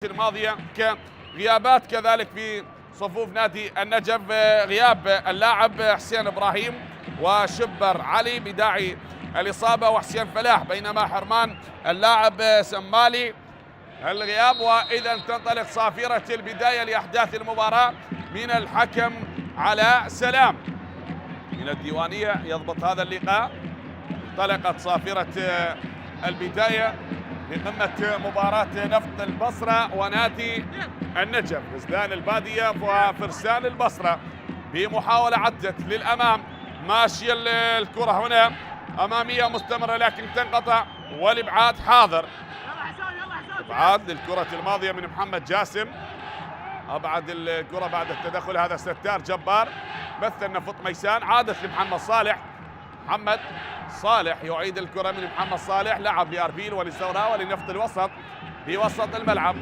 الماضية كغيابات كذلك في صفوف نادي النجف، غياب اللاعب حسين إبراهيم وشبر علي بداعي الإصابة وحسين فلاح، بينما حرمان اللاعب سمالي الغياب. وإذا تنطلق صافرة البداية لأحداث المباراة من الحكم علاء سلام من الديوانية يضبط هذا اللقاء. انطلقت صافرة البداية بقمة مباراة نفط البصرة ونادي النجف. غزلان البادية وفرسان البصرة بمحاولة عدت للأمام، ماشية الكرة هنا أمامية مستمرة لكن تنقطع والإبعاد حاضر. إبعاد للكرة الماضية من محمد جاسم، أبعد الكرة بعد التدخل هذا ستار جبار، مثل نفط ميسان، عادت لمحمد صالح. محمد صالح يعيد الكرة من محمد صالح، لعب لأربيل وللزوراء ولنفط الوسط في وسط الملعب،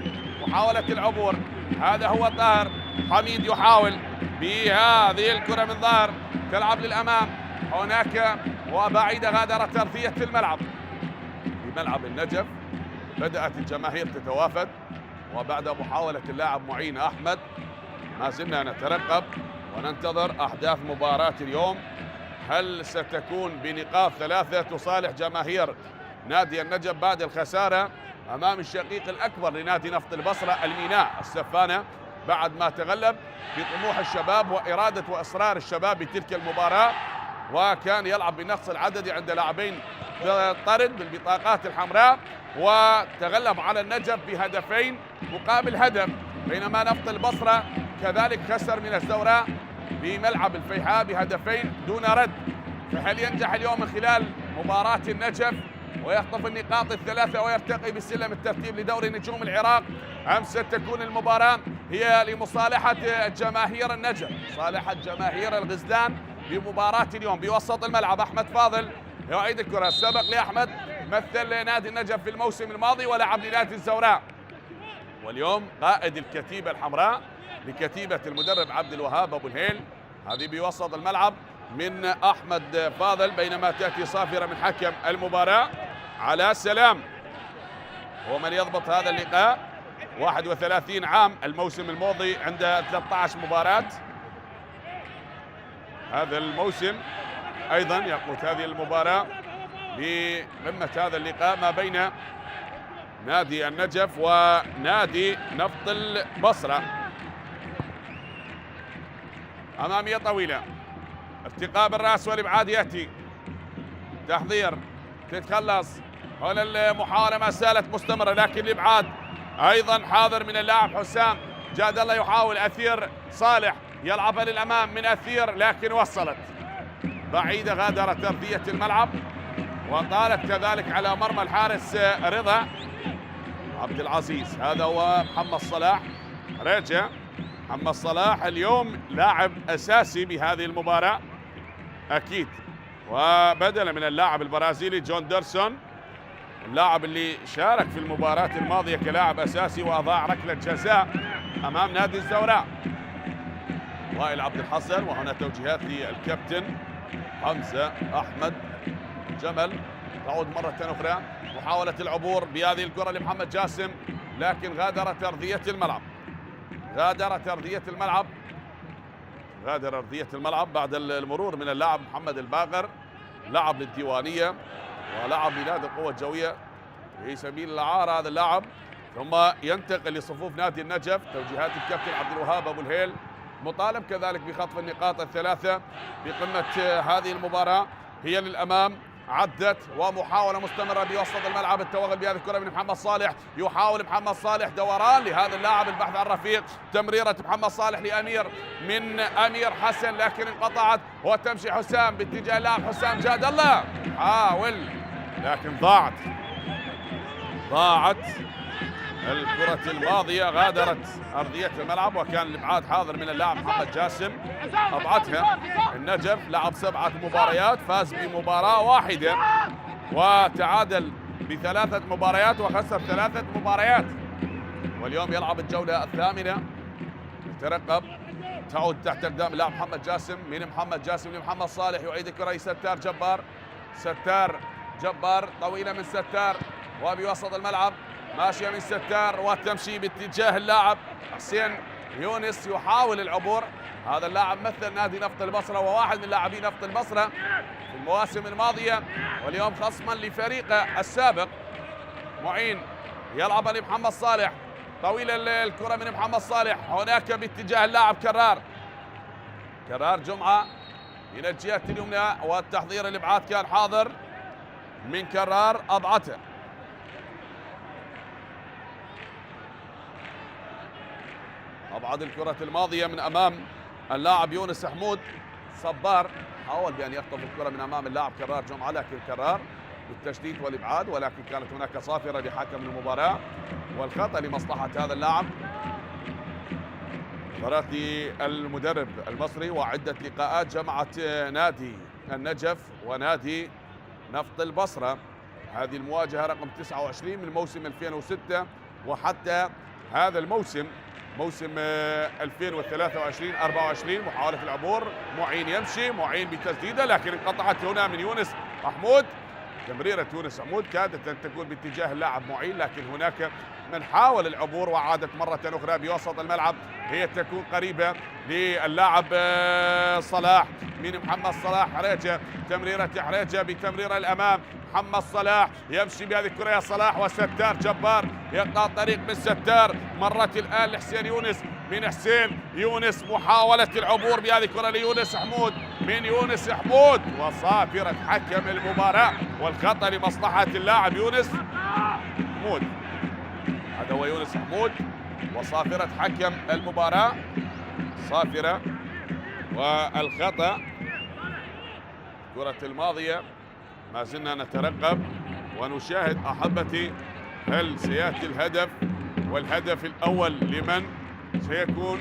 محاولة العبور. هذا هو طاهر حميد يحاول بهذه الكرة من ظهر، تلعب للأمام هناك وبعيدة، غادرت أرضية الملعب. في ملعب النجف بدأت الجماهير تتوافد، وبعد محاولة اللاعب معين أحمد ما زلنا نترقب وننتظر أحداث مباراة اليوم. هل ستكون بنقاط ثلاثة تصالح جماهير نادي النجف بعد الخسارة أمام الشقيق الأكبر لنادي نفط البصرة الميناء السفانة، بعد ما تغلب بطموح الشباب وإرادة وإصرار الشباب بتلك المباراة، وكان يلعب بنقص العدد عند لاعبين طرد بالبطاقات الحمراء، وتغلب على النجف بهدفين مقابل هدف، بينما نفط البصرة كذلك خسر من الزوراء بملعب الفيحاء بهدفين دون رد. فهل ينجح اليوم من خلال مباراة النجف ويخطف النقاط الثلاثة ويرتقي بسلم الترتيب لدوري نجوم العراق، أم ستكون المباراة هي لمصالحة جماهير النجف، صالحة جماهير الغزلان بمباراة اليوم بوسط الملعب؟ أحمد فاضل يعيد الكرة، السبق لأحمد مثل نادي النجف في الموسم الماضي ولعب لنادي الزوراء، واليوم قائد الكتيبة الحمراء لكتيبة المدرب عبد الوهاب أبو الهيل. هذه بوسط الملعب من أحمد فاضل، بينما تأتي صافرة من حكم المباراة علاء سلام، هو من يضبط هذا اللقاء. 31 عام الموسم الماضي عند 13 مباراة، هذا الموسم أيضا يقود هذه المباراة بقمة هذا اللقاء ما بين نادي النجف ونادي نفط البصرة. أمامية طويلة، ارتقاء بالرأس والإبعاد يأتي، تحضير تتخلص، هنا المحاولة ما زالت مستمرة لكن الإبعاد أيضا حاضر من اللاعب حسام جاد الله، يحاول أثير صالح يلعبها للأمام من أثير لكن وصلت بعيدة، غادرت أرضية الملعب وطالت كذلك على مرمى الحارس رضا عبد العزيز. هذا هو محمد صلاح، رجع محمد صلاح اليوم لاعب أساسي بهذه المباراة أكيد، وبدلا من اللاعب البرازيلي جون ديرسون، اللاعب اللي شارك في المباراة الماضية كلاعب أساسي وأضاع ركلة جزاء أمام نادي الزوراء. وائل عبد الحصر، وهنا توجيهات للكابتن حمزة أحمد جمل. تعود مرة أخرى محاولة العبور بهذه الكرة لمحمد جاسم لكن غادرت أرضية الملعب، غادر أرضية الملعب بعد المرور من اللاعب محمد الباقر، لعب للديوانية ولعب لنادي القوة الجوية في سبيل الإعارة هذا اللاعب، ثم ينتقل لصفوف نادي النجف. توجيهات الكابتن عبد الوهاب أبو الهيل، مطالب كذلك بخطف النقاط الثلاثة بقمة هذه المباراة، هي للأمام، عدت ومحاولة مستمرة بوسط الملعب، التوغل بهذه الكرة من محمد صالح، يحاول محمد صالح دوران لهذا اللاعب البحث عن رفيق، تمريرة محمد صالح لأمير من أمير حسن لكن انقطعت، وتمشي حسام باتجاه اللاعب حسام جاد الله، حاول لكن ضاعت الكرة الماضية، غادرت أرضية الملعب وكان الإبعاد حاضر من اللاعب محمد جاسم، أبعدها النجف. لعب 7 مباريات، فاز بمباراة واحدة وتعادل ب3 مباريات وخسر 3 مباريات، واليوم يلعب الجولة الثامنة. ترقب، تعود تحت اقدام اللاعب محمد جاسم، من محمد جاسم لمحمد صالح، يعيد الكرة ستار جبار طويلة من ستار وبوسط الملعب ماشية من ستار وتمشي باتجاه اللاعب حسين يونس يحاول العبور. هذا اللاعب مثل نادي نفط البصرة وواحد من لاعبي نفط البصرة في المواسم الماضية، واليوم خصما لفريقه السابق. معين يلعب لمحمد صالح، طويلة الكرة من محمد صالح هناك باتجاه اللاعب كرار جمعة إلى الجهة اليمنى، والتحضير الإبعاد كان حاضر من كرار أضعته. أبعد الكرة الماضية من أمام اللاعب يونس حمود. صبار حاول بأن يخطف الكرة من أمام اللاعب كرار جمعة، لكن كرار بالتشتيت والإبعاد، ولكن كانت هناك صافرة لحكم المباراة والخطأ لمصلحة هذا اللاعب. مباراة المدرب المصري وعدة لقاءات جمعت نادي النجف ونادي نفط البصرة. هذه المواجهة رقم 29 من موسم 2006 وحتى هذا الموسم موسم 2023-24. محاولة العبور، معين يمشي، معين بتسديده لكن انقطعت هنا من يونس محمود. تمريرة يونس حمود كادت أن تكون باتجاه اللاعب معين، لكن هناك من حاول العبور وعادت مرة أخرى بوسط الملعب، هي تكون قريبة للاعب صلاح من محمد صلاح. حريجة، تمريرة حريجة بتمريرة الأمام، محمد صلاح يمشي بهذه الكرة يا صلاح، وستار جبار يقطع طريق من ستار. مرت الآن لحسين يونس، من حسين يونس محاولة العبور بهذه الكرة ليونس حمود، من يونس حمود وصافرة حكم المباراة والخطأ لمصلحة اللاعب يونس حمود. هذا هو يونس حمود وصافرة حكم المباراة، صافرة والخطأ. الكرة الماضية ما زلنا نترقب ونشاهد أحبتي، هل سيأتي الهدف والهدف الأول لمن سيكون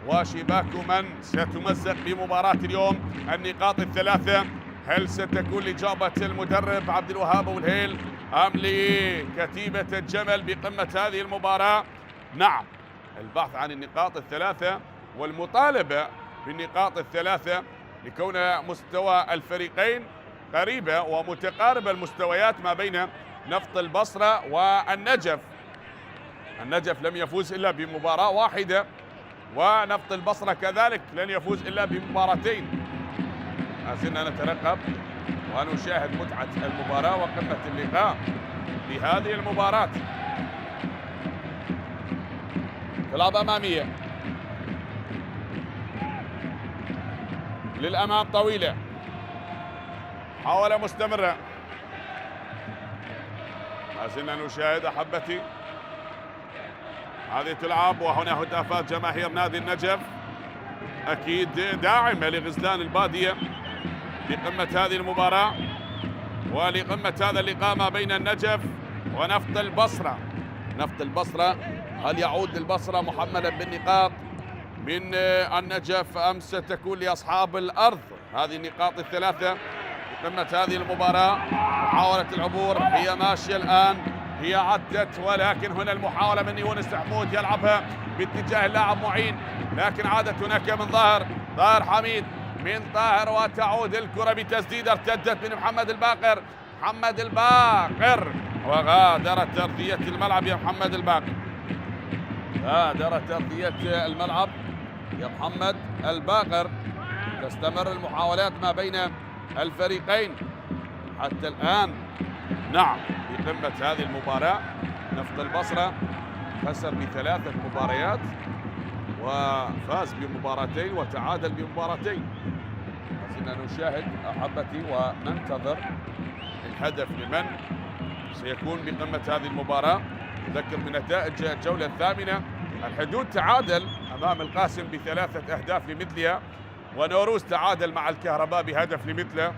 وشباك من ستمزق بمباراة اليوم؟ النقاط الثلاثة هل ستكون لجابة المدرب عبد الوهاب والهيل أم لكتيبة الجمل بقمة هذه المباراة؟ نعم، البحث عن النقاط الثلاثة والمطالبة بالنقاط الثلاثة لكون مستوى الفريقين قريبة ومتقاربة المستويات ما بين نفط البصرة والنجف. النجف لم يفوز إلا بمباراة واحدة، ونفط البصرة كذلك لن يفوز إلا بمباراتين. ما زلنا نترقب ونشاهد متعة المباراة وقمة اللقاء بهذه المباراة. تلعب أمامية للأمام طويلة، محاولة مستمرة. ما زلنا نشاهد أحبتي هذه تلعب، وهنا هتافات جماهير نادي النجف أكيد داعمة لغزلان البادية لقمة هذه المباراة ولقمة هذا اللقاء ما بين النجف ونفط البصرة. نفط البصرة هل يعود للبصرة محملا بالنقاط من النجف أم ستكون لأصحاب الأرض هذه النقاط الثلاثة قمة هذه المباراة؟ محاولة العبور هي ماشية الآن، هي عدت، ولكن هنا المحاولة من يونس حمود يلعبها باتجاه اللاعب معين، لكن عادت هناك من ظاهر حميد من طاهر، وتعود الكرة بتسديد ارتدت من محمد الباقر وغادرت أرضية الملعب يا محمد الباقر. غادرت أرضية الملعب يا محمد الباقر. تستمر المحاولات ما بين الفريقين حتى الآن. نعم، في قمة هذه المباراة نفط البصرة خسر ب3 مباريات وفاز بمباراتين وتعادل بمباراتين. لازلنا نشاهد أحبتي وننتظر الهدف لمن سيكون بقمة هذه المباراة. نذكر بنتائج الجولة الثامنة، الحدود تعادل أمام القاسم ب3 أهداف لمثلها، ونوروز تعادل مع الكهرباء بهدف لمثله،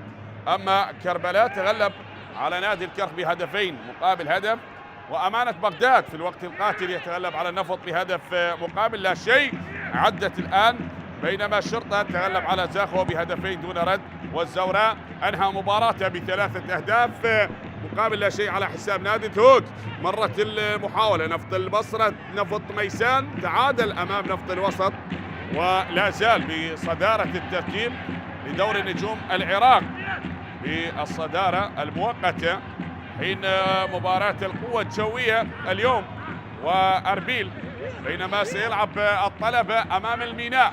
أما كربلاء تغلب على نادي الكرخ بهدفين مقابل هدف، وأمانة بغداد في الوقت القاتل يتغلب على النفط بهدف مقابل لا شيء. عدت الآن، بينما الشرطة تغلب على زاخو بهدفين دون رد، والزوراء أنهى مباراته ب3 أهداف مقابل لا شيء على حساب نادي تهوك. مرت المحاولة، نفط البصرة نفط ميسان تعادل أمام نفط الوسط ولا زال بصدارة الترتيب لدوري نجوم العراق بالصدارة المؤقتة حين مباراة القوة الجوية اليوم وأربيل، بينما سيلعب الطلبة أمام الميناء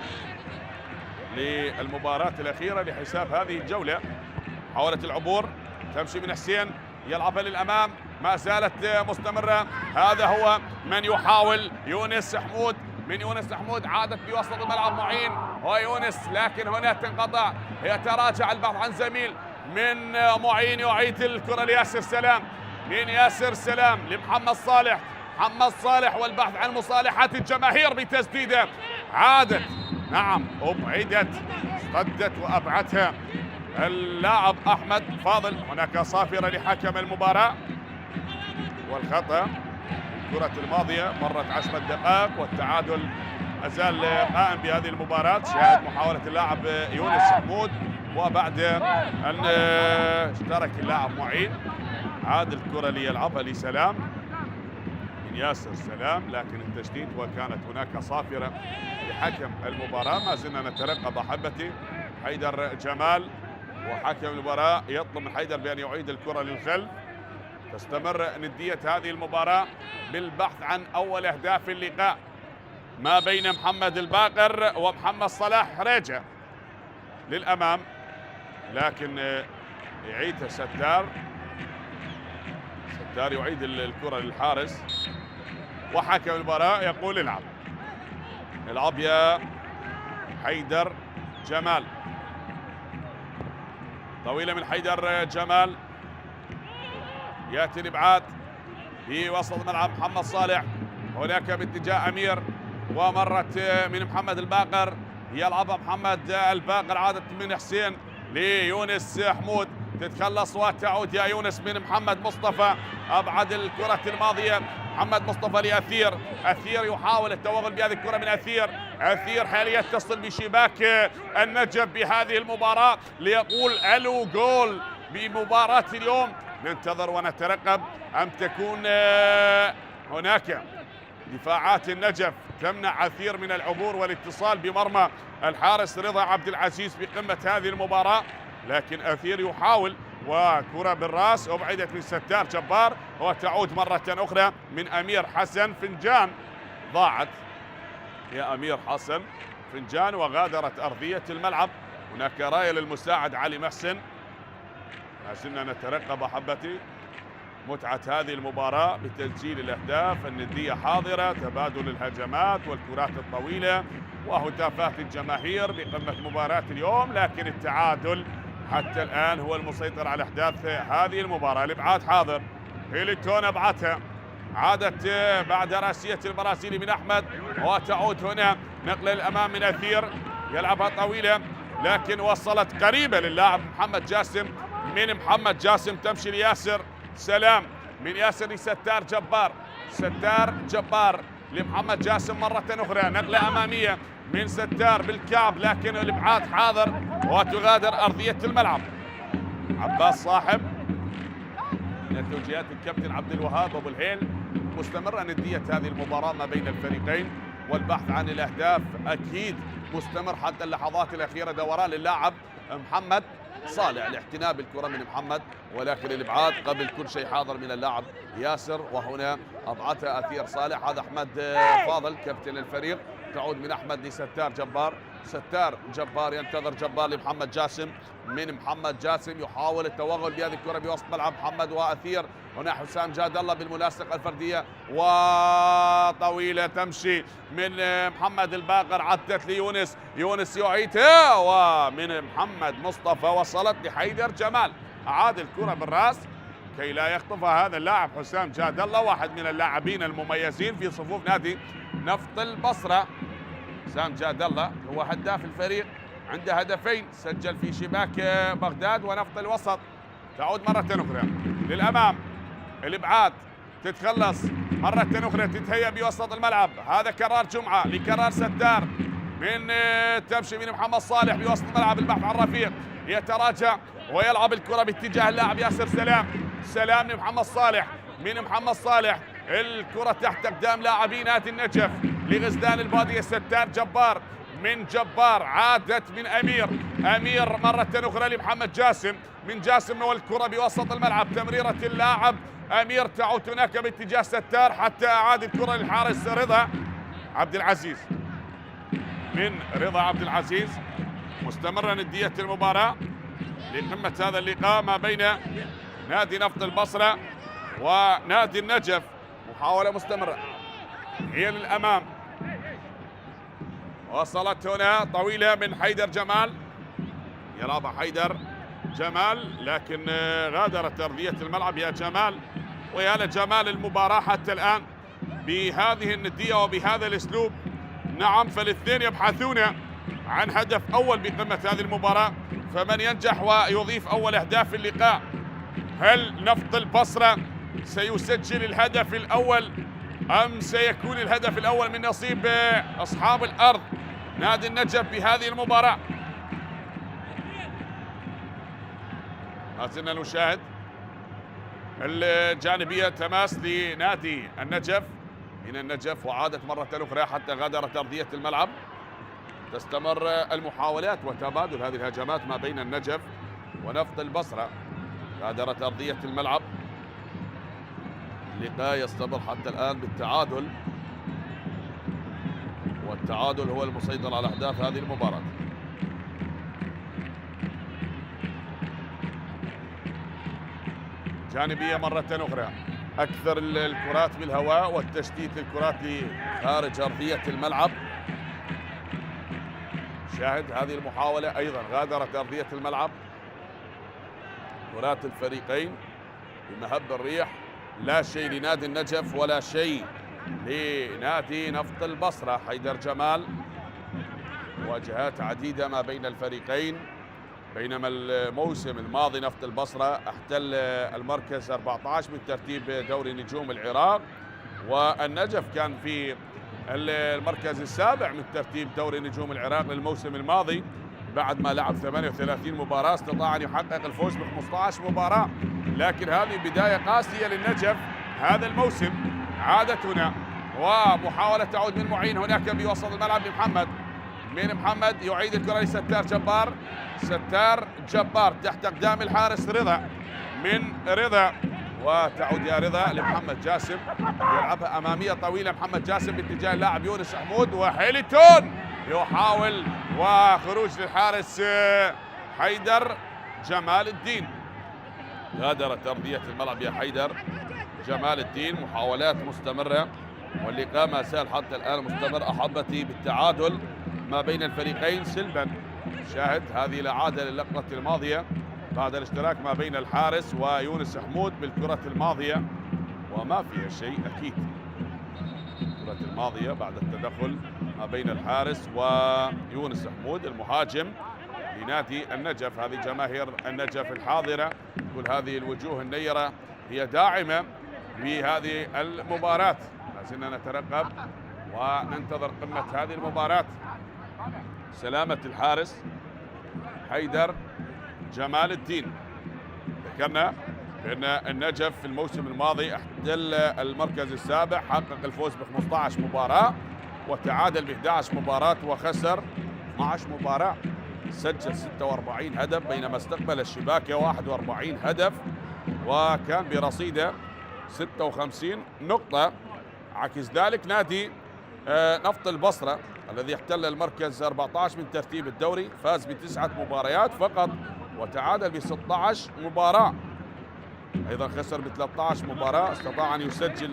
للمباراة الأخيرة لحساب هذه الجولة. محاولة العبور تمشي من حسين، يلعبها للأمام، ما زالت مستمرة. هذا هو من يحاول يونس حمود، من يونس حمود عادت بوسط الملعب معين ويونس، لكن هنا تنقطع، يتراجع البحث عن زميل من معين، يعيد الكرة لياسر سلام، من ياسر سلام لمحمد صالح، محمد صالح والبحث عن مصالحة الجماهير بتسديده، عادت، نعم أبعدت، صدت وأبعدها اللاعب أحمد فاضل. هناك صافرة لحكم المباراة والخطأ. الكرة الماضية مرت 10 دقائق والتعادل أزال قائم بهذه المباراة. شاهد محاولة اللاعب يونس حمود، وبعد أن اشترك اللاعب معين عاد الكرة ليلعبها لسلام من ياسر سلام، لكن التشديد وكانت هناك صافرة لحكم المباراة. ما زلنا نترقب أحبتي حيدر جمال، وحكم المباراة يطلب من حيدر بأن يعيد الكرة للخلف. تستمر ندية هذه المباراة بالبحث عن أول أهداف اللقاء ما بين محمد الباقر ومحمد صلاح حريجة للأمام، لكن يعيدها ستار يعيد الكرة للحارس، وحكم المباراة يقول العب يا حيدر جمال. طويلة من حيدر جمال، ياتي الابعاد في وسط الملعب. محمد صالح هناك باتجاه امير، ومرت من محمد الباقر، يلعبها محمد الباقر، عادت من حسين ليونس حمود، تتخلص وتعود يا يونس من محمد مصطفى، ابعد الكرة الماضية محمد مصطفى لأثير، أثير يحاول التوغل بهذه الكرة من أثير حاليا يتصل بشباك النجف بهذه المباراة ليقول ألو جول بمباراة اليوم. ننتظر ونترقب أم تكون هناك دفاعات النجف تمنع أثير من العبور والاتصال بمرمى الحارس رضا عبد العزيز بقمة هذه المباراة، لكن أثير يحاول، وكرة بالراس أبعدت من ستار جبار، وتعود مرة أخرى من أمير حسن فنجان، ضاعت يا أمير حسن فنجان وغادرت أرضية الملعب. هناك راية للمساعد علي محسن. ما زلنا نترقب أحبتي متعة هذه المباراة بتسجيل الأهداف، الندية حاضرة، تبادل الهجمات والكرات الطويلة وهتافات الجماهير بقمة مباراة اليوم، لكن التعادل حتى الآن هو المسيطر على أحداث هذه المباراة. الإبعاد حاضر، هيليتون أبعتها، عادت بعد راسية البرازيلي من أحمد، وتعود هنا نقل الأمام من أثير، يلعبها طويلة لكن وصلت قريبة للاعب محمد جاسم، من محمد جاسم تمشي لياسر سلام، من ياسر لستار جبار، ستار جبار لمحمد جاسم مرة أخرى، نقلة أمامية من ستار بالكعب، لكن الإبعاد حاضر وتغادر أرضية الملعب. عباس صاحب من توجيهات الكابتن عبد الوهاب أبو الهيل. مستمرة ندية هذه المباراة ما بين الفريقين، والبحث عن الأهداف أكيد مستمر حتى اللحظات الأخيرة. دوران للاعب محمد صالح لاحتناء بالكرة من محمد، ولكن الإبعاد قبل كل شيء حاضر من اللاعب ياسر، وهنا أبعتها أثير صالح. هذا أحمد فاضل كابتن الفريق، تعود من أحمد لستار جبار، ستار جبار ينتظر جبار لمحمد جاسم، من محمد جاسم يحاول التوغل بهذه الكرة بوسط ملعب محمد وأثير. هنا حسام جاد الله بالملاصقة الفردية وطويلة تمشي من محمد الباقر، عدت ليونس، يونس يعيدها، ومن محمد مصطفى وصلت لحيدر جمال، أعاد الكرة بالراس كي لا يخطفها هذا اللاعب حسام جاد الله، واحد من اللاعبين المميزين في صفوف نادي نفط البصرة. حسام جاد الله هو هداف الفريق، عنده هدفين، سجل في شباك بغداد ونفط الوسط. تعود مرة أخرى للأمام، الإبعاد تتخلص مرة أخرى، تتهيأ بوسط الملعب، هذا كرار جمعة لكرار ستار، من تمشي من محمد صالح بوسط الملعب، البحث عن رفيق، يتراجع ويلعب الكرة باتجاه اللاعب ياسر سلام، سلام لمحمد صالح، من محمد صالح الكرة تحت أقدام لاعبي نادي النجف لغزلان البادية ستار جبار، من جبار، عادت من أمير مرة أخرى لمحمد جاسم، من جاسم والكرة بوسط الملعب، تمريرة اللاعب أمير تعود هناك باتجاه ستار حتى أعاد الكرة للحارس رضا عبد العزيز. من رضا عبد العزيز مستمرة ندية المباراة لقمة هذا اللقاء ما بين نادي نفط البصرة ونادي النجف. محاولة مستمرة هي للأمام، وصلت هنا طويلة من حيدر جمال، يلعبها حيدر جمال لكن غادرت أرضية الملعب يا جمال. ويا لجمال المباراة حتى الآن بهذه الندية وبهذا الأسلوب. نعم، فالاثنين يبحثون عن هدف أول بقمة هذه المباراة، فمن ينجح ويضيف أول أهداف اللقاء؟ هل نفط البصرة سيسجل الهدف الأول أم سيكون الهدف الأول من نصيب أصحاب الأرض نادي النجف بهذه المباراة؟ ما زلنا نشاهد الجانبية، تماس لنادي النجف من النجف، وعادت مرة أخرى حتى غادرت أرضية الملعب. تستمر المحاولات وتبادل هذه الهجمات ما بين النجف ونفط البصرة. غادرت أرضية الملعب، اللقاء يستمر حتى الآن بالتعادل، والتعادل هو المسيطر على أهداف هذه المباراة. جانبية مرة أخرى، أكثر الكرات بالهواء والتشتيت الكرات لخارج أرضية الملعب. شاهد هذه المحاولة أيضا غادرت أرضية الملعب. كرات الفريقين بمهب الريح، لا شيء لنادي النجف ولا شيء لنادي نفط البصرة. حيدر جمال، مواجهات عديدة ما بين الفريقين، بينما الموسم الماضي نفط البصرة احتل المركز 14 من ترتيب دوري نجوم العراق، والنجف كان في المركز السابع من ترتيب دوري نجوم العراق للموسم الماضي. بعد ما لعب 38 مباراة استطاع أن يحقق الفوز ب 15 مباراة، لكن هذه بداية قاسية للنجف هذا الموسم. عادت هنا ومحاولة تعود من معين هناك بوسط الملعب لمحمد، من محمد يعيد الكرة لستار جبار، ستار جبار تحت أقدام الحارس رضا، من رضا وتعود يا رضا لمحمد جاسم، يلعبها أمامية طويلة محمد جاسم باتجاه اللاعب يونس حمود، وحيلتون يحاول وخروج للحارس حيدر جمال الدين. غادرت أرضية الملعب يا حيدر جمال الدين. محاولات مستمرة واللقاء ما زال حتى الآن مستمر أحبتي بالتعادل ما بين الفريقين سلبا. شاهد هذه الإعادة للقطة الماضية بعد الاشتراك ما بين الحارس ويونس حمود بالكرة الماضية، وما فيها شيء أكيد. الكرة الماضية بعد التدخل ما بين الحارس ويونس حمود المهاجم لنادي النجف. هذه جماهير النجف الحاضرة، كل هذه الوجوه النيرة هي داعمة بهذه المباراة. ما زلنا نترقب وننتظر قمة هذه المباراة. سلامة الحارس حيدر جمال الدين. ذكرنا بأن النجف في الموسم الماضي احتل المركز السابع، حقق الفوز ب 15 مباراة وتعادل ب 11 مباراة وخسر 12 مباراة، سجل 46 هدف بينما استقبل الشباكة 41 هدف، وكان برصيده 56 نقطة. عكس ذلك نادي نفط البصرة الذي احتل المركز 14 من ترتيب الدوري فاز ب9 مباريات فقط وتعادل ب 16 مباراة، أيضا خسر ب 13 مباراة، استطاع أن يسجل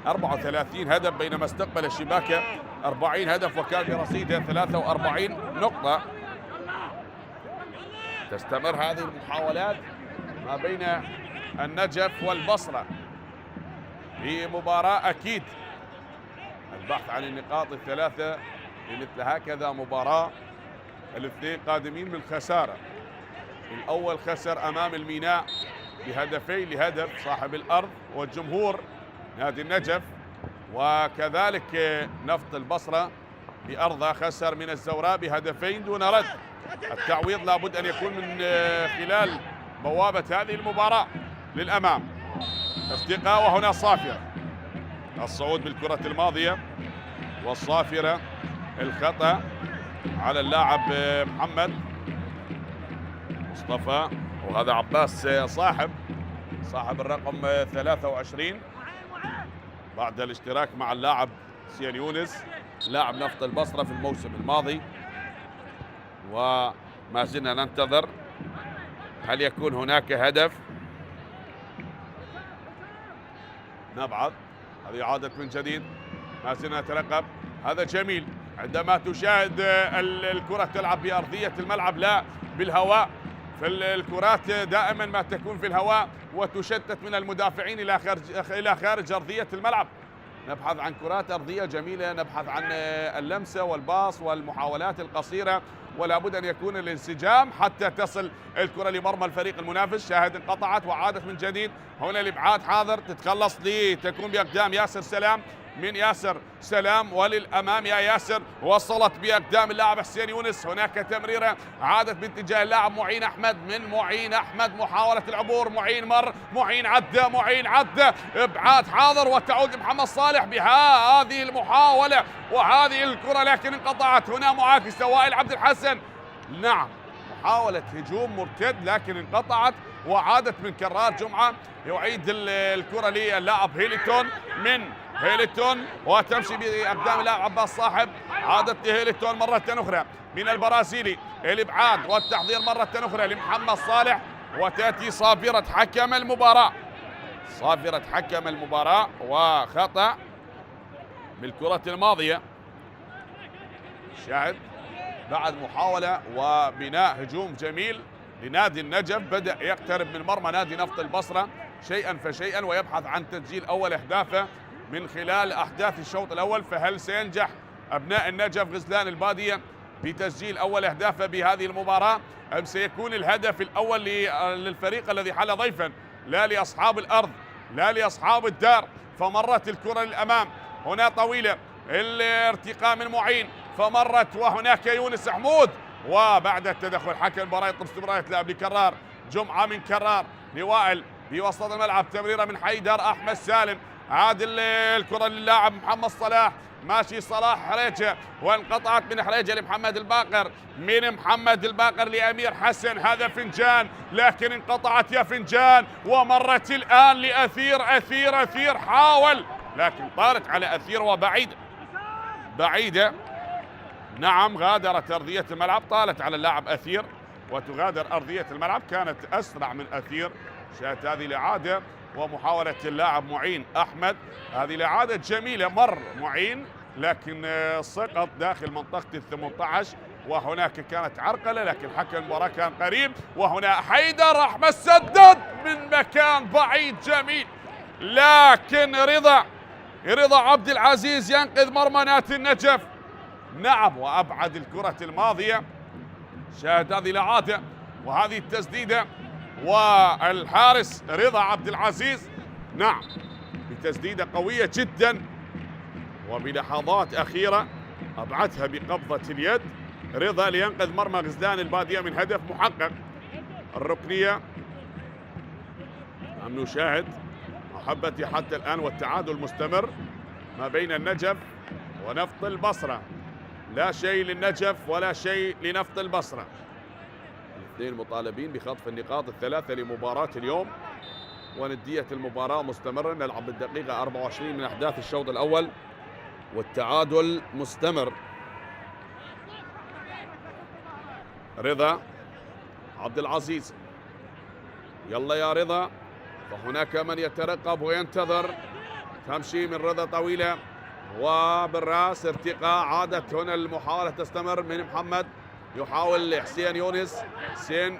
34 هدف بينما استقبل الشباكة 40 هدف وكان برصيده 43 نقطة. تستمر هذه المحاولات ما بين النجف والبصرة في مباراة أكيد البحث عن النقاط الثلاثة لمثل هكذا مباراة. الاثنين قادمين من خسارة، الأول خسر أمام الميناء بهدفين لهدف صاحب الأرض والجمهور نادي النجف، وكذلك نفط البصرة بأرضه خسر من الزوراء بهدفين دون رد. التعويض لابد أن يكون من خلال بوابة هذه المباراة للأمام. ارتقاء وهنا صافرة، الصعود بالكرة الماضية والصافرة الخطأ على اللاعب محمد مصطفى، وهذا عباس صاحب الرقم 23 بعد الاشتراك مع اللاعب حسين يونس لاعب نفط البصرة في الموسم الماضي. وما زلنا ننتظر هل يكون هناك هدف. نبعث، هذه عادت من جديد، ما زلنا نترقب. هذا جميل عندما تشاهد الكرة تلعب بأرضية الملعب لا بالهواء. فالكرات دائما ما تكون في الهواء وتشتت من المدافعين إلى خارج أرضية الملعب. نبحث عن كرات أرضية جميلة، نبحث عن اللمسة والباص والمحاولات القصيرة، ولا بد أن يكون الانسجام حتى تصل الكرة لمرمى الفريق المنافس. شاهد انقطعت وعادت من جديد. هنا الإبعاد حاضر، تتخلص تكون بأقدام ياسر سلام، من ياسر سلام وللأمام يا ياسر، وصلت بأقدام اللاعب حسين يونس. هناك تمريرة عادت باتجاه اللاعب معين أحمد، من معين أحمد محاولة العبور، معين مر، معين عدى، إبعاد حاضر وتعود لمحمد صالح بهذه المحاولة وهذه الكرة، لكن انقطعت. هنا معاكسة وائل عبد الحسن، نعم محاولة هجوم مرتد لكن انقطعت وعادت من كرار جمعة. يعيد الكرة للاعب هيليتون، من هيليتون وتمشي بأقدام اللاعب عباس صاحب. عادت لهيليتون مرة أخرى من البرازيلي، الإبعاد والتحضير مرة أخرى لمحمد صالح، وتأتي صافرة حكم المباراة وخطأ بالكرة الماضية. شاهد بعد محاولة وبناء هجوم جميل لنادي النجف، بدأ يقترب من مرمى نادي نفط البصرة شيئا فشيئا ويبحث عن تسجيل أول أهدافه من خلال أحداث الشوط الأول. فهل سينجح أبناء النجف غزلان البادية بتسجيل أول أهدافه بهذه المباراة، أم سيكون الهدف الأول للفريق الذي حل ضيفا لا لأصحاب الأرض لا لأصحاب الدار؟ فمرت الكرة للأمام، هنا طويلة، الارتقاء من معين، فمرت وهناك يونس حمود، وبعد التدخل حكم المباراة يطلب استمرارية لعب لكرار جمعة، من كرار لوائل بوسط الملعب، تمريرة من حيدر أحمد سالم، عادل الكرة للاعب محمد صلاح، ماشي صلاح حريجة وانقطعت من حريجة لمحمد الباقر، من محمد الباقر لأمير حسن، هذا فنجان لكن انقطعت يا فنجان، ومرت الآن لأثير حاول لكن طارت على أثير بعيدة. نعم غادرت أرضية الملعب، طالت على اللاعب أثير وتغادر أرضية الملعب، كانت أسرع من أثير. شاهدت هذه الإعادة ومحاولة اللاعب معين أحمد، هذه الإعادة جميلة، مر معين لكن سقط داخل منطقة ال18 وهناك كانت عرقلة، لكن حكم المباراة كان قريب. وهنا حيدر أحمد سدد من مكان بعيد جميل، لكن رضا عبد العزيز ينقذ مرمى نادي النجف. نعم وأبعد الكرة الماضية. شاهد هذه الإعادة وهذه التسديدة، والحارس رضا عبد العزيز نعم بتسديدة قوية جدا وبلحظات أخيرة أبعدها بقبضة اليد رضا لينقذ مرمى غزلان البادية من هدف محقق. الركنية عم نشاهد محبتي حتى الآن والتعادل مستمر ما بين النجف ونفط البصرة، لا شيء للنجف ولا شيء لنفط البصرة. الاثنين مطالبين بخطف النقاط الثلاثة لمباراة اليوم، وندية المباراة مستمرة. نلعب بالدقيقة 24 من أحداث الشوط الأول والتعادل مستمر. رضا عبد العزيز، يلا يا رضا، وهناك من يترقب وينتظر، تمشي من رضا طويلة وبالراس ارتقاء، عادت هنا المحاولة تستمر من محمد، يحاول حسين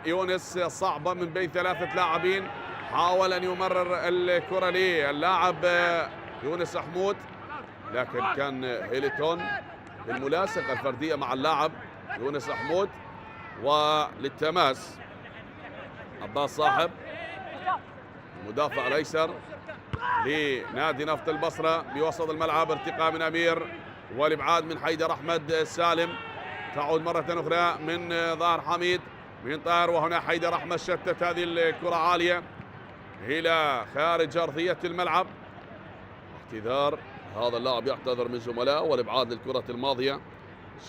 يونس صعبة من بين ثلاثة لاعبين، حاول أن يمرر الكرة للاعب يونس حمود، لكن كان هيليتون بالملاصقة الفردية مع اللاعب يونس حمود. وللتماس عباس صاحب المدافع الايسر لنادي نفط البصرة بوسط الملعب، ارتقاء من امير والابعاد من حيدر احمد سالم، تعود مرة اخرى من ظاهر حميد من طاهر، وهنا حيدر احمد شتت هذه الكرة عالية الى خارج ارضية الملعب. اعتذار، هذا اللاعب يعتذر من زملائه والابعاد للكرة الماضية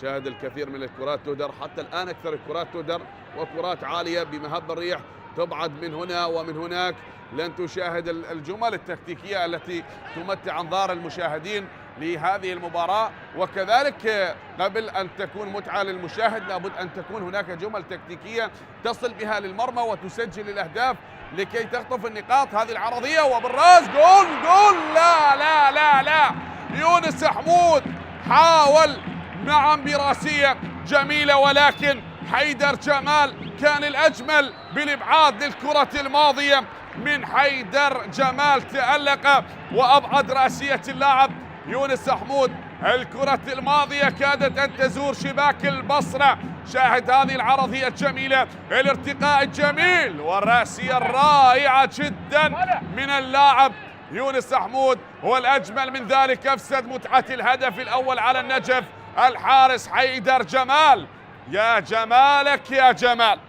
شاهد الكثير من الكرات تهدر، حتى الآن أكثر الكرات تهدر وكرات عالية بمهب الريح تبعد من هنا ومن هناك. لن تشاهد الجمل التكتيكية التي تمتع أنظار المشاهدين لهذه المباراة، وكذلك قبل أن تكون متعة للمشاهد لابد أن تكون هناك جمل تكتيكية تصل بها للمرمى وتسجل الأهداف لكي تخطف النقاط. هذه العرضية وبالراس جول جول. لا لا لا لا، يونس حمود حاول نعم براسية جميلة، ولكن حيدر جمال كان الأجمل بالإبعاد للكرة الماضية من حيدر جمال، تألق وأبعد راسية اللاعب يونس حمود. الكرة الماضية كادت أن تزور شباك البصرة. شاهد هذه العرضية الجميلة، الارتقاء الجميل والراسية الرائعة جدا من اللاعب يونس حمود، والأجمل من ذلك أفسد متعة الهدف الأول على النجف الحارس حيدر جمال. يا جمالك يا جمال،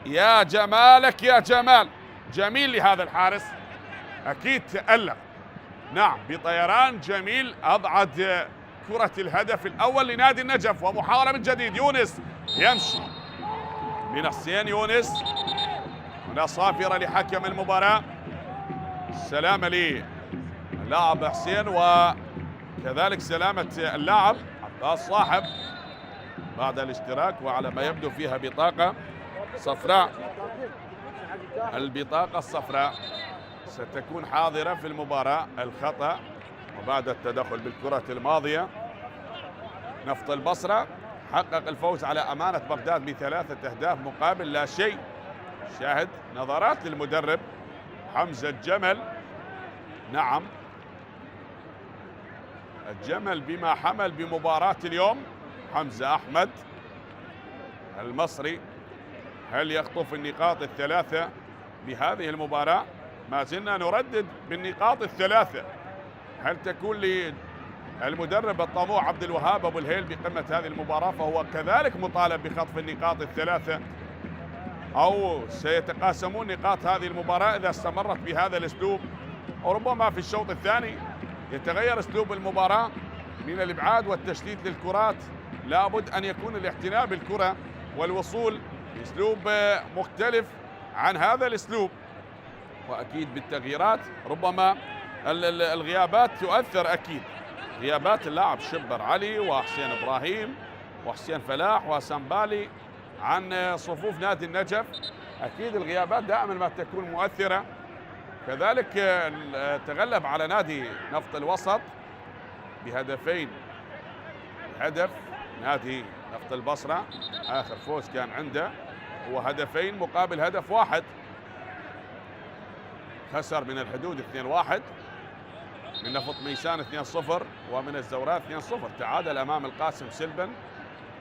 يا جمالك يا جمال. جميل لهذا الحارس، أكيد تألق نعم بطيران جميل، أبعد كرة الهدف الأول لنادي النجف. ومحاولة من جديد، يونس يمشي من حسين يونس، هنا صافرة لحكم المباراة، سلامة للاعب حسين وكذلك سلامة اللاعب عباس صاحب بعد الاشتراك، وعلى ما يبدو فيها بطاقة صفراء. البطاقة الصفراء ستكون حاضرة في المباراة. الخطأ وبعد التدخل بالكرة الماضية. نفط البصرة حقق الفوز على أمانة بغداد ب3 أهداف مقابل لا شيء. شاهد نظرات للمدرب حمزة الجمل، نعم الجمل بما حمل بمباراة اليوم. حمزة أحمد المصري، هل يخطف النقاط الثلاثة بهذه المباراة؟ ما زلنا نردد بالنقاط الثلاثة. هل تكون للمدرب الطموح عبد الوهاب أبو الهيل بقمة هذه المباراة فهو كذلك مطالب بخطف النقاط الثلاثة، أو سيتقاسمون نقاط هذه المباراة إذا استمرت بهذا الأسلوب؟ وربما في الشوط الثاني يتغير أسلوب المباراة من الإبعاد والتشتيت للكرات. لابد أن يكون الاعتناء بالكرة والوصول بأسلوب مختلف عن هذا الأسلوب، وأكيد بالتغييرات. ربما الغيابات تؤثر، أكيد غيابات اللاعب شبر علي وحسين إبراهيم وحسين فلاح وسنبالي عن صفوف نادي النجف. أكيد الغيابات دائما ما تكون مؤثرة. كذلك تغلب على نادي نفط الوسط بهدفين. هدف نادي نفط البصرة آخر فوز كان عنده هو هدفين مقابل هدف واحد. خسر من الحدود 2-1، من نفط ميسان 2-0، ومن الزورات 2-0. تعادل أمام القاسم سلبا،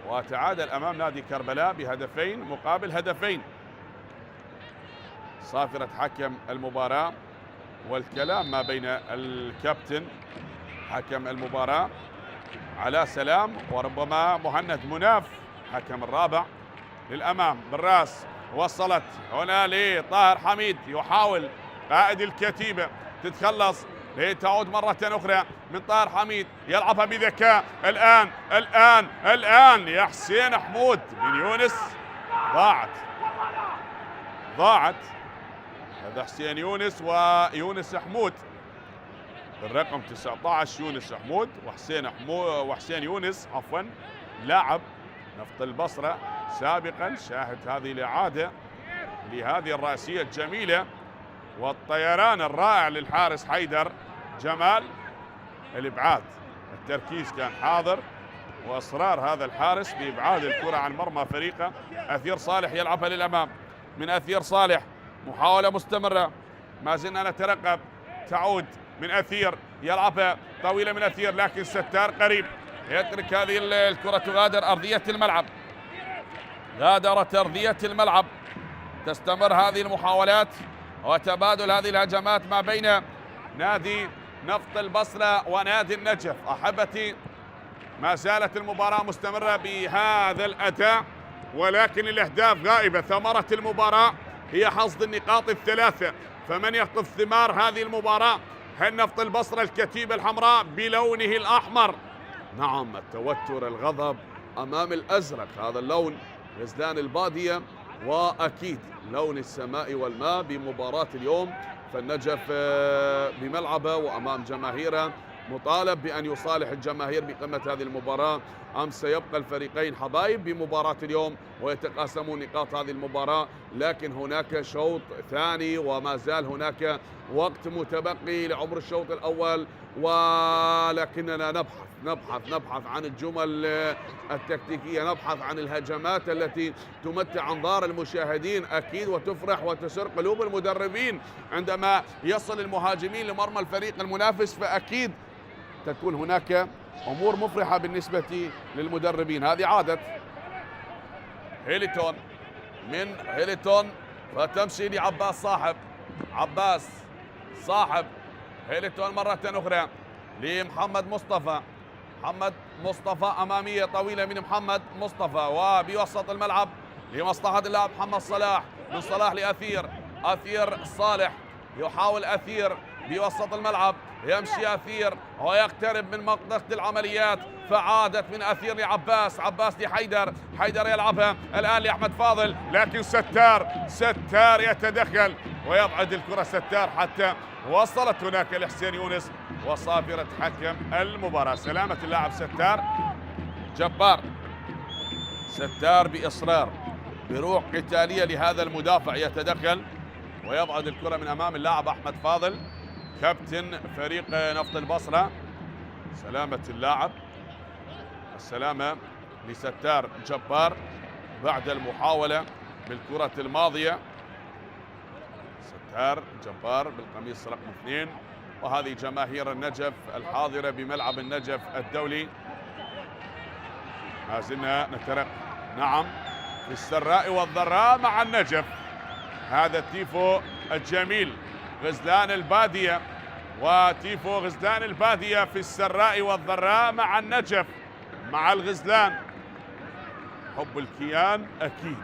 وتعادل أمام نادي كربلاء بهدفين مقابل هدفين. صافرة حكم المباراة والكلام ما بين الكابتن حكم المباراة علاء سلام وربما مهند مناف حكم الرابع. للأمام بالراس، وصلت هنا لطاهر حميد، يحاول قائد الكتيبة تتخلص لتعود مرة أخرى من طاهر حميد، يلعبها بذكاء. الآن يا حسين حمود من يونس، ضاعت. هذا حسين يونس ويونس حمود بالرقم 19، يونس حمود وحسين يونس عفوا، لاعب نفط البصرة سابقا. شاهد هذه الإعادة لهذه الرأسية الجميلة والطيران الرائع للحارس حيدر جمال. الإبعاد، التركيز كان حاضر وإصرار هذا الحارس بإبعاد الكرة عن مرمى فريقه. أثير صالح يلعبها للأمام من أثير صالح، محاولة مستمرة، ما زلنا نترقب. تعود من أثير، يلعبها طويلة من أثير، لكن ستار قريب يترك هذه الكرة تغادر أرضية الملعب. غادرت أرضية الملعب. تستمر هذه المحاولات وتبادل هذه الهجمات ما بين نادي نفط البصرة ونادي النجف. أحبتي، ما زالت المباراة مستمرة بهذا الأداء، ولكن الأهداف غائبة. ثمرة المباراة هي حصد النقاط الثلاثة. فمن يخطف ثمار هذه المباراة؟ هل نفط البصرة الكتيبة الحمراء بلونه الأحمر؟ نعم، التوتر، الغضب، أمام الأزرق، هذا اللون غزلان البادية وأكيد لون السماء والماء بمباراة اليوم. فالنجف بملعبه وأمام جماهيره مطالب بأن يصالح الجماهير بقمة هذه المباراة. أمس سيبقى الفريقين حبايب بمباراة اليوم ويتقاسمون نقاط هذه المباراة، لكن هناك شوط ثاني وما زال هناك وقت متبقي لعمر الشوط الأول، ولكننا نبحث عن الجمل التكتيكية، نبحث عن الهجمات التي تمتع أنظار المشاهدين أكيد وتفرح وتسر قلوب المدربين. عندما يصل المهاجمين لمرمى الفريق المنافس فأكيد تكون هناك أمور مفرحة بالنسبة للمدربين. هذه عادة هيليتون من هيليتون فتمشي لعباس صاحب هيليتون مرة أخرى لمحمد مصطفى. محمد مصطفى أمامية طويلة من محمد مصطفى وبوسط الملعب لمصلحة اللاعب محمد صلاح، من صلاح أثير صالح، يحاول أثير بوسط الملعب، يمشي أثير ويقترب من منطقة العمليات فعادت من أثير لعباس لحيدر يلعبها الآن لأحمد فاضل، لكن ستار يتدخل ويبعد الكرة ستار حتى وصلت هناك لحسين يونس وصافرة حكم المباراة. سلامة اللاعب ستار بإصرار بروح قتالية لهذا المدافع يتدخل ويبعد الكرة من أمام اللاعب أحمد فاضل كابتن فريق نفط البصرة. سلامة اللاعب، السلامة لستار جبار بعد المحاولة بالكرة الماضية. ستار جبار بالقميص رقم 2، وهذه جماهير النجف الحاضرة بملعب النجف الدولي. ما زلنا نترقب نعم في السراء والضراء مع النجف. هذا التيفو الجميل غزلان البادية، وتيفو غزلان البادية في السراء والضراء مع النجف مع الغزلان. حب الكيان أكيد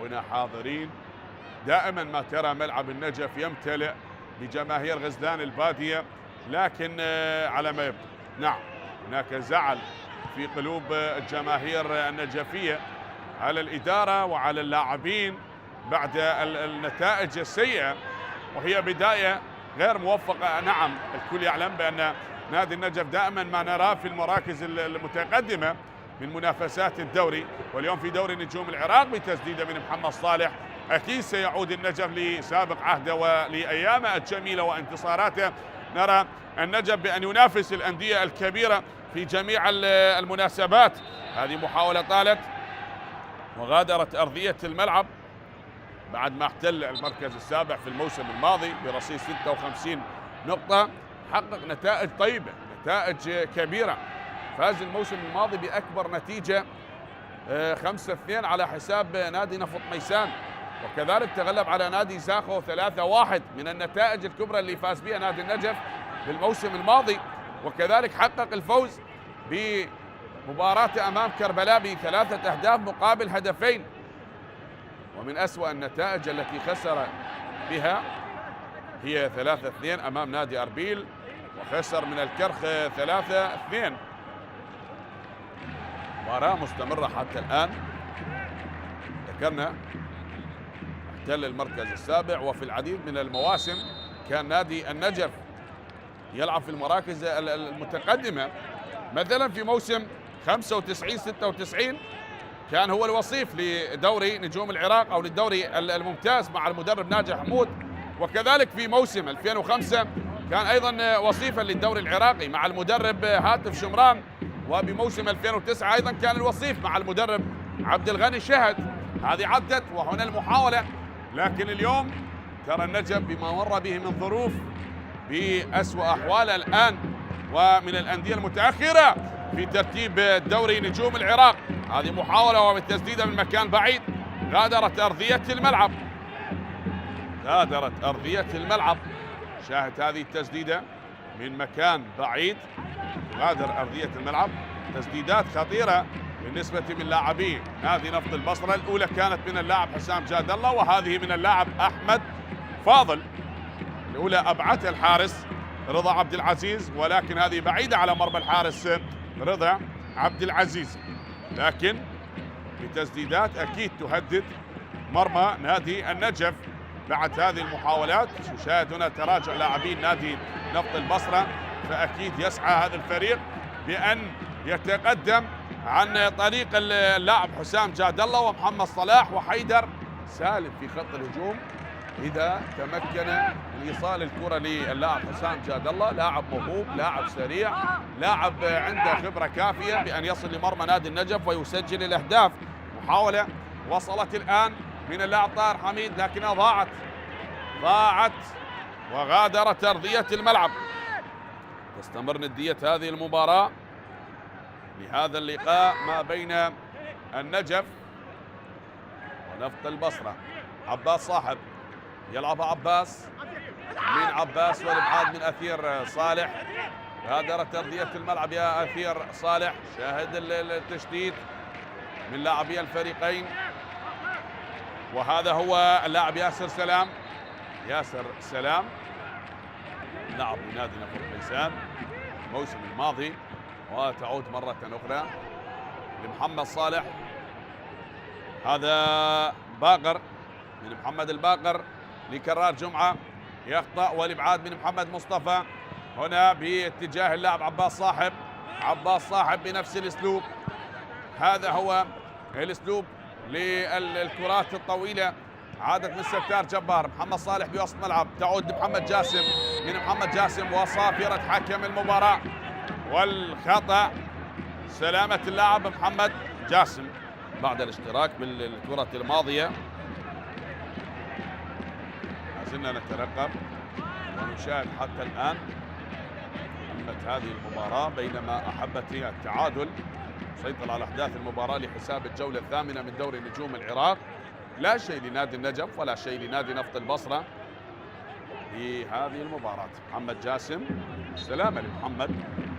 هنا حاضرين. دائما ما ترى ملعب النجف يمتلئ بجماهير غزلان البادية، لكن على ما يبدو نعم هناك زعل في قلوب الجماهير النجفية على الإدارة وعلى اللاعبين بعد النتائج السيئة، وهي بداية غير موفقة. نعم الكل يعلم بأن نادي النجف دائما ما نراه في المراكز المتقدمة من منافسات الدوري، واليوم في دوري نجوم العراق بتسديدة من محمد صالح أكيد سيعود النجف لسابق عهده ولأيامه الجميلة وانتصاراته. نرى النجف بأن ينافس الأندية الكبيرة في جميع المناسبات. هذه محاولة طالت وغادرت أرضية الملعب بعد ما احتل المركز السابع في الموسم الماضي برصيد 56 نقطة. حقق نتائج طيبة، نتائج كبيرة. فاز الموسم الماضي بأكبر نتيجة 5-2 على حساب نادي نفط ميسان، وكذلك تغلب على نادي زاخو 3-1 من النتائج الكبرى اللي فاز بها نادي النجف في الموسم الماضي. وكذلك حقق الفوز بمباراة أمام كربلاء ب3 أهداف مقابل هدفين. ومن أسوأ النتائج التي خسر بها هي 3-2 أمام نادي أربيل، وخسر من الكرخ 3-2. مباراة مستمرة حتى الآن. ذكرنا احتل المركز السابع، وفي العديد من المواسم كان نادي النجف يلعب في المراكز المتقدمة. مثلا في موسم 95-96 كان هو الوصيف لدوري نجوم العراق أو للدوري الممتاز مع المدرب ناجي حمود، وكذلك في موسم 2005 كان أيضا وصيفا للدوري العراقي مع المدرب هاتف شمران، وبموسم 2009 أيضا كان الوصيف مع المدرب عبد الغني شهد. هذه عدت وهنا المحاولة، لكن اليوم ترى النجف بما مر به من ظروف بأسوأ أحواله الآن ومن الأندية المتأخرة في ترتيب دوري نجوم العراق. هذه محاولة وبالتسديدة من مكان بعيد غادرت أرضية الملعب. شاهد هذه التسديدة من مكان بعيد غادر أرضية الملعب. تسديدات خطيرة بالنسبة من لاعبي نادي نفط البصرة. الأولى كانت من اللاعب حسام جاد الله، وهذه من اللاعب أحمد فاضل. الأولى أبعدها الحارس رضا عبد العزيز، ولكن هذه بعيدة على مرمى الحارس رضا عبد العزيز. لكن بتسديدات أكيد تهدد مرمى نادي النجف. بعد هذه المحاولات نشاهد هنا تراجع لاعبين نادي نفط البصرة، فأكيد يسعى هذا الفريق بأن يتقدم عن طريق اللاعب حسام جاد الله ومحمد صلاح وحيدر سالم في خط الهجوم. إذا تمكن من إيصال الكرة للاعب حسام جاد الله، لاعب موهوب، لاعب سريع، لاعب عنده خبرة كافية بأن يصل لمرمى نادي النجف ويسجل الأهداف. محاولة وصلت الآن من اللاعب طاهر حميد لكنها ضاعت وغادرت أرضية الملعب. تستمر ندية هذه المباراة لهذا اللقاء ما بين النجف ونفط البصرة. عباس صاحب يلعبها عباس من عباس والابعاد من اثير صالح. غادرت ارضيه الملعب يا اثير صالح. شاهد التشتيت من لاعبي الفريقين، وهذا هو اللاعب ياسر سلام لاعب نادي نفط بيسان الموسم الماضي، وتعود مره اخرى لمحمد صالح. هذا باقر من محمد الباقر لكرار جمعة، يخطأ والابعاد من محمد مصطفى. هنا باتجاه اللاعب عباس صاحب بنفس الاسلوب. هذا هو الاسلوب للكرات الطويلة، عادت من ستار جبار. محمد صالح بوسط ملعب، تعود لمحمد جاسم، من محمد جاسم وصافرة حكم المباراة والخطأ. سلامة اللاعب محمد جاسم بعد الاشتراك بالكرة الماضية. زلنا نترقب ونشاهد حتى الآن أمة هذه المباراة، بينما أحبت هي التعادل سيطر على أحداث المباراة لحساب الجولة الثامنة من دوري نجوم العراق. لا شيء لنادي النجف ولا شيء لنادي نفط البصرة في هذه المباراة. محمد جاسم، السلامة لمحمد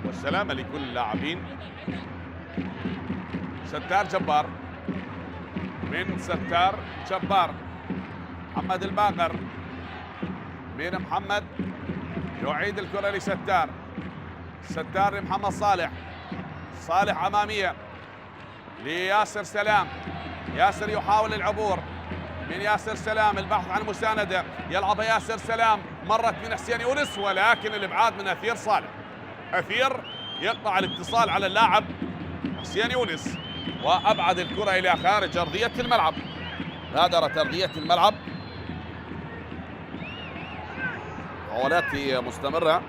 والسلامة لكل اللاعبين. ستار جبار من ستار جبار. محمد الباقر من محمد، يعيد الكرة ستار لمحمد صالح أمامية لياسر سلام. ياسر يحاول العبور من ياسر سلام، البحث عن مساندة، يلعب ياسر سلام، مرت من حسين يونس ولكن الابعاد من اثير صالح. اثير يقطع الاتصال على اللاعب حسين يونس وابعد الكرة الى خارج ارضية الملعب. غادرت ارضية الملعب. محاولات مستمرة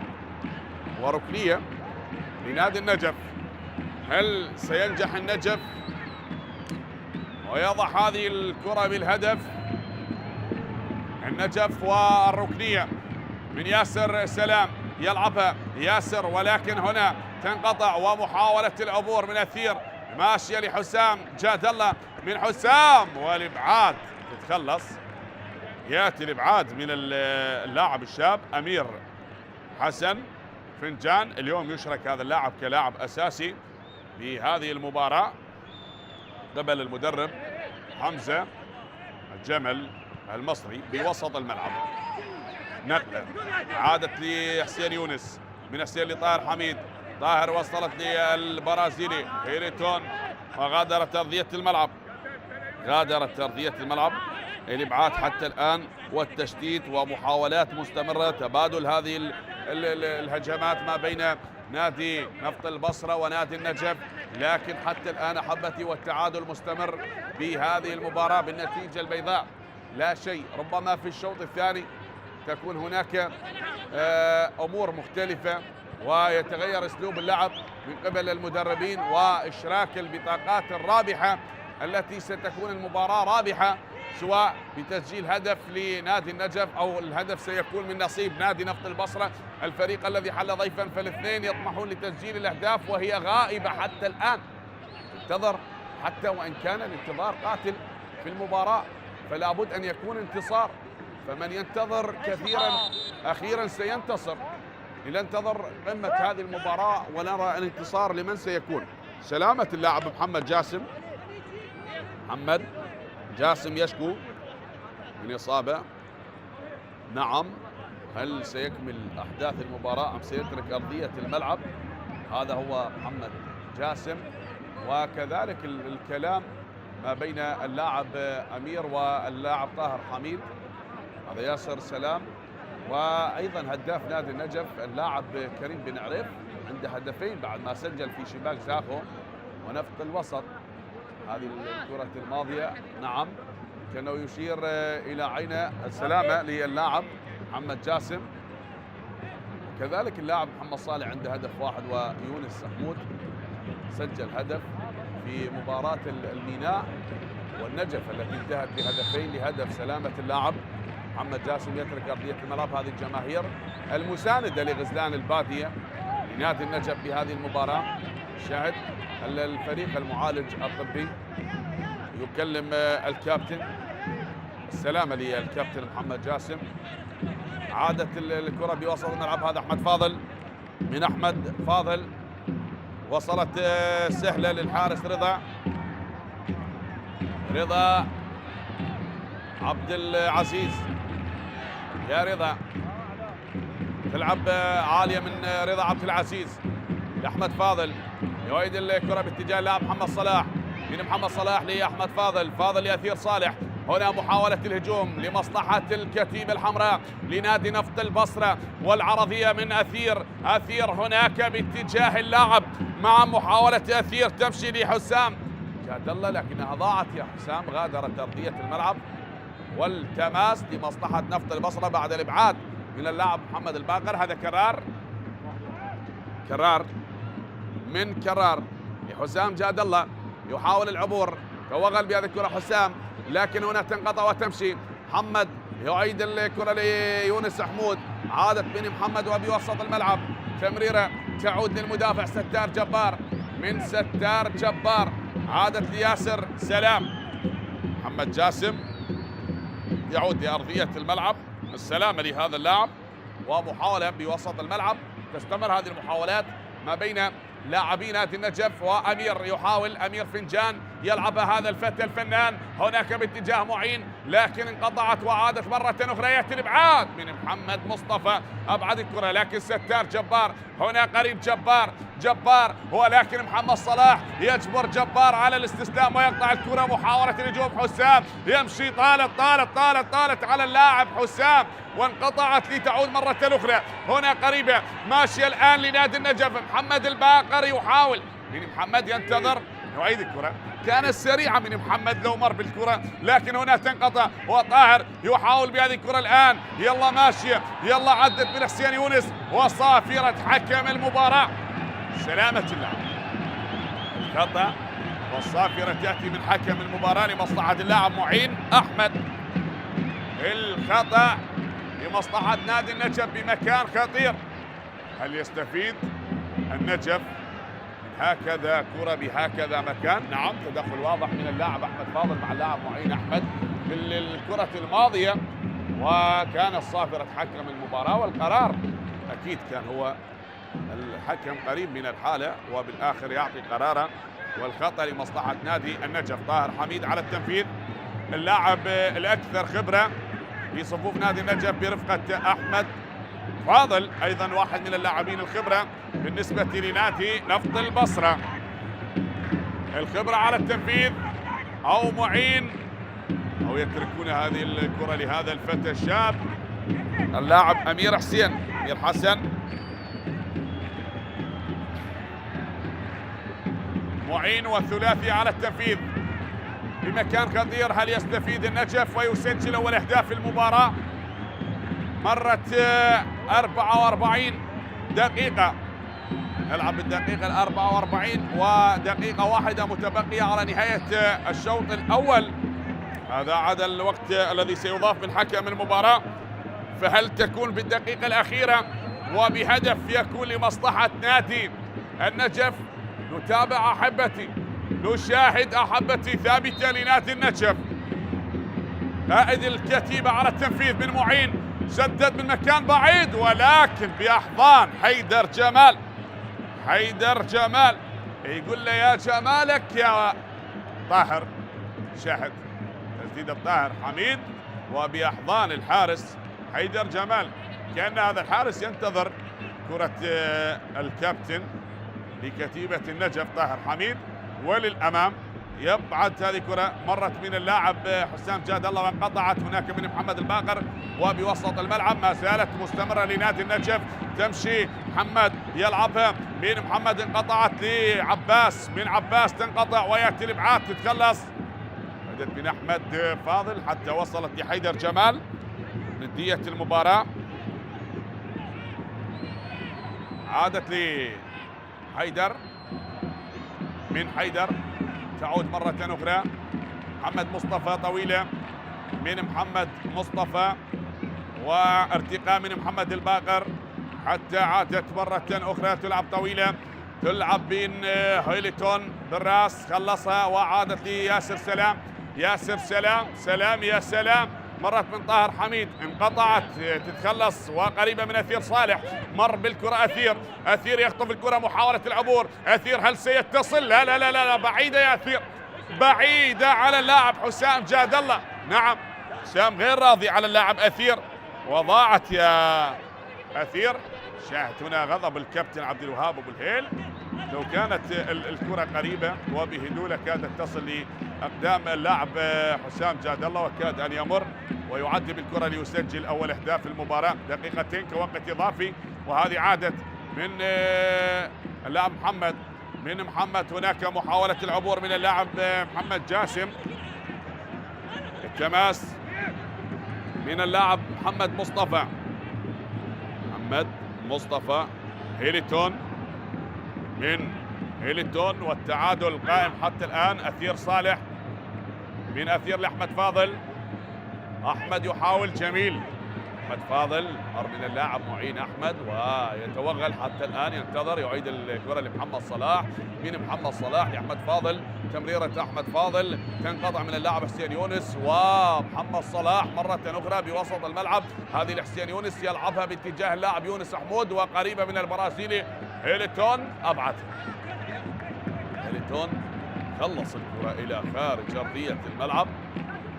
وركنية لنادي النجف. هل سينجح النجف ويضع هذه الكرة بالهدف؟ النجف والركنية من ياسر سلام، يلعبها ياسر ولكن هنا تنقطع، ومحاولة العبور من أثير ماشية لحسام جاد الله، من حسام والإبعاد تتخلص. يأتي الإبعاد من اللاعب الشاب أمير حسن فنجان. اليوم يشرك هذا اللاعب كلاعب أساسي في هذه المباراة قبل المدرب حمزة الجمل المصري بوسط الملعب. نقلة عادت لحسين يونس، من حسين لطاهر حميد. طاهر وصلت للبرازيلي هيريتون وغادرت أرضية الملعب. الإبعاد حتى الآن والتشتيت ومحاولات مستمرة، تبادل هذه الهجمات ما بين نادي نفط البصرة ونادي النجف، لكن حتى الآن أحبتي والتعادل مستمر بهذه المباراة بالنتيجة البيضاء، لا شيء. ربما في الشوط الثاني تكون هناك أمور مختلفة ويتغير أسلوب اللعب من قبل المدربين وإشراك البطاقات الرابحة التي ستكون المباراة رابحة، سواء بتسجيل هدف لنادي النجف أو الهدف سيكون من نصيب نادي نفط البصرة الفريق الذي حل ضيفا، فالاثنين يطمحون لتسجيل الأهداف وهي غائبة حتى الآن. انتظر حتى وإن كان الانتظار قاتل في المباراة، فلا بد أن يكون انتصار، فمن ينتظر كثيرا أخيرا سينتصر. لننتظر قمة هذه المباراة ونرى الانتصار لمن سيكون. سلامة اللاعب محمد جاسم يشكو من إصابة. نعم، هل سيكمل أحداث المباراة أم سيترك أرضية الملعب؟ هذا هو محمد جاسم وكذلك الكلام ما بين اللاعب أمير واللاعب طاهر حميد. هذا ياسر سلام، وأيضا هداف نادي النجف اللاعب كريم بن عريف عنده هدفين بعد ما سجل في شباك زاخو ونفط الوسط. هذه الكرة الماضية نعم كانه يشير إلى عين السلامة للاعب محمد جاسم. كذلك اللاعب محمد صالح عنده هدف واحد، ويونس حمود سجل هدف في مباراة الميناء والنجف التي انتهت بهدفين لهدف. سلامة اللاعب محمد جاسم يترك أرضية الملعب. هذه الجماهير المساندة لغزلان البادية لنادي النجف بهذه المباراة. شاهد الفريق المعالج الطبي يكلم الكابتن. السلامة للكابتن محمد جاسم. عادت الكرة بوسط الملعب. هذا أحمد فاضل من أحمد فاضل، وصلت سهلة للحارس رضا عبد العزيز. يا رضا تلعب عالية من رضا عبد العزيز لأحمد فاضل، يعيد الكرة باتجاه اللاعب محمد صلاح. من محمد صلاح لأحمد فاضل، فاضل يأثير صالح. هنا محاولة الهجوم لمصلحة الكتيبة الحمراء لنادي نفط البصرة، والعرضية من أثير هناك باتجاه اللاعب مع محاولة أثير تمشي لحسام جاد الله، لكنها ضاعت يا حسام. غادرت أرضية الملعب والتماس لمصلحة نفط البصرة بعد الإبعاد من اللاعب محمد الباقر. هذا كرار لحسام جاد الله، يحاول العبور، توغل بهذه الكرة حسام، لكن هنا تنقطع وتمشي. محمد يعيد الكرة ليونس حمود، عادت من محمد وبوسط الملعب. تمريرة تعود للمدافع ستار جبار، من ستار جبار عادت لياسر سلام. محمد جاسم يعود لأرضية الملعب. السلامة لهذا اللاعب، ومحاولة بوسط الملعب. تستمر هذه المحاولات ما بين لاعبي نادي النجف وأمير. يحاول أمير فنجان يلعبها هذا الفتى الفنان هناك باتجاه معين، لكن انقطعت وعادت مرة أخرى. يأتي الإبعاد من محمد مصطفى، أبعد الكرة، لكن ستار جبار هنا قريب. جبار ولكن محمد صلاح يجبر جبار على الاستسلام ويقطع الكرة. محاولة الهجوم حسام، يمشي طالت على اللاعب حسام وانقطعت لتعود مرة أخرى. هنا قريبة ماشية الآن لنادي النجف. محمد الباقر يحاول، من محمد ينتظر، يعيد الكرة. كانت سريعة من محمد لو مر بالكرة، لكن هنا تنقطع. وطاهر يحاول بهذه الكرة الآن. يلا ماشية، يلا عدت من حسين يونس، وصافرة حكم المباراة. سلامة اللاعب. الخطأ والصافرة تأتي من حكم المباراة لمصلحة اللاعب معين أحمد. الخطأ لمصلحة نادي النجف بمكان خطير. هل يستفيد النجف من هكذا كرة بهكذا مكان؟ نعم، تدخل واضح من اللاعب أحمد فاضل مع اللاعب معين أحمد في الكرة الماضية، وكان صافرة حكم المباراة، والقرار أكيد كان هو الحكم قريب من الحالة وبالآخر يعطي قراره. والخطأ لمصلحة نادي النجف. طاهر حميد على التنفيذ، اللاعب الأكثر خبرة في صفوف نادي النجف برفقة أحمد فاضل، أيضا واحد من اللاعبين الخبرة بالنسبة لنادي نفط البصرة. الخبرة على التنفيذ أو معين، أو يتركون هذه الكرة لهذا الفتى الشاب اللاعب أمير حسن. معين والثلاثي على التنفيذ بمكان خطير. هل يستفيد النجف ويسجل أول أهداف المباراة؟ مرت 44 دقيقة، نلعب بالدقيقة 44 ودقيقة واحدة متبقية على نهاية الشوط الأول. هذا عدا الوقت الذي سيضاف من حكم المباراة. فهل تكون بالدقيقة الأخيرة وبهدف يكون لمصلحة نادي النجف؟ نتابع أحبتي، نشاهد أحبتي ثابتة لنادي النجف. قائد الكتيبة على التنفيذ من معين، سدد من مكان بعيد ولكن بأحضان حيدر جمال يقول له يا جمالك يا طاهر. شاهد تسديد الطاهر حميد وبأحضان الحارس حيدر جمال، كأن هذا الحارس ينتظر كرة الكابتن لكتيبة النجف طاهر حميد. وللامام. يبعد هذه كرة مرت من اللاعب حسام جاد الله وانقطعت هناك من محمد الباقر، وبوسط الملعب ما زالت مستمرة لنادي النجف. تمشي محمد يلعبها من محمد، انقطعت لعباس، من عباس تنقطع ويأتي الإبعاد تتخلص. بدت من أحمد فاضل حتى وصلت لحيدر جمال. ندية المباراة عادت لحيدر، من حيدر تعود مرة أخرى محمد مصطفى، طويلة من محمد مصطفى وارتقاء من محمد الباقر حتى عادت مرة أخرى تلعب طويلة، تلعب بين هيلتون بالراس، خلصها وعادت لياسر سلام. ياسر سلام يا سلام، مرت من طاهر حميد، انقطعت تتخلص وقريبة من أثير صالح، مر بالكرة أثير يخطف الكرة، محاولة العبور، أثير هل سيتصل؟ لا لا لا لا، بعيدة يا أثير، بعيدة على اللاعب حسام جاد الله. نعم حسام غير راضي على اللاعب أثير، وضاعت يا أثير. شاهد هنا غضب الكابتن عبد الوهاب أبو الهيل، لو كانت الكرة قريبة وبهدولة كادت تصل لأقدام اللاعب حسام جاد الله وكاد أن يمر ويعد بالكرة ليسجل أول أهداف المباراة. دقيقتين كوقت إضافي، وهذه عادت من اللاعب محمد، من محمد هناك محاولة العبور من اللاعب محمد جاسم، التماس من اللاعب محمد مصطفى هيلتون، من هيلتون والتعادل قائم حتى الآن. أثير صالح، من أثير لأحمد فاضل، أحمد يحاول، جميل أحمد فاضل، مر من اللاعب معين أحمد ويتوغل حتى الآن، ينتظر، يعيد الكرة لمحمد صلاح، من محمد صلاح لأحمد فاضل، تمريرة أحمد فاضل تنقطع من اللاعب حسين يونس، ومحمد صلاح مرة أخرى بوسط الملعب، هذه لحسين يونس يلعبها باتجاه اللاعب يونس حمود وقريبة من البرازيلي هيلتون، أبعدها. هيلتون خلص الكرة إلى خارج أرضية الملعب،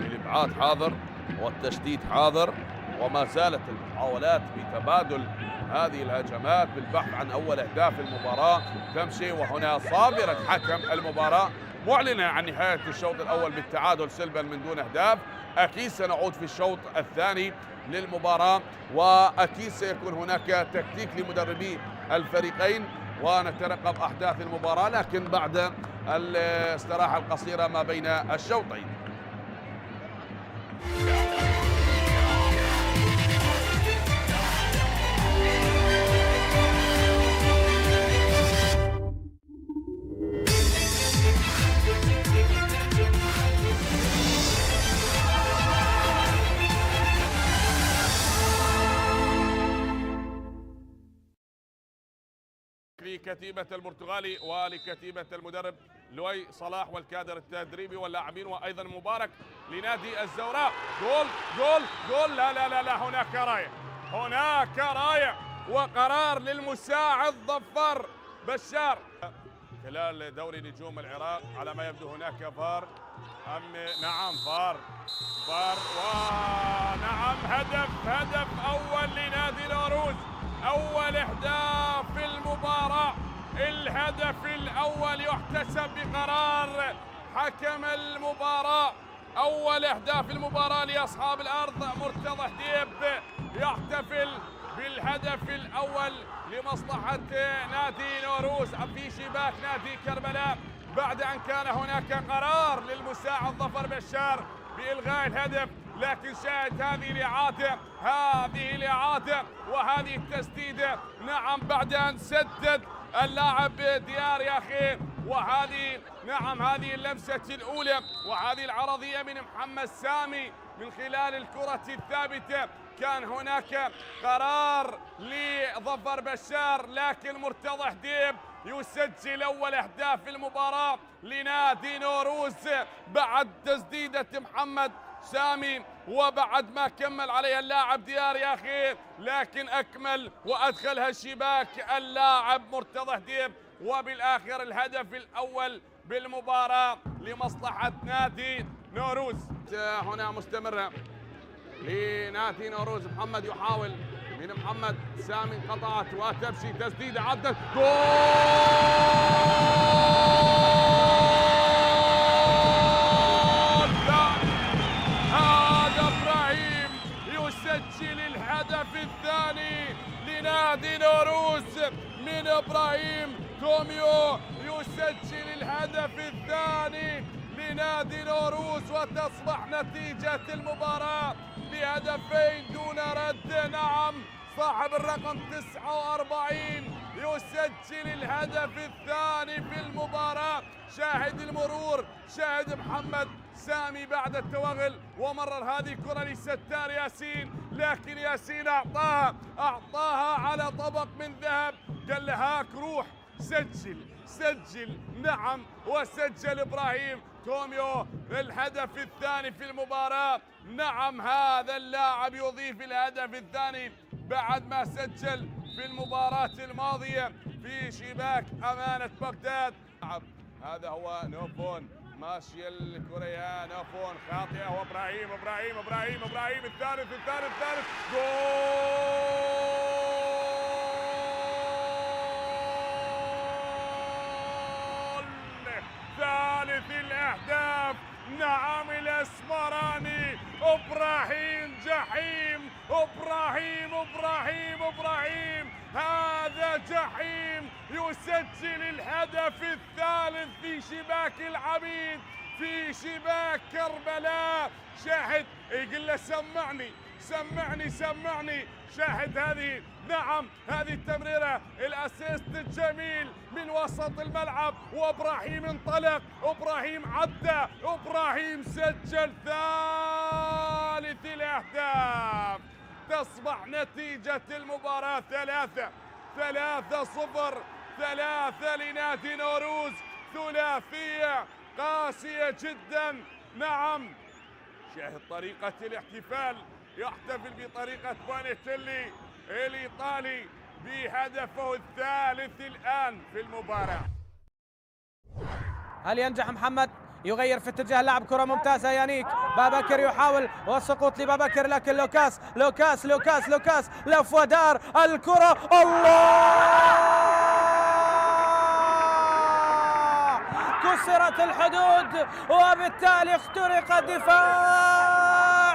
الإبعاد حاضر والتشديد حاضر، وما زالت المحاولات بتبادل هذه الهجمات بالبحث عن أول أهداف المباراة تمشي. وهنا صابرة حكم المباراة معلنة عن نهاية الشوط الأول بالتعادل سلبا من دون أهداف. أكيد سنعود في الشوط الثاني للمباراة، وأكيد سيكون هناك تكتيك لمدربي الفريقين ونترقب أحداث المباراة، لكن بعد الاستراحة القصيرة ما بين الشوطين. لكتيبة البرتغالي ولكتيبة المدرب لوي صلاح والكادر التدريبي واللاعبين، وأيضا مبارك لنادي الزوراء. جول جول جول، لا لا لا لا، هناك راية، هناك راية وقرار للمساعد ظفر بشار خلال دوري نجوم العراق. على ما يبدو هناك فار، نعم فار، ونعم هدف أول لنادي نوروز، أول أهداف في المباراة، الهدف الأول يحتسب بقرار حكم المباراة. أول أهداف المباراة لأصحاب الأرض، مرتضى هديب يحتفل بالهدف الأول لمصلحة نادي نوروز في شباك نادي كربلاء، بعد أن كان هناك قرار للمساعد ظفر بشار بإلغاء الهدف. لكن شاهد هذه الإعادة وهذه التسديدة، نعم بعد أن سدد اللاعب ديار يا أخي، وهذه نعم هذه اللمسة الأولى وهذه العرضية من محمد سامي من خلال الكرة الثابتة. كان هناك قرار لظفر بشار، لكن مرتضى هديب يسجل أول أهداف المباراة لنادي نوروز بعد تسديدة محمد سامي، وبعد ما كمل عليها اللاعب ديار يا أخي، لكن أكمل وأدخلها الشباك اللاعب مرتضى هديب، وبالآخر الهدف الأول بالمباراة لمصلحة نادي نوروز. هنا مستمرة لنادي نوروز، محمد يحاول، من محمد سامي انقطعت وتمشي تسديدة، عدت جول. الثاني لنادي نوروز، وتصبح نتيجة المباراة بهدفين دون رد. نعم، صاحب الرقم 49 يسجل الهدف الثاني في المباراة. شاهد المرور، شاهد محمد سامي بعد التوغل، ومرر هذه الكرة لستار ياسين، لكن ياسين أعطاها على طبق من ذهب، قال له هاك روح سجل. نعم، وسجل إبراهيم توميو الهدف الثاني في المباراة. نعم، هذا اللاعب يضيف الهدف الثاني بعد ما سجل في المباراة الماضية في شباك أمانة بغداد. هذا هو نوفون، ماشية الكرة، نوفون خاطئة، وإبراهيم الثالث جول، ثالث الأهداف. نعم، الأسمراني إبراهيم جحيم، إبراهيم هذا جحيم يسجل الهدف الثالث في شباك العبيد، في شباك كربلاء. شاهد يقول له سمعني. شاهد هذه، نعم، هذه التمريرة، الأسيست الجميل من وسط الملعب، وإبراهيم انطلق، إبراهيم عدى، إبراهيم سجل ثالث الأهداف. تصبح نتيجة المباراة 3-0 لنادي نوروز. ثلاثية قاسية جدا. نعم، شاهد طريقة الاحتفال، يحتفل بطريقة بونيتيلي الإيطالي بهدفه الثالث الآن في المباراة. هل ينجح محمد؟ يغير في اتجاه لعب، كرة ممتازة يانيك بابكر يحاول، والسقوط لبابكر، لكن لوكاس لف ودار الكرة، الله! كسرت الحدود، وبالتالي اخترق دفاع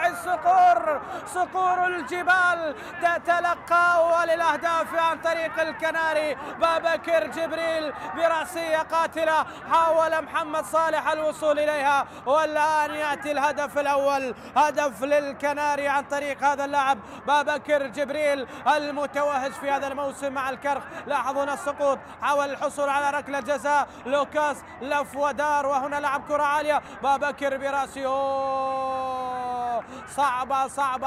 صقور الجبال، تتلقى أول الأهداف عن طريق الكناري. بابكر جبريل برأسية قاتلة، حاول محمد صالح الوصول إليها، والآن يأتي الهدف الأول، هدف للكناري عن طريق هذا اللاعب بابكر جبريل المتوهج في هذا الموسم مع الكرخ. لاحظوا السقوط، حاول الحصول على ركلة جزاء، لوكاس لف ودار، وهنا لعب كرة عالية، بابكر برأسه،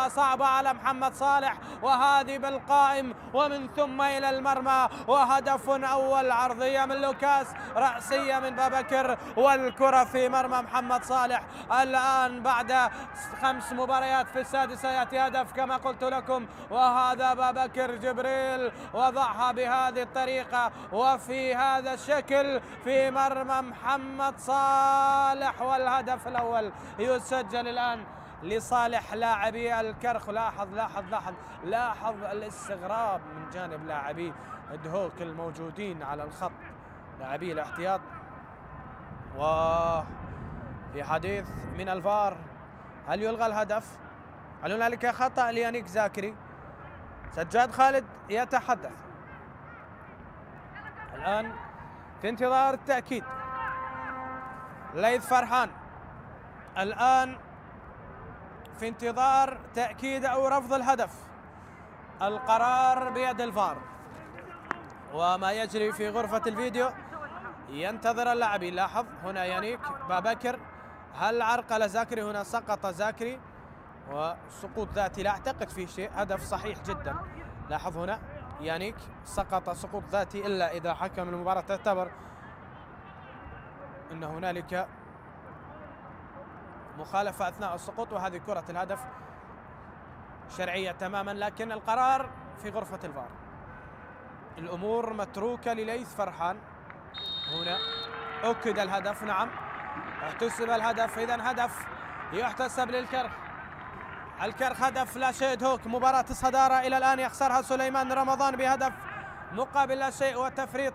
صعبة على محمد صالح، وهذه بالقائم ومن ثم إلى المرمى، وهدف أول، عرضية من لوكاس، رأسية من بابكر، والكرة في مرمى محمد صالح. الآن بعد 5 مباريات في السادسة يأتي هدف كما قلت لكم، وهذا بابكر جبريل وضعها بهذه الطريقة وفي هذا الشكل في مرمى محمد صالح، والهدف الأول يسجل الآن لصالح لاعبي الكرخ. لاحظ الاستغراب من جانب لاعبي الدهوك الموجودين على الخط، لاعبي الاحتياط. وفي حديث من الفار، هل يلغى الهدف؟ هل هنالك خطأ ليانيك زاكري؟ سجاد خالد يتحدث الآن في انتظار التأكيد. ليث فرحان الآن في انتظار تأكيد أو رفض الهدف، القرار بيد الفار. وما يجري في غرفة الفيديو ينتظر اللاعبين. لاحظ هنا يانيك بابكر، هل عرقل زاكري؟ هنا سقط زاكري وسقوط ذاتي، لا أعتقد فيه شيء، هدف صحيح جدا. لاحظ هنا يانيك سقط سقوط ذاتي، إلا إذا حكم المباراة تعتبر أن هنالك مخالفة أثناء السقوط، وهذه كرة الهدف شرعية تماما، لكن القرار في غرفة الفار. الأمور متروكة لليث فرحان. هنا أكد الهدف، نعم احتسب الهدف، إذا هدف يحتسب للكرخ. الكرخ هدف لا شيء دهوك. مباراة الصدارة إلى الآن يخسرها سليمان رمضان بهدف مقابل لا شيء وتفريط.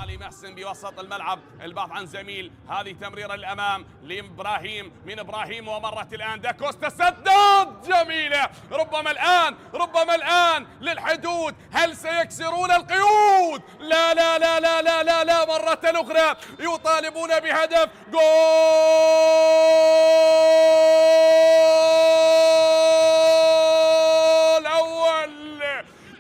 علي علي محسن بوسط الملعب، البعض عن زميل، هذه تمريرة للأمام لإبراهيم، من إبراهيم ومرت الآن داكوستا، سدد جميلة، ربما الآن للحدود، هل سيكسرون القيود؟ لا لا لا لا لا لا لا، مرة أخرى يطالبون بهدف. جول أول،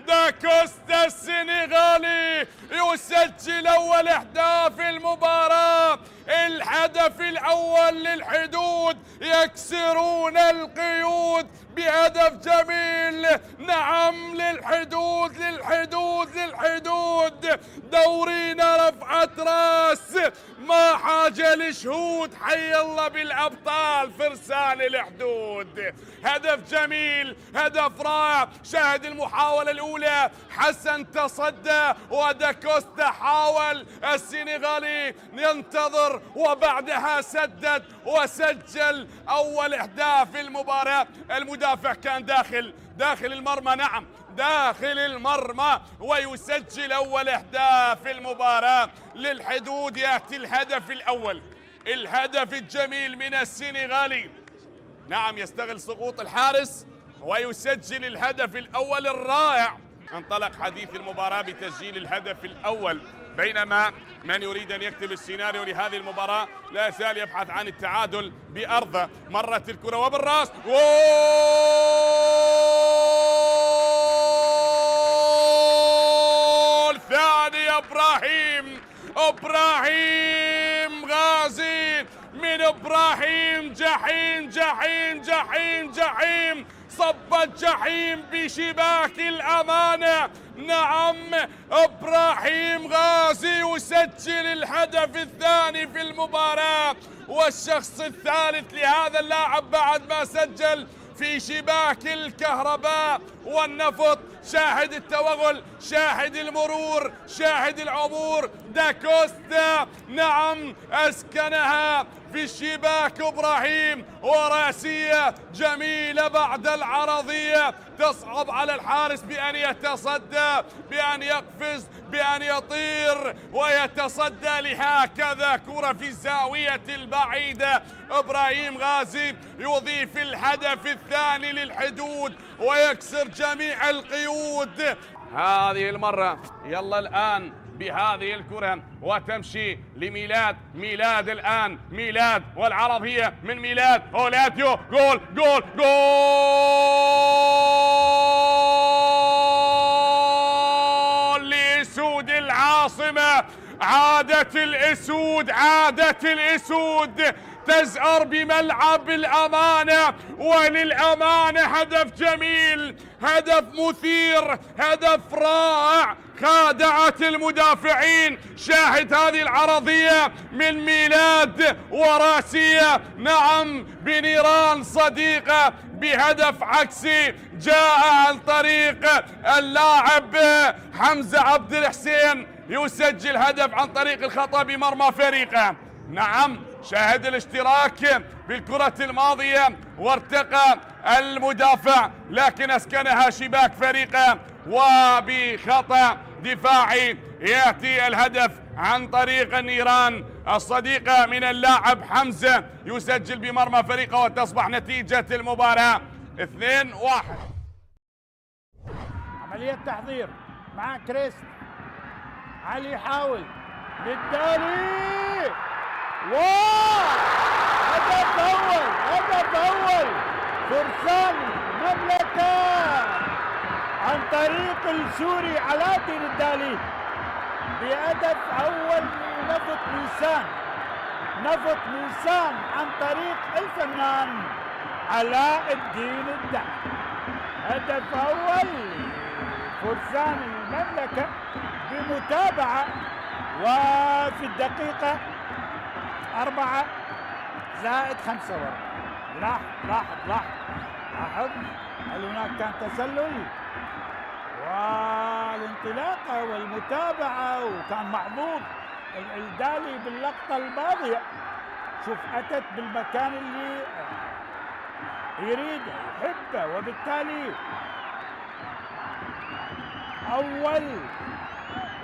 داكوستا السنغالي يسجل أول أهداف المباراة، الهدف الأول للحدود، يكسرون القيود بهدف جميل. نعم، للحدود للحدود للحدود، دورينا رفعة راس، ما حاجة لشهود، حي الله بالأبطال فرسان الحدود. هدف جميل، هدف رائع، شاهد المحاولة الأولى، حسن تصدى وداكوستا حاول، السنغالي ينتظر وبعدها سدد وسجل أول أهداف المباراة. المدافع كان داخل المرمى، نعم داخل المرمى، ويسجل أول أهداف المباراة للحدود. يأتي الهدف الأول، الهدف الجميل من السنغالي، نعم يستغل سقوط الحارس ويسجل الهدف الأول الرائع. انطلق حديث المباراة بتسجيل الهدف الأول، بينما من يريد أن يكتب السيناريو لهذه المباراة لا يزال يبحث عن التعادل بأرضه. مرت الكرة وبالراس، جول ثاني، إبراهيم غازي، من إبراهيم جحيم جحيم جحيم جحيم، صب الجحيم بشباك الأمانة. نعم، إبراهيم غازي يسجل الهدف الثاني في المباراة، والشخص الثالث لهذا اللاعب بعد ما سجل في شباك الكهرباء والنفط. شاهد التوغل، شاهد المرور، شاهد العبور، داكوستا نعم أسكنها في الشباك إبراهيم، وراسية جميلة بعد العرضية تصعب على الحارس بأن يتصدى، بأن يقفز، بأن يطير ويتصدى لهكذا كرة في الزاوية البعيدة. إبراهيم غازي يضيف الهدف الثاني للحدود ويكسر جميع القيود هذه المرة. يلا الآن بهذه الكرة وتمشي لميلاد الآن، ميلاد والعرضية من ميلاد، أولاديو، جول جول جول لأسود العاصمة. عادت الأسود تزأر بملعب الأمانة، وللأمانة هدف جميل، هدف مثير، هدف رائع، خادعت المدافعين. شاهد هذه العرضية من ميلاد وراسية، نعم بنيران صديقة، بهدف عكسي جاء عن طريق اللاعب حمزة عبد الحسين، يسجل هدف عن طريق الخطأ بمرمى فريقه. نعم، شاهد الاشتراك بالكرة الماضية وارتقى المدافع لكن اسكنها شباك فريقه، وبخطأ دفاعي يأتي الهدف عن طريق النيران الصديقة من اللاعب حمزة، يسجل بمرمى فريقه وتصبح نتيجة المباراة 2-1. عملية تحضير مع كريست، علي يحاول للدالي، هدف أول فرسان المملكة عن طريق السوري علاء الدين الدالي، بهدف أول لنفط ميسان عن طريق الفنان علاء الدين الدالي. هدف أول فرسان المملكة بمتابعة، وفي الدقيقة 4+5. لاحظ هل هناك كان تسلل، والانطلاقة والمتابعة، وكان محظوظ الدالي باللقطة الماضية. شوف أتت بالمكان اللي يريد يحبه، وبالتالي أول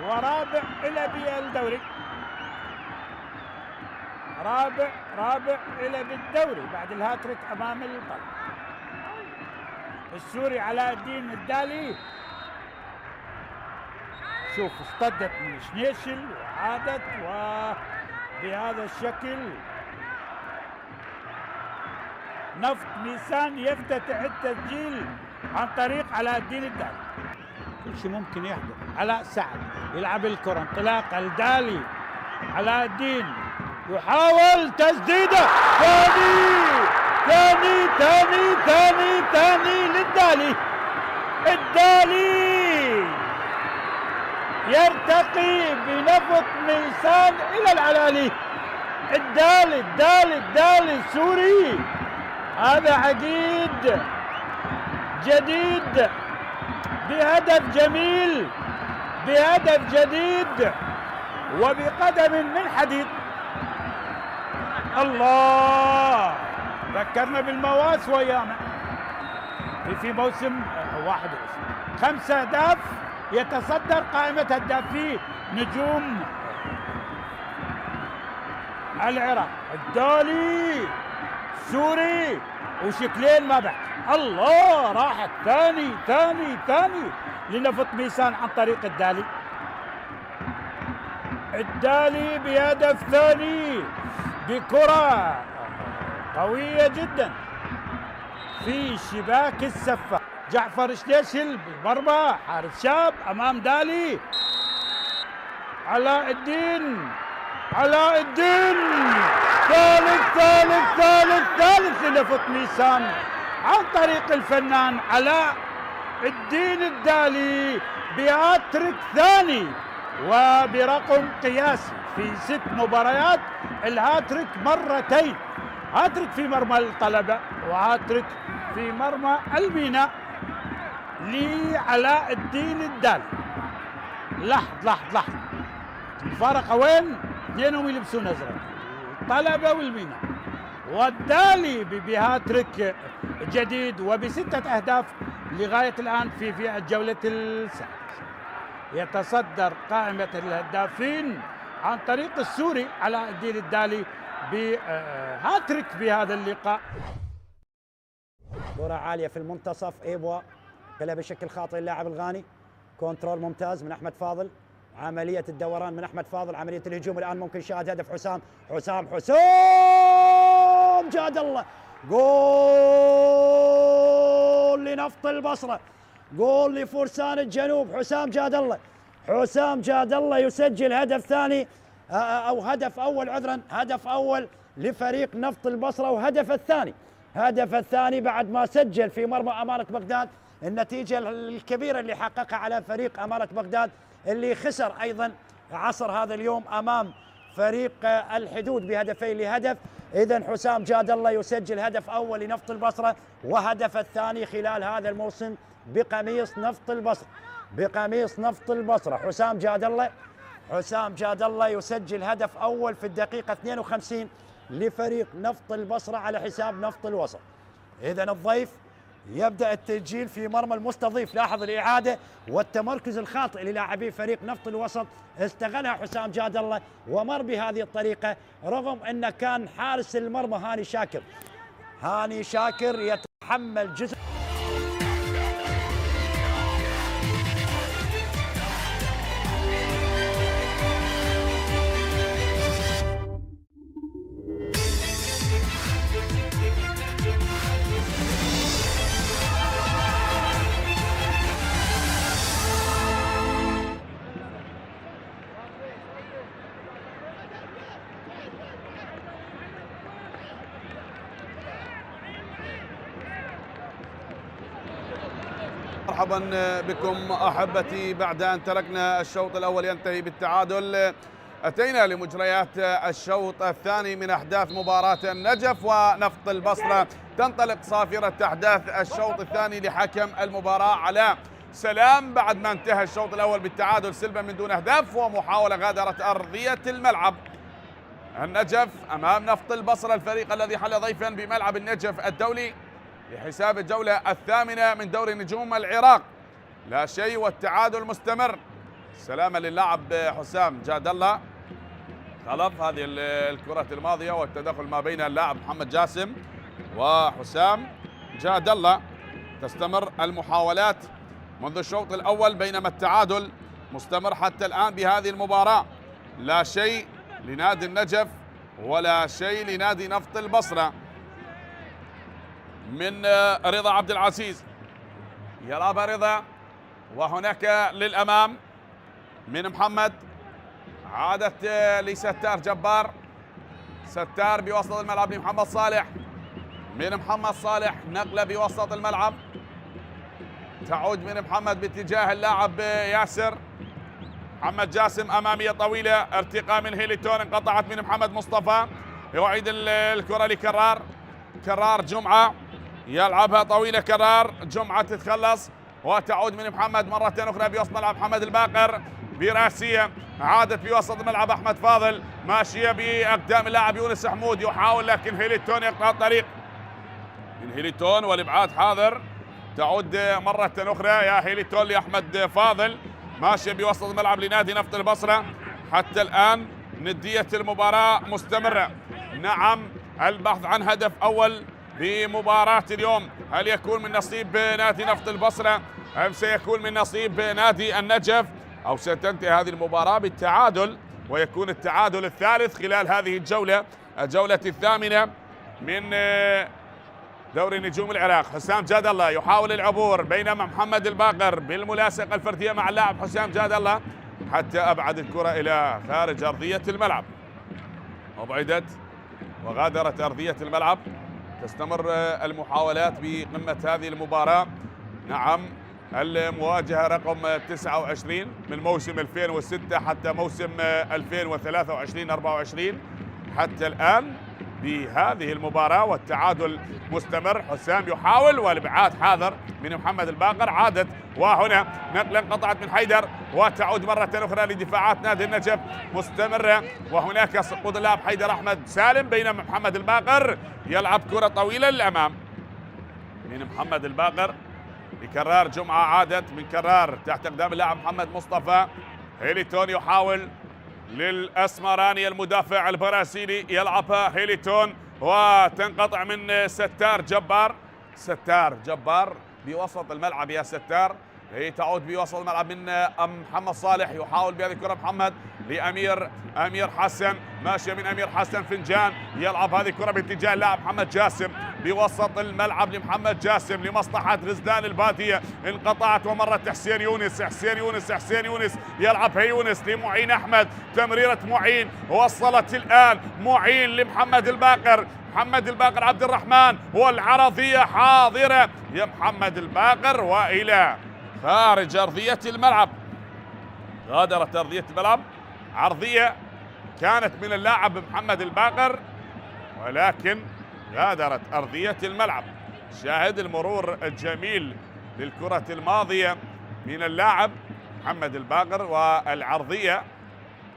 ورابع إلى بالدوري. رابع إلى بالدوري بعد الهاتريك أمام الطلب. السوري علاء الدين الدالي، شوف اصطدت من شنيشل وعادت وبهذا الشكل. نفط ميسان يفتتح التسجيل عن طريق علاء الدين الدالي. كل شيء ممكن يحدث. علاء سعد يلعب الكرة، انطلاق الدالي، علاء الدين يحاول تسديده، ثاني للدالي. الدالي يرتقي بنفط ميسان إلى العلالي. الدالي السوري، هذا عقيد جديد بهدف جميل، بهدف جديد وبقدم من حديد. الله، ذكرنا بالمواس ويانا في موسم 21، 5 أهداف، يتصدر قائمة هدافي نجوم العراق. الدالي سوري وشكلين ما بعد. الله، راحت ثاني لنفط ميسان عن طريق الدالي بهدف ثاني بكرة قوية جدا في شباك السفة. جعفر شليشل بالمرمى، حارس شاب امام دالي. علاء الدين ثالث لنفط ميسان عن طريق الفنان علاء الدين الدالي بهاتريك ثاني وبرقم قياسي في 6 مباريات. الهاتريك مرتين، هاتريك في مرمى الطلبة وهاتريك في مرمى الميناء لعلاء الدين الدالي. لحظ الفارقة وين؟ اثنينهم يلبسون ازرق، الطلبة والميناء. والدالي بهاتريك جديد وب6 أهداف لغاية الآن في الجولة السادسة. يتصدر قائمة الهدافين عن طريق السوري علاء الدين الدالي بهاتريك في هذا اللقاء. كرة عالية في المنتصف، ايبوا قلب بشكل خاطئ اللاعب الغاني. كنترول ممتاز من احمد فاضل، عملية الدوران من احمد فاضل، عملية الهجوم الان ممكن شاهد هدف حسام جاد الله. جول لنفط البصرة، جول لفرسان الجنوب. حسام جاد الله يسجل هدف ثاني او هدف اول، عذرا هدف اول لفريق نفط البصرة، وهدف الثاني بعد ما سجل في مرمى أمارة بغداد. النتيجة الكبيرة اللي حققها على فريق أمارة بغداد اللي خسر أيضا عصر هذا اليوم أمام فريق الحدود بهدفين لهدف. إذن حسام جاد الله يسجل هدف أول لنفط البصرة وهدف الثاني خلال هذا الموسم بقميص نفط البصرة. حسام جاد الله يسجل هدف أول في الدقيقة 52 لفريق نفط البصرة على حساب نفط الوسط. إذن الضيف يبدأ التسجيل في مرمى المستضيف. لاحظ الإعادة والتمركز الخاطئ للاعبي فريق نفط الوسط استغلها حسام جاد الله ومر بهذه الطريقة، رغم أن كان حارس المرمى هاني شاكر يتحمل جزء. مرحبا بكم احبتي. بعد ان تركنا الشوط الاول ينتهي بالتعادل، اتينا لمجريات الشوط الثاني من احداث مباراه النجف ونفط البصره. تنطلق صافره احداث الشوط الثاني لحكم المباراه علاء سلام بعد ما انتهى الشوط الاول بالتعادل سلبا من دون اهداف ومحاوله غادرت ارضيه الملعب. النجف امام نفط البصره، الفريق الذي حل ضيفا بملعب النجف الدولي لحساب الجولة الثامنة من دوري نجوم العراق. لا شيء والتعادل مستمر. سلامة للاعب حسام جاد الله، خلف هذه الكرة الماضية والتدخل ما بين اللاعب محمد جاسم وحسام جاد الله. تستمر المحاولات منذ الشوط الأول بينما التعادل مستمر حتى الآن بهذه المباراة. لا شيء لنادي النجف ولا شيء لنادي نفط البصرة. من رضا عبد العزيز، يلعب رضا وهناك للأمام من محمد، عادت لستار جبار، ستار بوسط الملعب لمحمد صالح، من محمد صالح نقلة بوسط الملعب، تعود من محمد باتجاه اللاعب ياسر. محمد جاسم أمامية طويلة، ارتقاء من هيليتون، انقطعت من محمد مصطفى، يعيد الكرة لكرار، كرار جمعة يلعبها طويلة، كرار جمعة تتخلص وتعود من محمد مرة أخرى بوسط ملعب محمد الباقر براسية، عادت بوسط الملعب أحمد فاضل، ماشية بأقدام اللاعب يونس حمود، يحاول لكن هيليتون يقطع الطريق من هيليتون والإبعاد حاضر. تعود مرة أخرى يا هيليتون لأحمد فاضل، ماشية بوسط الملعب لنادي نفط البصرة. حتى الآن ندية المباراة مستمرة. نعم، البحث عن هدف أول بمباراة اليوم، هل يكون من نصيب نادي نفط البصرة أم سيكون من نصيب نادي النجف، أو ستنتهي هذه المباراة بالتعادل ويكون التعادل الثالث خلال هذه الجولة الثامنة من دوري نجوم العراق. حسام جاد الله يحاول العبور بينما محمد الباقر بالملاصقة الفردية مع اللاعب حسام جاد الله حتى أبعد الكرة إلى خارج أرضية الملعب. أبعدت وغادرت أرضية الملعب. تستمر المحاولات بقمة هذه المباراة. نعم، المواجهة رقم 29 من موسم 2006 حتى موسم 2023-24 حتى الآن بهذه المباراة والتعادل مستمر. حسام يحاول والابعاد حاضر من محمد الباقر، عادت وهنا نقلة انقطعت من حيدر وتعود مرة أخرى لدفاعات نادي النجف مستمرة، وهناك سقوط اللاعب حيدر أحمد سالم بينما محمد الباقر يلعب كرة طويلة للأمام من محمد الباقر لكرار جمعة، عادت من كرار تحت أقدام اللاعب محمد مصطفى. هيليتون يحاول للأسمراني المدافع البرازيلي، يلعبها هيليتون وتنقطع من ستار جبار. ستار جبار بوسط الملعب يا ستار، هي تعود بوسط الملعب من محمد صالح، يحاول بهذه الكرة محمد لأمير حسن، ماشية من أمير حسن فنجان، يلعب هذه الكرة باتجاه اللاعب محمد جاسم بوسط الملعب لمحمد جاسم لمصلحة غزلان البادية، انقطعت ومرت حسين يونس يلعبها يونس لمعين أحمد، تمريرة معين وصلت الآن معين لمحمد الباقر، محمد الباقر عبد الرحمن والعرضية حاضرة يا محمد الباقر وإلى خارج أرضية الملعب. غادرت أرضية الملعب، عرضية كانت من اللاعب محمد الباقر ولكن غادرت أرضية الملعب. شاهد المرور الجميل للكرة الماضية من اللاعب محمد الباقر والعرضية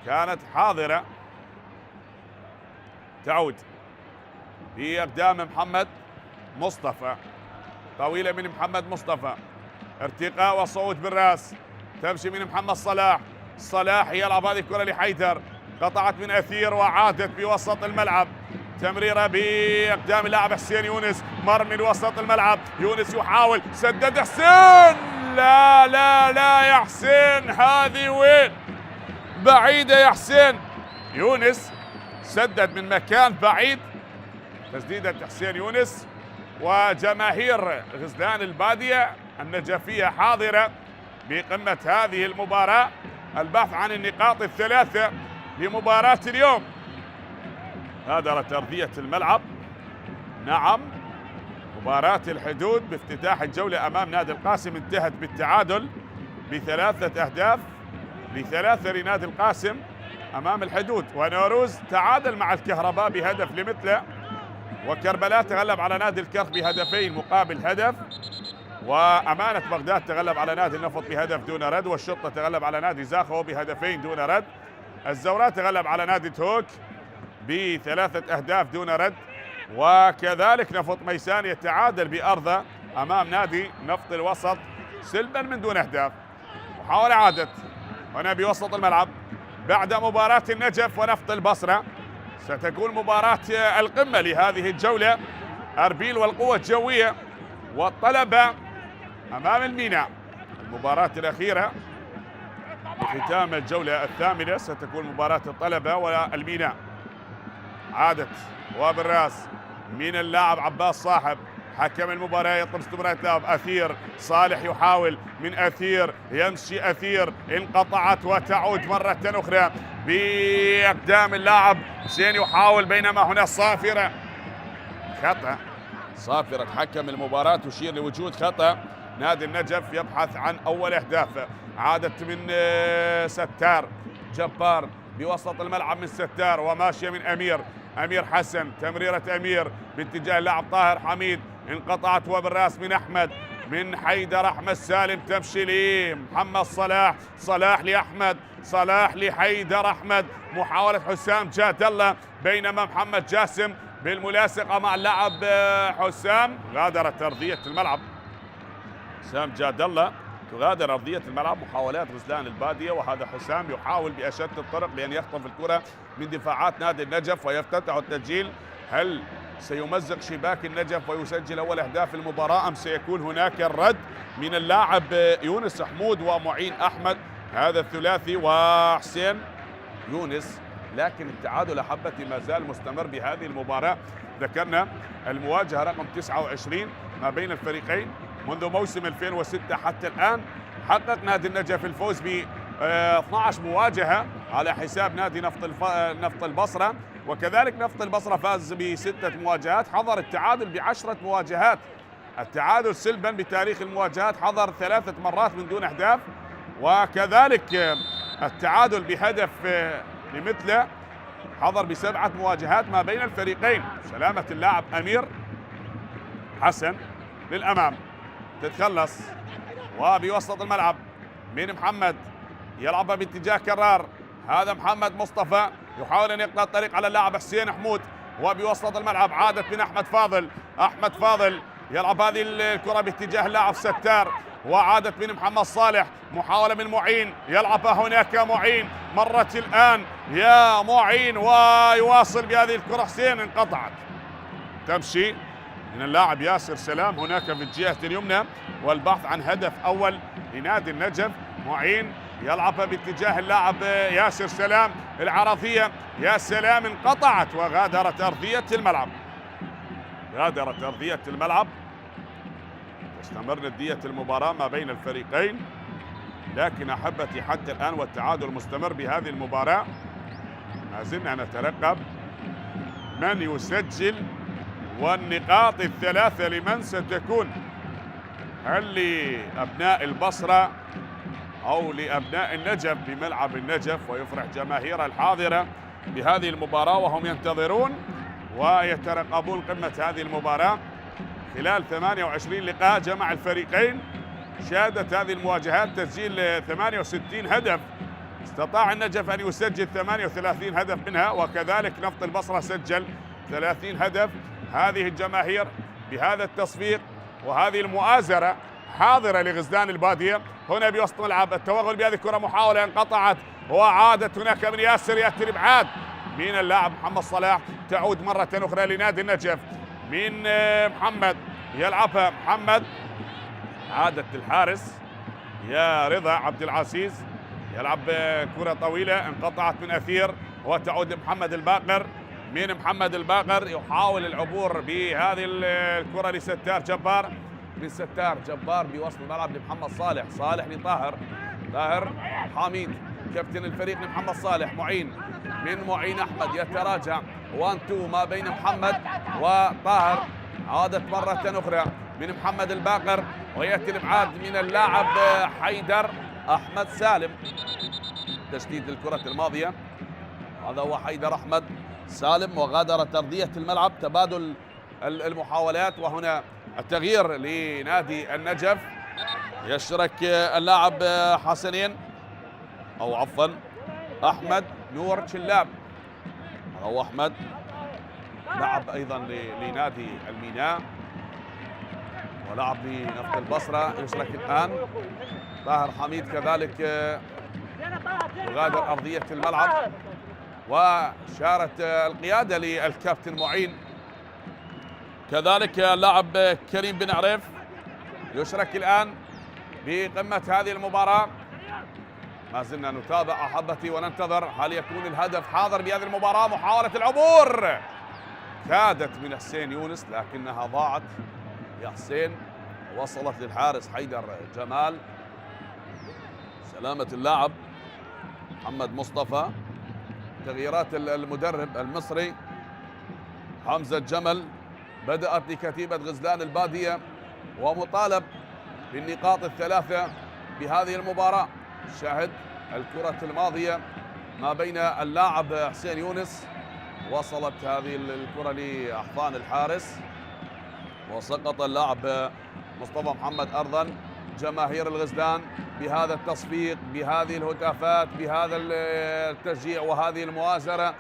كانت حاضرة. تعود بأقدام محمد مصطفى، طويلة من محمد مصطفى، ارتقاء وصعود بالراس، تمشي من محمد صلاح يلعب هذه الكرة لحيدر، قطعت من أثير وعادت بوسط الملعب، تمريرة بأقدام اللاعب حسين يونس، مر من وسط الملعب، يونس يحاول، سدد حسين، لا يا حسين، هذه وين؟ بعيدة يا حسين. يونس سدد من مكان بعيد، تسديدة حسين يونس، وجماهير غزلان البادية النجفية حاضرة بقمة هذه المباراة، البحث عن النقاط الثلاثة لمباراة اليوم. غادرت أرضية الملعب. نعم، مباراة الحدود بافتتاح الجولة أمام نادي القاسم انتهت بالتعادل ب3 أهداف ل3 لنادي القاسم أمام الحدود، ونوروز تعادل مع الكهرباء بهدف لمثله، وكربلاء تغلب على نادي الكرخ بهدفين مقابل هدف، وأمانة بغداد تغلب على نادي النفط بهدف دون رد، والشرطة تغلب على نادي زاخو بهدفين دون رد، الزوراء تغلب على نادي تهوك ب3 أهداف دون رد، وكذلك نفط ميسان يتعادل بأرضه أمام نادي نفط الوسط سلبا من دون أهداف. محاولة عادت هنا بوسط الملعب بعد مباراة النجف ونفط البصرة. ستكون مباراة القمة لهذه الجولة، أربيل والقوة الجوية والطلبة أمام الميناء. المباراة الأخيرة بختام الجولة الثامنة ستكون مباراة الطلبة والميناء. عادت وبالراس من اللاعب عباس صاحب حكم المباراة يطلب استمرار اللعب. أثير صالح يحاول من أثير، يمشي أثير، انقطعت وتعود مرة أخرى بأقدام اللاعب حسين يحاول، بينما هنا صافرة خطأ. صافرة حكم المباراة تشير لوجود خطأ. نادي النجف يبحث عن أول أهداف. عادت من ستار جبار بوسط الملعب من ستار وماشية من أمير حسن. تمريرة أمير باتجاه اللاعب طاهر حميد، انقطعت وبالراس من أحمد، من حيدر. أحمد سالم تمشي لمحمد صلاح لأحمد، صلاح لحيدر. أحمد محاولة حسام جاد الله، بينما محمد جاسم بالملاصقة مع اللاعب حسام غادرت أرضية الملعب. حسام جاد الله تغادر أرضية الملعب. محاولات غزلان البادية، وهذا حسام يحاول بأشتى الطرق لأن يخطف الكرة من دفاعات نادي النجف ويفتتح التسجيل. هل سيمزق شباك النجف ويسجل أول أهداف المباراة، أم سيكون هناك الرد من اللاعب يونس حمود ومعين أحمد، هذا الثلاثي وحسين يونس؟ لكن التعادل أحبتي ما زال مستمر بهذه المباراة. ذكرنا المواجهة رقم 29 ما بين الفريقين منذ موسم 2006 حتى الآن. حقق نادي النجف الفوز ب 12 مواجهة على حساب نادي نفط البصرة، وكذلك نفط البصرة فاز ب6 مواجهات، حضر التعادل ب10 مواجهات. التعادل سلبا بتاريخ المواجهات، حضر 3 مرات من دون أهداف، وكذلك التعادل بهدف لمثله، حضر ب7 مواجهات ما بين الفريقين. سلامة اللاعب أمير حسن للأمام تتخلص، وبوسط الملعب من محمد يلعبها باتجاه كرار. هذا محمد مصطفى يحاول أن يقطع الطريق على اللاعب حسين حمود، وبوسط الملعب عادت من أحمد فاضل يلعب هذه الكرة باتجاه اللاعب ستار، وعادت من محمد صالح. محاولة من معين يلعبها هناك معين، مرت الآن يا معين ويواصل بهذه الكرة حسين، انقطعت. تمشي من اللاعب ياسر سلام هناك في الجهة اليمنى، والبحث عن هدف أول لنادي النجف. معين يلعبها باتجاه اللاعب ياسر سلام، العرضية يا سلام، انقطعت وغادرت أرضية الملعب. تستمر ندية المباراة ما بين الفريقين، لكن أحبتي حتى الآن والتعادل مستمر بهذه المباراة. ما زلنا نترقب من يسجل والنقاط ال3 لمن ستكون، هل لأبناء البصرة أو لأبناء النجف بملعب النجف، ويفرح جماهير الحاضرة بهذه المباراة وهم ينتظرون ويترقبون قمة هذه المباراة. خلال 28 لقاء جمع الفريقين، شهدت هذه المواجهات تسجيل 68 هدف، استطاع النجف أن يسجل 38 هدف منها، وكذلك نفط البصرة سجل 30 هدف. هذه الجماهير بهذا التصفيق وهذه المؤازرة حاضرة لغزلان البادية. هنا بوسط ملعب التوغل بهذه الكرة، محاولة انقطعت وعادت هناك من ياسر، يأتي الإبعاد من اللاعب محمد صلاح، تعود مرة أخرى لنادي النجف من محمد، يلعبها محمد، عادت الحارس يا رضا عبد العزيز، يلعب كرة طويلة انقطعت من أثير وتعود لمحمد الباقر. من محمد الباقر يحاول العبور بهذه الكرة لستار جبار، من ستار جبار بوسط الملعب لمحمد صالح طاهر حميد كابتن الفريق لمحمد صالح. معين من معين أحمد يتراجع 1-2 ما بين محمد وطاهر، عادت مرة أخرى من محمد الباقر ويأتي الإبعاد من اللاعب حيدر أحمد سالم. تشتيت الكرة الماضية، هذا هو حيدر أحمد سالم، وغادرت أرضية الملعب. تبادل المحاولات، وهنا التغيير لنادي النجف، يشترك اللاعب حسنين أو عفوا أحمد نور شلاب، هو أحمد لعب أيضا لنادي الميناء ولعب لنفط البصرة. يشترك الآن طاهر حميد كذلك يغادر أرضية الملعب، وشارت القيادة للكابتن معين. كذلك اللاعب كريم بن عريف يشرك الآن بقمة هذه المباراة. ما زلنا نتابع أحبتي وننتظر هل يكون الهدف حاضر بهذه المباراة. محاولة العبور كادت من حسين يونس لكنها ضاعت يا حسين، وصلت للحارس حيدر جمال. سلامة اللاعب محمد مصطفى. تغييرات المدرب المصري حمزة جمل بدأت لكتيبة غزلان البادية، ومطالب بالنقاط الثلاثة بهذه المباراة. شاهد الكرة الماضية ما بين اللاعب حسين يونس، وصلت هذه الكرة لأحضان الحارس وسقط اللاعب مصطفى محمد أرضا. جماهير الغزلان بهذا التصفيق، بهذه الهتافات، بهذا التشجيع وهذه المؤازرة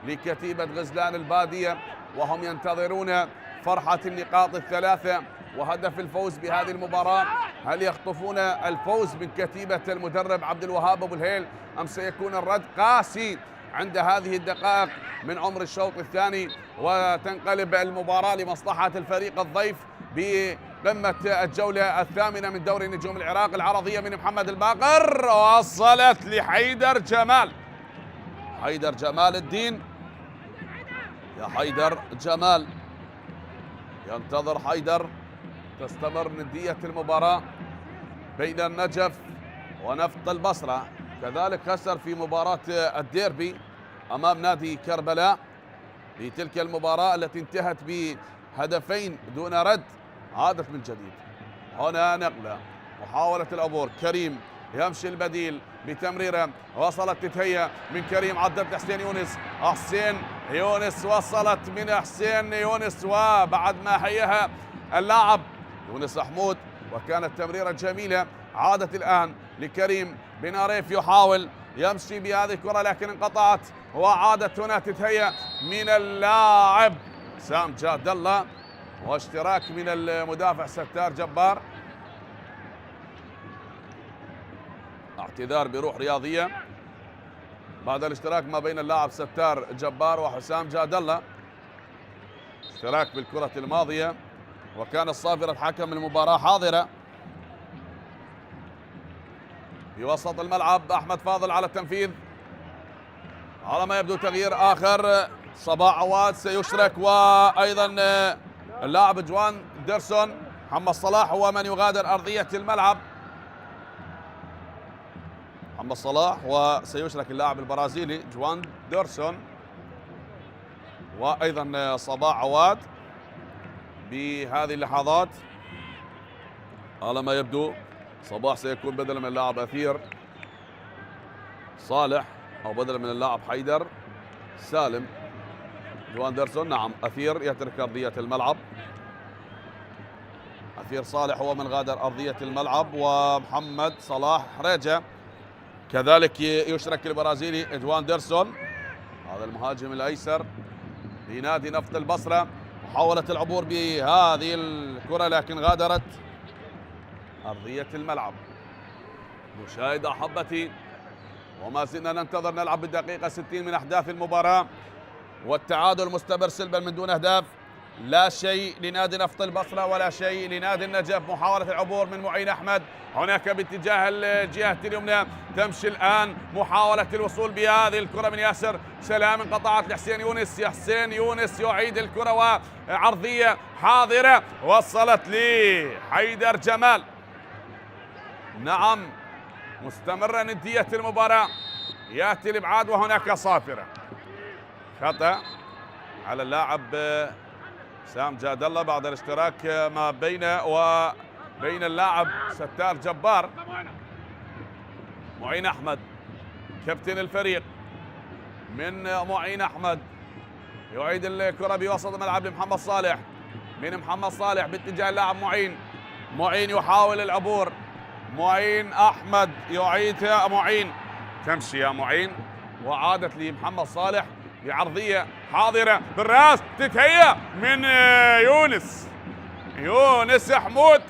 لكتيبة غزلان البادية، وهم ينتظرون فرحة النقاط الثلاثة وهدف الفوز بهذه المباراة. هل يخطفون الفوز من كتيبة المدرب عبد الوهاب أبو الهيل أم سيكون الرد قاسي عند هذه الدقائق من عمر الشوط الثاني، وتنقلب المباراة لمصلحة الفريق الضيف بقمة الجولة الثامنة من دوري نجوم العراق. العرضية من محمد الباقر وصلت لحيدر جمال. حيدر جمال الدين، يا حيدر جمال، ينتظر حيدر. تستمر ندية المباراة بين النجف ونفط البصرة. كذلك خسر في مباراة الديربي أمام نادي كربلاء في تلك المباراة التي انتهت بهدفين دون رد. عادت من جديد. هنا نقلة، محاولة العبور. كريم يمشي البديل بتمريرة، وصلت تتهيأ من كريم، عدت حسين يونس. حسين يونس وصلت من حسين يونس، وبعد ما هيها اللاعب يونس حمود، وكانت تمريرة جميلة. عادت الآن لكريم بن عريف، يحاول يمشي بهذه الكرة لكن انقطعت، وعادت هنا تتهيأ من اللاعب سام جاد الله، واشتراك من المدافع ستار جبار. اعتذار بروح رياضية بعد الاشتراك ما بين اللاعب ستار جبار وحسام جاد الله. اشتراك بالكرة الماضية، وكان الصافرة الحكم المباراة حاضرة. في وسط الملعب أحمد فاضل على التنفيذ، على ما يبدو تغيير آخر. صباح عواد سيشرك، وأيضا اللاعب جوان ديرسون. محمد صلاح هو من يغادر أرضية الملعب. محمد صلاح، وسيشرك اللاعب البرازيلي جوان ديرسون، وأيضا صباح عواد. بهذه اللحظات على ما يبدو صباح سيكون بدلا من اللاعب أثير صالح، أو بدلا من اللاعب حيدر سالم. جوان ديرسون، نعم، أثير يترك أرضية الملعب. أثير صالح هو من غادر أرضية الملعب، ومحمد صلاح حريجة. كذلك يشرك البرازيلي جوان ديرسون، هذا المهاجم الأيسر لنادي نفط البصرة. محاولة العبور بهذه الكرة لكن غادرت أرضية الملعب. نشاهد أحبتي وما زلنا ننتظر، نلعب بالدقيقة 60 من أحداث المباراة، والتعادل مستمر سلبا من دون أهداف. لا شيء لنادي نفط البصرة ولا شيء لنادي النجف. محاولة العبور من معين أحمد هناك باتجاه الجهة اليمنى. تمشي الآن محاولة الوصول بهذه الكرة من ياسر سلام، انقطعت لحسين يونس. حسين يونس يعيد الكرة وعرضية حاضرة، وصلت لحيدر جمال. نعم، مستمرة ندية المباراة، يأتي الإبعاد وهناك صافرة. خطأ على اللاعب سام جاد الله بعد الاشتراك ما بينه وبين اللاعب ستار جبار. معين أحمد كابتن الفريق، من معين أحمد يعيد الكرة بوسط الملعب لمحمد صالح، من محمد صالح باتجاه اللاعب معين. معين يحاول العبور، معين أحمد يعيدها. معين تمشي يا معين، وعادت لمحمد صالح بعرضية حاضرة بالراس، تتهيأ من يونس حمود،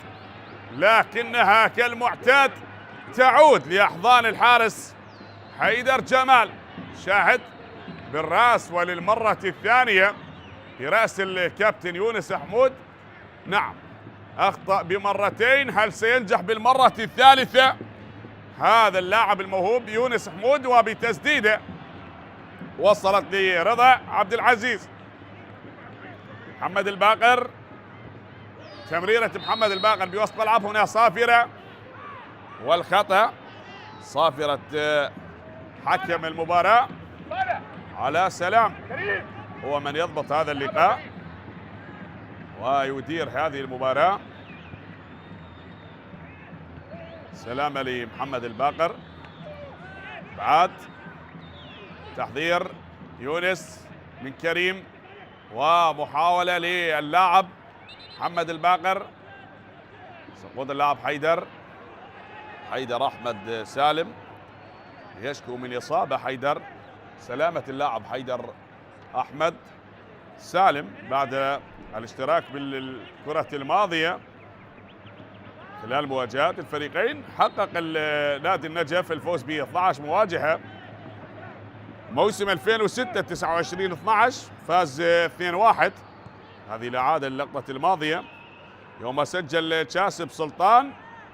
لكنها كالمعتاد تعود لأحضان الحارس حيدر جمال. شاهد بالراس وللمرة الثانية برأس الكابتن يونس حمود. نعم أخطأ بمرتين، هل سينجح بالمرة الثالثة؟ هذا اللاعب الموهوب يونس حمود، وبتسديده وصلت لرضا عبد العزيز. محمد الباقر، تمريرة محمد الباقر بوسط ملعب، هنا صافرة والخطأ، صافرة حكم المباراة على سلام، هو من يضبط هذا اللقاء ويدير هذه المباراة. سلامة لمحمد الباقر. بعد تحضير يونس من كريم ومحاولة للاعب محمد الباقر، سقوط اللاعب حيدر أحمد سالم، يشكو من إصابة حيدر. سلامة اللاعب حيدر أحمد سالم بعد الاشتراك بالكرة الماضية خلال مواجهات الفريقين. حقق نادي النجف الفوز ب 12 مواجهة موسم 2006 29/12، فاز 2-1. هذه الإعادة للقطة الماضية يوم سجل كاسب سلطان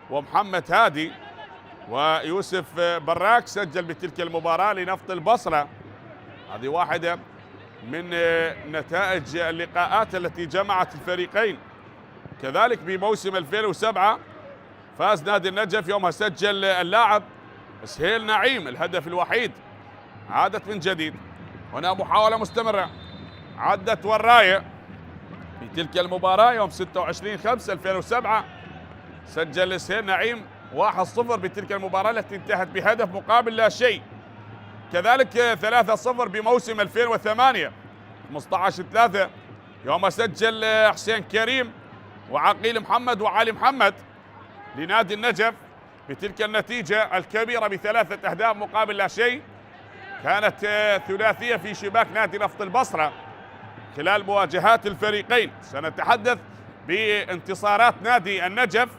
ومحمد هادي ويوسف براك سجل بتلك المباراة لنفط البصرة. هذه واحدة من نتائج اللقاءات التي جمعت الفريقين. كذلك بموسم 2007 فاز نادي النجف يومها سجل اللاعب سهيل نعيم الهدف الوحيد. عادت من جديد، هنا محاولة مستمرة، عدت والراية في تلك المباراة يوم 26/5/2007 سجل سهيل نعيم 1-0 بتلك المباراة التي انتهت بهدف مقابل لا شيء. كذلك 3-0 بموسم 2008 15/3 يوم سجل حسين كريم وعقيل محمد وعلي محمد لنادي النجف بتلك النتيجة الكبيرة ب3 أهداف مقابل لا شيء. كانت ثلاثية في شباك نادي نفط البصرة خلال مواجهات الفريقين. سنتحدث بانتصارات نادي النجف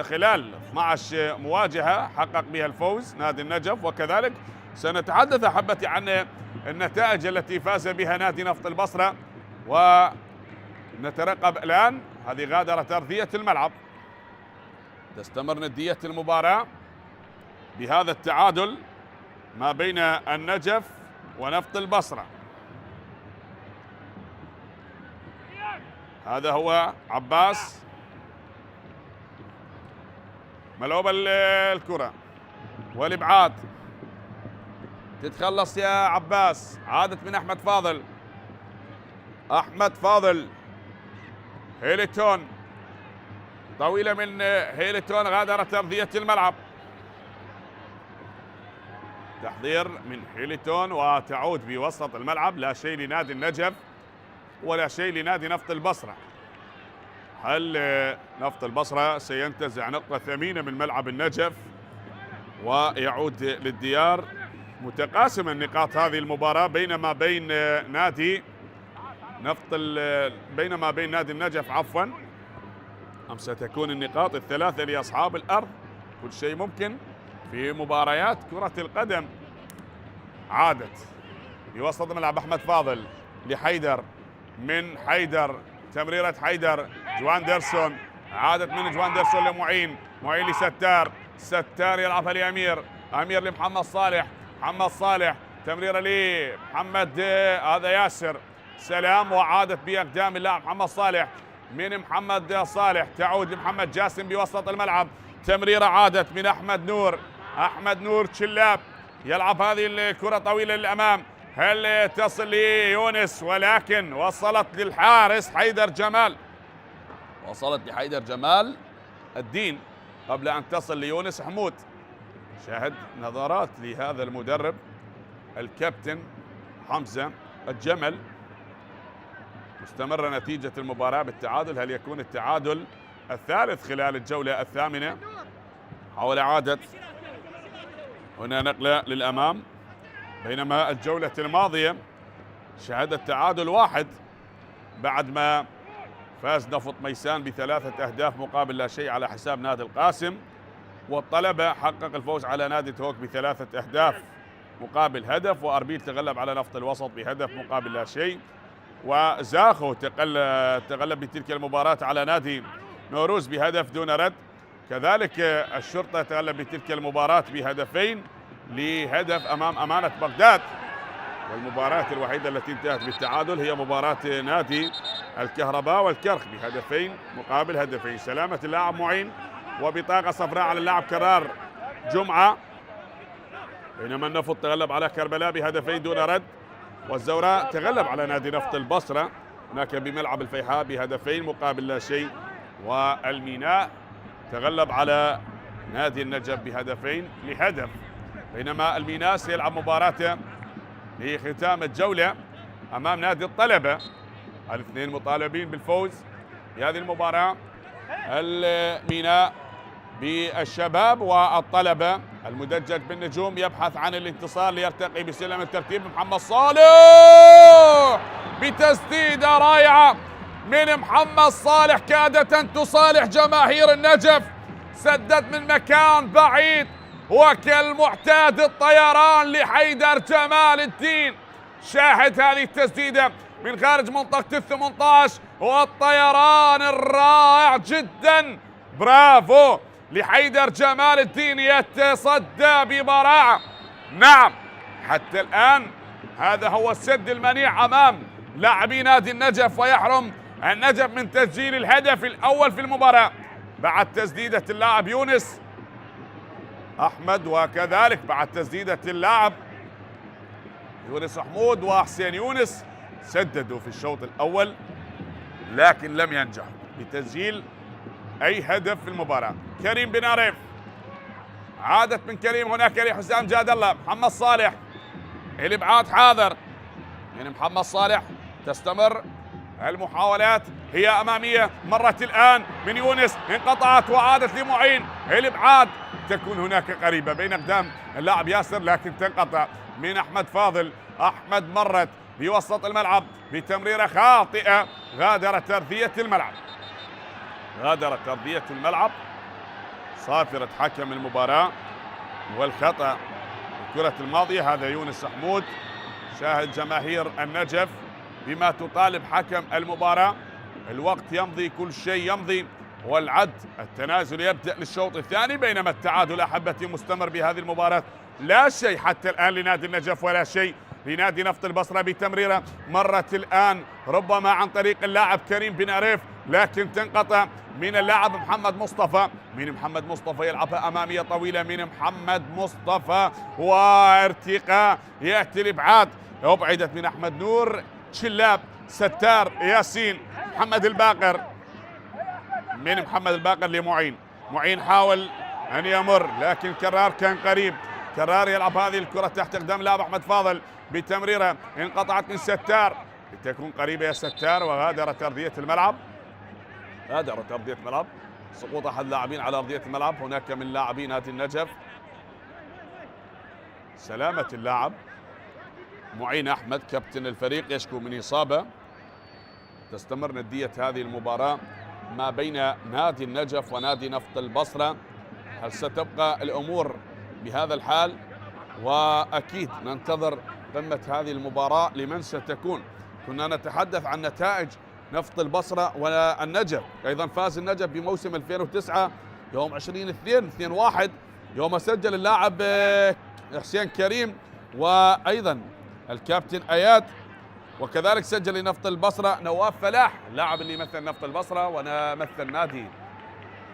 خلال 12 مواجهة حقق بها الفوز نادي النجف، وكذلك سنتحدث أحبتي عن النتائج التي فاز بها نادي نفط البصرة. ونترقب الآن، هذه غادرت أرضية الملعب، تستمر ندية المباراة بهذا التعادل ما بين النجف ونفط البصرة. هذا هو عباس، ملعوب الكرة والابعاد، تتخلص يا عباس، عادت من احمد فاضل، هيلتون، طويلة من هيلتون غادرت أرضية الملعب. تحضير من هيلتون وتعود بوسط الملعب، لا شيء لنادي النجف ولا شيء لنادي نفط البصرة. هل نفط البصرة سينتزع نقطة ثمينة من ملعب النجف ويعود للديار متقاسم النقاط هذه المباراة بينما بين نادي النجف عفوا، أم ستكون النقاط الثلاثة لأصحاب الأرض؟ كل شيء ممكن في مباريات كرة القدم. عادت بوسط ملعب أحمد فاضل لحيدر، من حيدر تمريرة حيدر، جوان ديرسون، عادت من جوان ديرسون لمعين، معين لستار، ستار يلعبها لأمير، أمير لمحمد صالح، محمد صالح تمريرة لمحمد هذا ياسر، سلام، وعادت بأقدام اللاعب محمد صالح، من محمد صالح تعود لمحمد جاسم بوسط الملعب، تمريرة عادت من أحمد نور شلاب، يلعب هذه الكرة طويلة للأمام، هل تصل ليونس؟ ولكن وصلت للحارس حيدر جمال، وصلت لحيدر جمال الدين قبل أن تصل ليونس حمود. شاهد نظرات لهذا المدرب الكابتن حمزة الجمل. مستمرة نتيجة المباراة بالتعادل، هل يكون التعادل الثالث خلال الجولة الثامنة؟ حول إعادة، هنا نقلة للأمام، بينما الجولة الماضية شهدت تعادل 1 بعد ما فاز نفط ميسان ب3 أهداف مقابل لا شيء على حساب نادي القاسم. والطلبة حقق الفوز على نادي توك ب3 أهداف مقابل هدف، وأربيل تغلب على نفط الوسط بهدف مقابل لا شيء، وزاخو تغلب بتلك المباراة على نادي نوروز بهدف دون رد. كذلك الشرطة تغلب بتلك المباراة بهدفين لهدف أمام أمانة بغداد. والمباراة الوحيدة التي انتهت بالتعادل هي مباراة نادي الكهرباء والكرخ بهدفين مقابل هدفين. سلامة اللاعب معين وبطاقة صفراء على اللاعب كرار جمعة، بينما النفط تغلب على كربلاء بهدفين دون رد، والزوراء تغلب على نادي نفط البصرة هناك بملعب الفيحاء بهدفين مقابل لا شيء، والميناء تغلب على نادي النجف بهدفين لهدف. بينما الميناء سيلعب مباراته لختام الجولة أمام نادي الطلبة، الاثنين مطالبين بالفوز بهذه المباراة. الميناء بالشباب والطلبة المدجج بالنجوم يبحث عن الانتصار ليرتقي بسلم الترتيب. محمد صالح بتسديدة رائعة من محمد صالح كادت تصالح جماهير النجف، سدد من مكان بعيد وكالمعتاد الطيران لحيدر جمال الدين. شاهد هذه التسديدة من خارج منطقة ال18 والطيران الرائع جدا، برافو لحيدر جمال الدين يتصدى ببراعة. نعم حتى الآن هذا هو السد المنيع أمام لاعبي نادي النجف، ويحرم النجف من تسجيل الهدف الأول في المباراة بعد تسديدة اللاعب يونس أحمد، وكذلك بعد تسديدة اللاعب يونس حمود وحسين يونس سددوا في الشوط الأول لكن لم ينجحوا بتسجيل أي هدف في المباراة. كريم بن عريف، عادت من كريم هناك لحسام جاد الله. محمد صالح الإبعاد حاضر من محمد صالح، تستمر المحاولات هي أمامية، مرت الآن من يونس انقطعت وعادت لمعين، الإبعاد تكون هناك قريبة بين أقدام اللاعب ياسر لكن تنقطع من أحمد فاضل. أحمد مرت بوسط الملعب بتمريرة خاطئة، غادرت أرضية الملعب صافرة حكم المباراة والخطأ الكرة الماضية. هذا يونس حمود، شاهد جماهير النجف بما تطالب حكم المباراة. الوقت يمضي، كل شيء يمضي، والعد التنازل يبدأ للشوط الثاني، بينما التعادل أحبتي مستمر بهذه المباراة. لا شيء حتى الآن لنادي النجف ولا شيء لنادي نفط البصرة بتمريرة مرت الآن ربما عن طريق اللاعب كريم بن عريف لكن تنقطع من اللاعب محمد مصطفى. من محمد مصطفى يلعبها أمامية طويلة من محمد مصطفى وارتقاء، يأتي الإبعاد، أبعدت من أحمد نور، شلاب، ستار، ياسين، محمد الباقر، من محمد الباقر لمعين. معين حاول أن يمر لكن كرار كان قريب، كرار يلعب هذه الكرة تحت أقدام اللاعب أحمد فاضل بتمريرة انقطعت من ستار، لتكون قريبة يا ستار، وغادرت أرضية الملعب. سقوط أحد اللاعبين على أرضية الملعب هناك من لاعبي نادي النجف. سلامة اللاعب معين أحمد كابتن الفريق يشكو من إصابة. تستمر ندية هذه المباراة ما بين نادي النجف ونادي نفط البصرة. هل ستبقى الأمور بهذا الحال؟ وأكيد ننتظر قمة هذه المباراة لمن ستكون. كنا نتحدث عن نتائج نفط البصرة والنجف، أيضا فاز النجف بموسم 2009 يوم 20/2/1 يوم سجل اللاعب حسين كريم وأيضا الكابتن أياد، وكذلك سجل لنفط البصرة نواف فلاح، اللاعب اللي مثل نفط البصرة ومثل نادي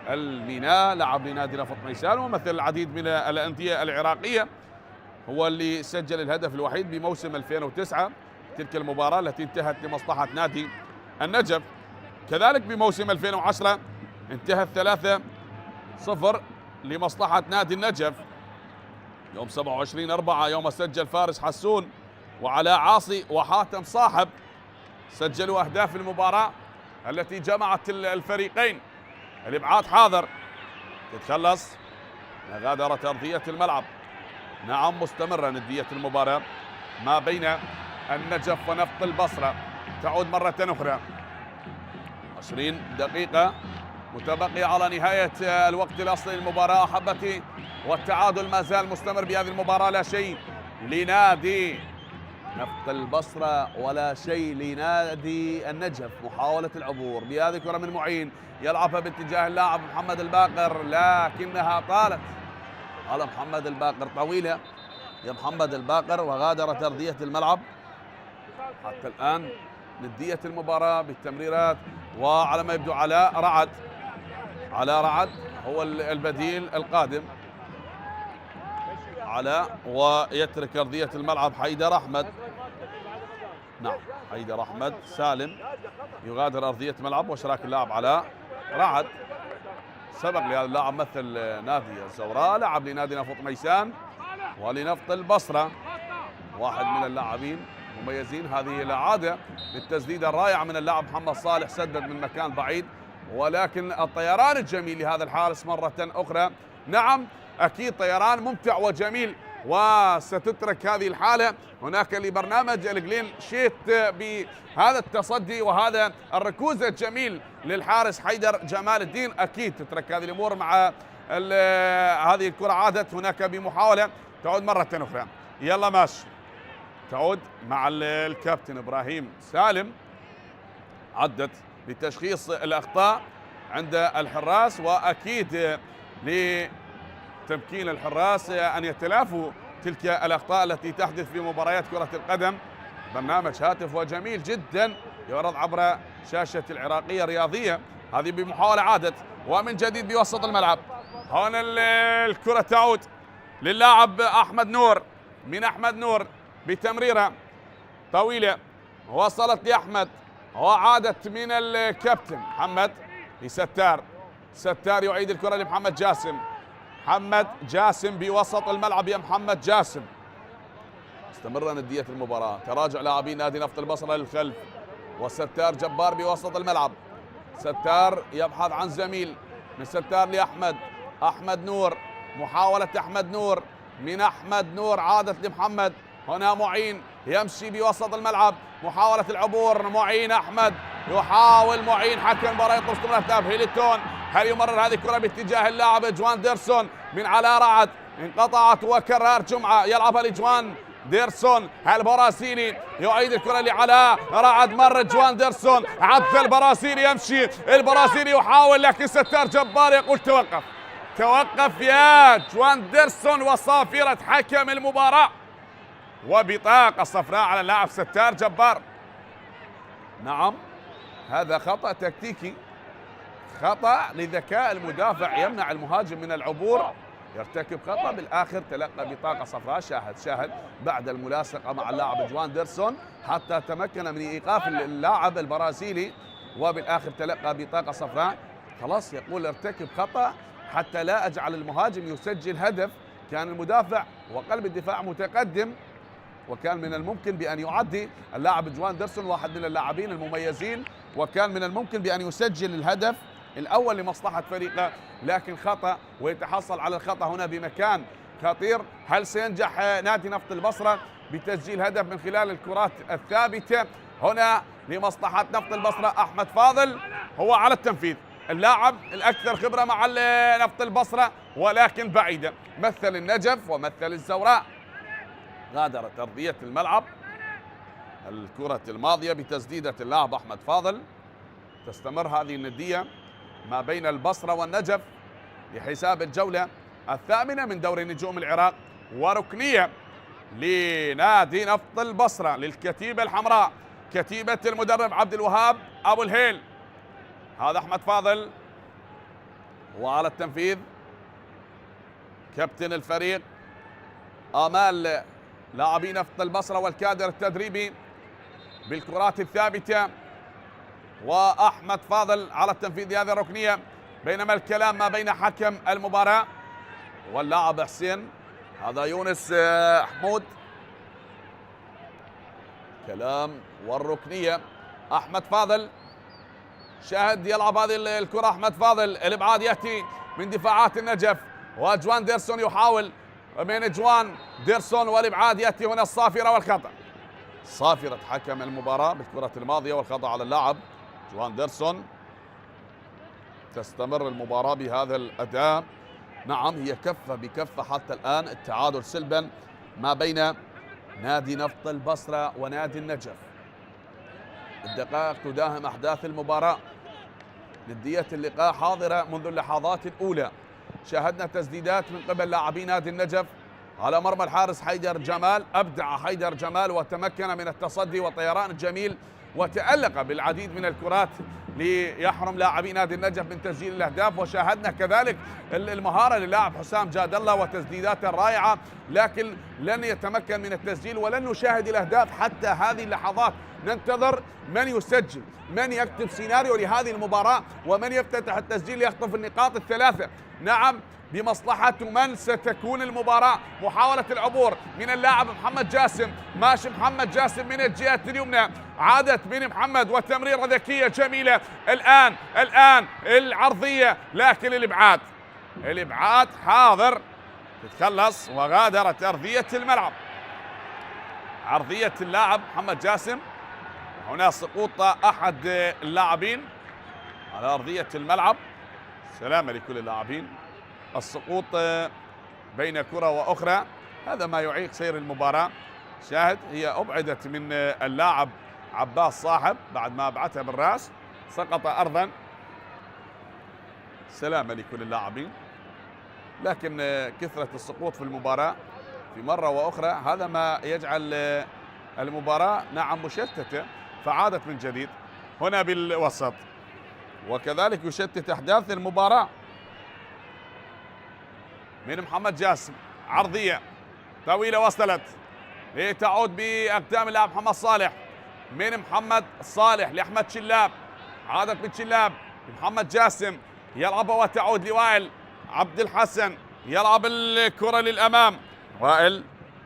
الميناء، لعب لنادي نفط ميسان ومثل العديد من الأندية العراقية، هو اللي سجل الهدف الوحيد بموسم 2009 تلك المباراة التي انتهت لمصلحة نادي النجف. كذلك بموسم 2010 انتهت 3-0 لمصلحة نادي النجف يوم 27/4 يوم سجل فارس حسون وعلاء عاصي وحاتم صاحب، سجلوا أهداف المباراة التي جمعت الفريقين. الإبعاد حاضر، تتخلص، غادرت أرضية الملعب. نعم مستمرة ندية المباراة ما بين النجف ونفط البصرة، تعود مرة أخرى. 20 دقيقة متبقي على نهاية الوقت الأصلي للمباراة أحبتي، والتعادل ما زال مستمر بهذه المباراة. لا شيء لنادي نفط البصرة ولا شيء لنادي النجف. محاولة العبور بهذه كرة من معين يلعبها باتجاه اللاعب محمد الباقر، لكنها طالت على محمد الباقر. طويلة يا محمد الباقر وغادرت أرضية الملعب. حتى الآن ندية المباراة بالتمريرات، وعلى ما يبدو علاء رعد هو البديل القادم. علاء ويترك أرضية الملعب حيدر أحمد. نعم حيدر أحمد سالم يغادر أرضية ملعب، واشراك اللاعب علاء رعد. سبق لهذا اللاعب مثل نادي الزوراء، لعب لنادي نفط ميسان ولنفط البصرة، واحد من اللاعبين مميزين. هذه العادة بالتسديدة الرائعة من اللاعب محمد صالح، سدد من مكان بعيد، ولكن الطيران الجميل لهذا الحارس مرة أخرى. نعم أكيد طيران ممتع وجميل، وستترك هذه الحالة هناك لبرنامج الكلين شيت بهذا التصدي وهذا الركوز الجميل للحارس حيدر جمال الدين. أكيد تترك هذه الأمور مع هذه الكرة. عادت هناك بمحاولة تعود مرة أخرى. يلا ماشي، تعود مع الكابتن إبراهيم سالم. عدت لتشخيص الأخطاء عند الحراس، وأكيد لتمكين الحراس أن يتلافوا تلك الأخطاء التي تحدث في مباريات كرة القدم. برنامج هاتف وجميل جدا يعرض عبر شاشة العراقية الرياضية. هذه بمحاولة عادت ومن جديد بوسط الملعب. هنا الكرة تعود للاعب أحمد نور، من أحمد نور بتمريرة طويلة وصلت لأحمد، وعادت من الكابتن محمد لستار. ستار يعيد الكرة لمحمد جاسم. محمد جاسم بوسط الملعب يا محمد جاسم. استمر ندية المباراة، تراجع لاعبي نادي نفط البصرة للخلف، وستار جبار بوسط الملعب. ستار يبحث عن زميل، من ستار لأحمد. أحمد نور، محاولة أحمد نور، من أحمد نور عادت لمحمد. هنا معين يمشي بوسط الملعب، محاولة العبور. معين أحمد يحاول معين، حكم المباراة يطلب استمرار الأهداف. هيلتون هل يمرر هذه الكرة باتجاه اللاعب جوان ديرسون من علاء رعد، انقطعت وكرار جمعة يلعبها لجوان ديرسون البرازيلي، يعيد الكرة لعلاء رعد. مر جوان ديرسون، عد البرازيلي يمشي، البرازيلي يحاول لكن ستار جبار يقول توقف توقف يا جوان ديرسون، وصافرة حكم المباراة وبطاقة صفراء على اللاعب ستار جبار. نعم هذا خطأ تكتيكي، خطأ لذكاء المدافع يمنع المهاجم من العبور، يرتكب خطأ بالآخر تلقى بطاقة صفراء. شاهد بعد الملاصقة مع اللاعب جوان ديرسون حتى تمكن من إيقاف اللاعب البرازيلي، وبالآخر تلقى بطاقة صفراء. خلاص يقول ارتكب خطأ حتى لا أجعل المهاجم يسجل هدف. كان المدافع وقلب الدفاع متقدم، وكان من الممكن بأن يعدي اللاعب جوان ديرسون واحد من اللاعبين المميزين، وكان من الممكن بأن يسجل الهدف الأول لمصلحة فريقه، لكن خطأ ويتحصل على الخطأ هنا بمكان خطير. هل سينجح نادي نفط البصرة بتسجيل هدف من خلال الكرات الثابتة؟ هنا لمصلحة نفط البصرة أحمد فاضل هو على التنفيذ، اللاعب الأكثر خبرة مع نفط البصرة، ولكن بعيدا. مثل النجف ومثل الزوراء. غادرت أرضية الملعب الكرة الماضية بتسديدة اللاعب أحمد فاضل. تستمر هذه الندية ما بين البصرة والنجف لحساب الجولة الثامنة من دوري نجوم العراق، وركنية لنادي نفط البصرة للكتيبة الحمراء، كتيبة المدرب عبد الوهاب أبو الهيل. هذا أحمد فاضل وعلى التنفيذ كابتن الفريق، آمال لاعبي نفط البصرة والكادر التدريبي بالكرات الثابتة، وأحمد فاضل على التنفيذ هذه الركنية. بينما الكلام ما بين حكم المباراة واللاعب حسين، هذا يونس حمود، كلام والركنية. أحمد فاضل شاهد يلعب هذه الكرة. أحمد فاضل الإبعاد يأتي من دفاعات النجف، وجوان ديرسون يحاول من جوان ديرسون، والإبعاد يأتي هنا الصافرة والخطأ. صافرة حكم المباراة بالكرة الماضية والخطأ على اللاعب جوان ديرسون. تستمر المباراة بهذا الأداء. نعم هي كفة بكفة حتى الآن، التعادل سلبا ما بين نادي نفط البصرة ونادي النجف. الدقائق تداهم أحداث المباراة، ندية اللقاء حاضرة منذ اللحظات الأولى. شاهدنا تسديدات من قبل لاعبي نادي النجف على مرمى الحارس حيدر جمال، أبدع حيدر جمال وتمكن من التصدي وطيران الجميل وتألق بالعديد من الكرات ليحرم لاعبي نادي النجف من تسجيل الأهداف. وشاهدنا كذلك المهارة للاعب حسام جاد الله وتسديدات رائعة، لكن لن يتمكن من التسجيل ولن نشاهد الأهداف حتى هذه اللحظات. ننتظر من يسجل، من يكتب سيناريو لهذه المباراة، ومن يفتتح التسجيل ليخطف النقاط الثلاثة. نعم بمصلحة من ستكون المباراة. محاولة العبور من اللاعب محمد جاسم، ماشي محمد جاسم من الجهة اليمنى، عادت من محمد وتمريرة ذكية جميلة. الآن العرضية، لكن الإبعاد حاضر، تتخلص وغادرت أرضية الملعب. عرضية اللاعب محمد جاسم، هنا سقوط أحد اللاعبين على أرضية الملعب. سلامة لكل اللاعبين. السقوط بين كرة وأخرى هذا ما يعيق سير المباراة. شاهد هي أبعدت من اللاعب عباس صاحب بعد ما أبعتها بالرأس، سقط أرضا. سلامة لكل اللاعبين. لكن كثرة السقوط في المباراة في مرة وأخرى هذا ما يجعل المباراة نعم مشتتة، فعادت من جديد هنا بالوسط، وكذلك يشتت أحداث المباراة. من محمد جاسم، عرضية طويلة وصلت لتعود بأقدام اللاعب محمد صالح. من محمد صالح لأحمد شلاب، عادت من شلاب محمد جاسم، يلعب وتعود لوائل عبد الحسن، يلعب الكرة للأمام. وائل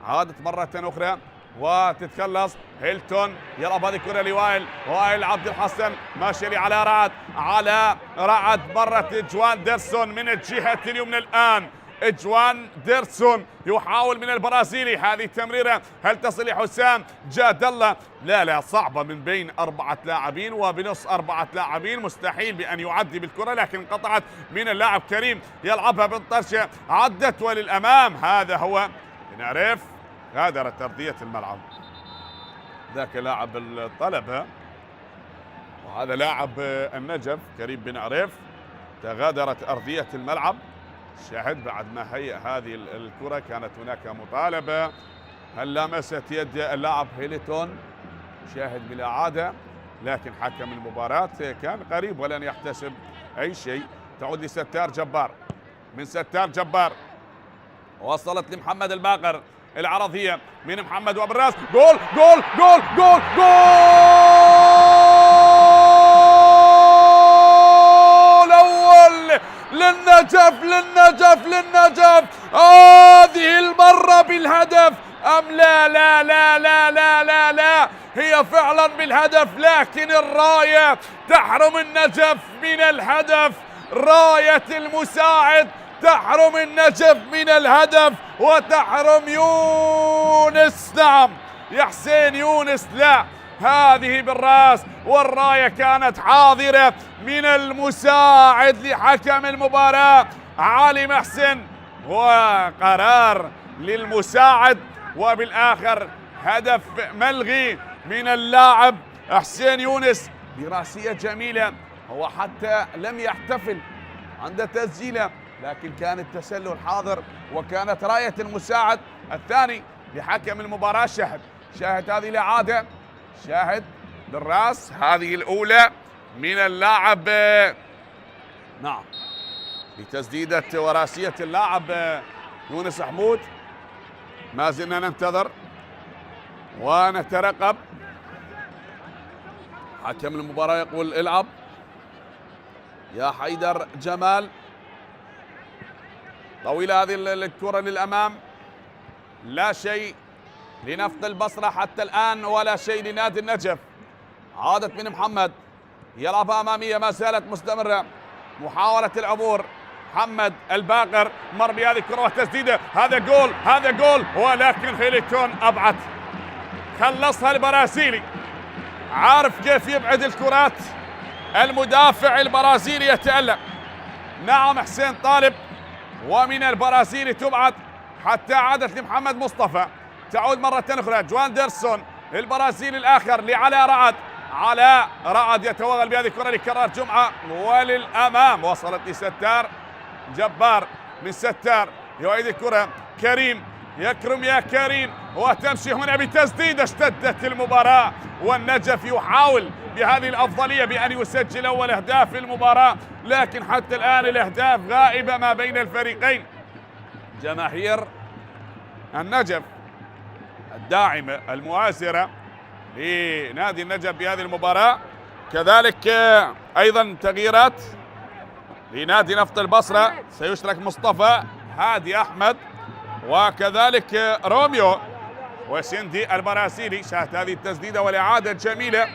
عادت مرة أخرى وتتخلص. هيلتون يلعب هذه الكرة لوائل، وائل عبد الحسن ماشي على رعد مرة جوان ديرسون من الجهة اليمنى. الآن جوان ديرسون يحاول من البرازيلي هذه التمريرة، هل تصل لحسام جاد الله؟ لا صعبة من بين 4 لاعبين وبنص 4 لاعبين، مستحيل بأن يعدي بالكرة، لكن انقطعت من اللاعب كريم، يلعبها بالطرشة، عدت وللأمام. هذا هو نعرف غادرت أرضية الملعب، ذاك لاعب طلبها، وهذا لاعب النجف كريم بن عريف. تغادرت أرضية الملعب. شاهد بعد ما هيئ هذه الكرة كانت هناك مطالبة، هل لمست يد اللاعب هيلتون؟ شاهد بالإعادة، لكن حكم المباراة كان قريب ولن يحتسب أي شيء. تعود لستار جبار، من ستار جبار وصلت لمحمد الباقر، العرضية من محمد وبالراس، جول جول جول جول جول أول للنجف للنجف للنجف. هذه المرة بالهدف أم لا؟ لا لا لا لا لا لا، هي فعلا بالهدف، لكن الراية تحرم النجف من الهدف. راية المساعد تحرم النجف من الهدف وتحرم يونس. نعم يا حسين يونس، لا هذه بالراس، والراية كانت حاضرة من المساعد لحكم المباراة علي محسن، وقرار للمساعد، وبالآخر هدف ملغي من اللاعب حسين يونس براسية جميلة. هو حتى لم يحتفل عند تسجيله، لكن كان التسلل حاضر، وكانت راية المساعد الثاني لحكم المباراة. شاهد هذه الإعادة، شاهد بالراس، هذه الأولى من اللاعب نعم بتسديدة وراسية اللاعب يونس حمود. ما زلنا ننتظر ونترقب. حكم المباراة يقول العب يا حيدر جمال. طويلة هذه الكرة للأمام، لا شيء لنفط البصرة حتى الآن ولا شيء لنادي النجف. عادت من محمد، يلعبها أمامية، ما زالت مستمرة محاولة العبور. محمد الباقر مر بهذه الكرة وتسديدة، هذا جول هذا جول، ولكن هيلتون أبعد، خلصها البرازيلي، عارف كيف يبعد الكرات. المدافع البرازيلي يتألق، نعم حسين طالب، ومن البرازيلي تبعد حتى عادت لمحمد مصطفى. تعود مرة أخرى جواندرسون البرازيلي الآخر لعلاء رعد. علاء رعد يتوغل بهذه الكرة لكرار جمعة وللأمام، وصلت لستار جبار. من ستار يعيد الكرة كريم، يكرم يا كريم، وتمشي هنا بتسديدة. اشتدت المباراة والنجف يحاول بهذه الأفضلية بأن يسجل أول أهداف المباراة، لكن حتى الآن الأهداف غائبة ما بين الفريقين. جماهير النجف الداعمة المؤازرة لنادي النجف بهذه المباراة. كذلك أيضا تغييرات لنادي نفط البصرة، سيشرك مصطفى هادي أحمد، وكذلك روميو وسندي البرازيلي. شاهد هذه التسديدة والإعادة جميلة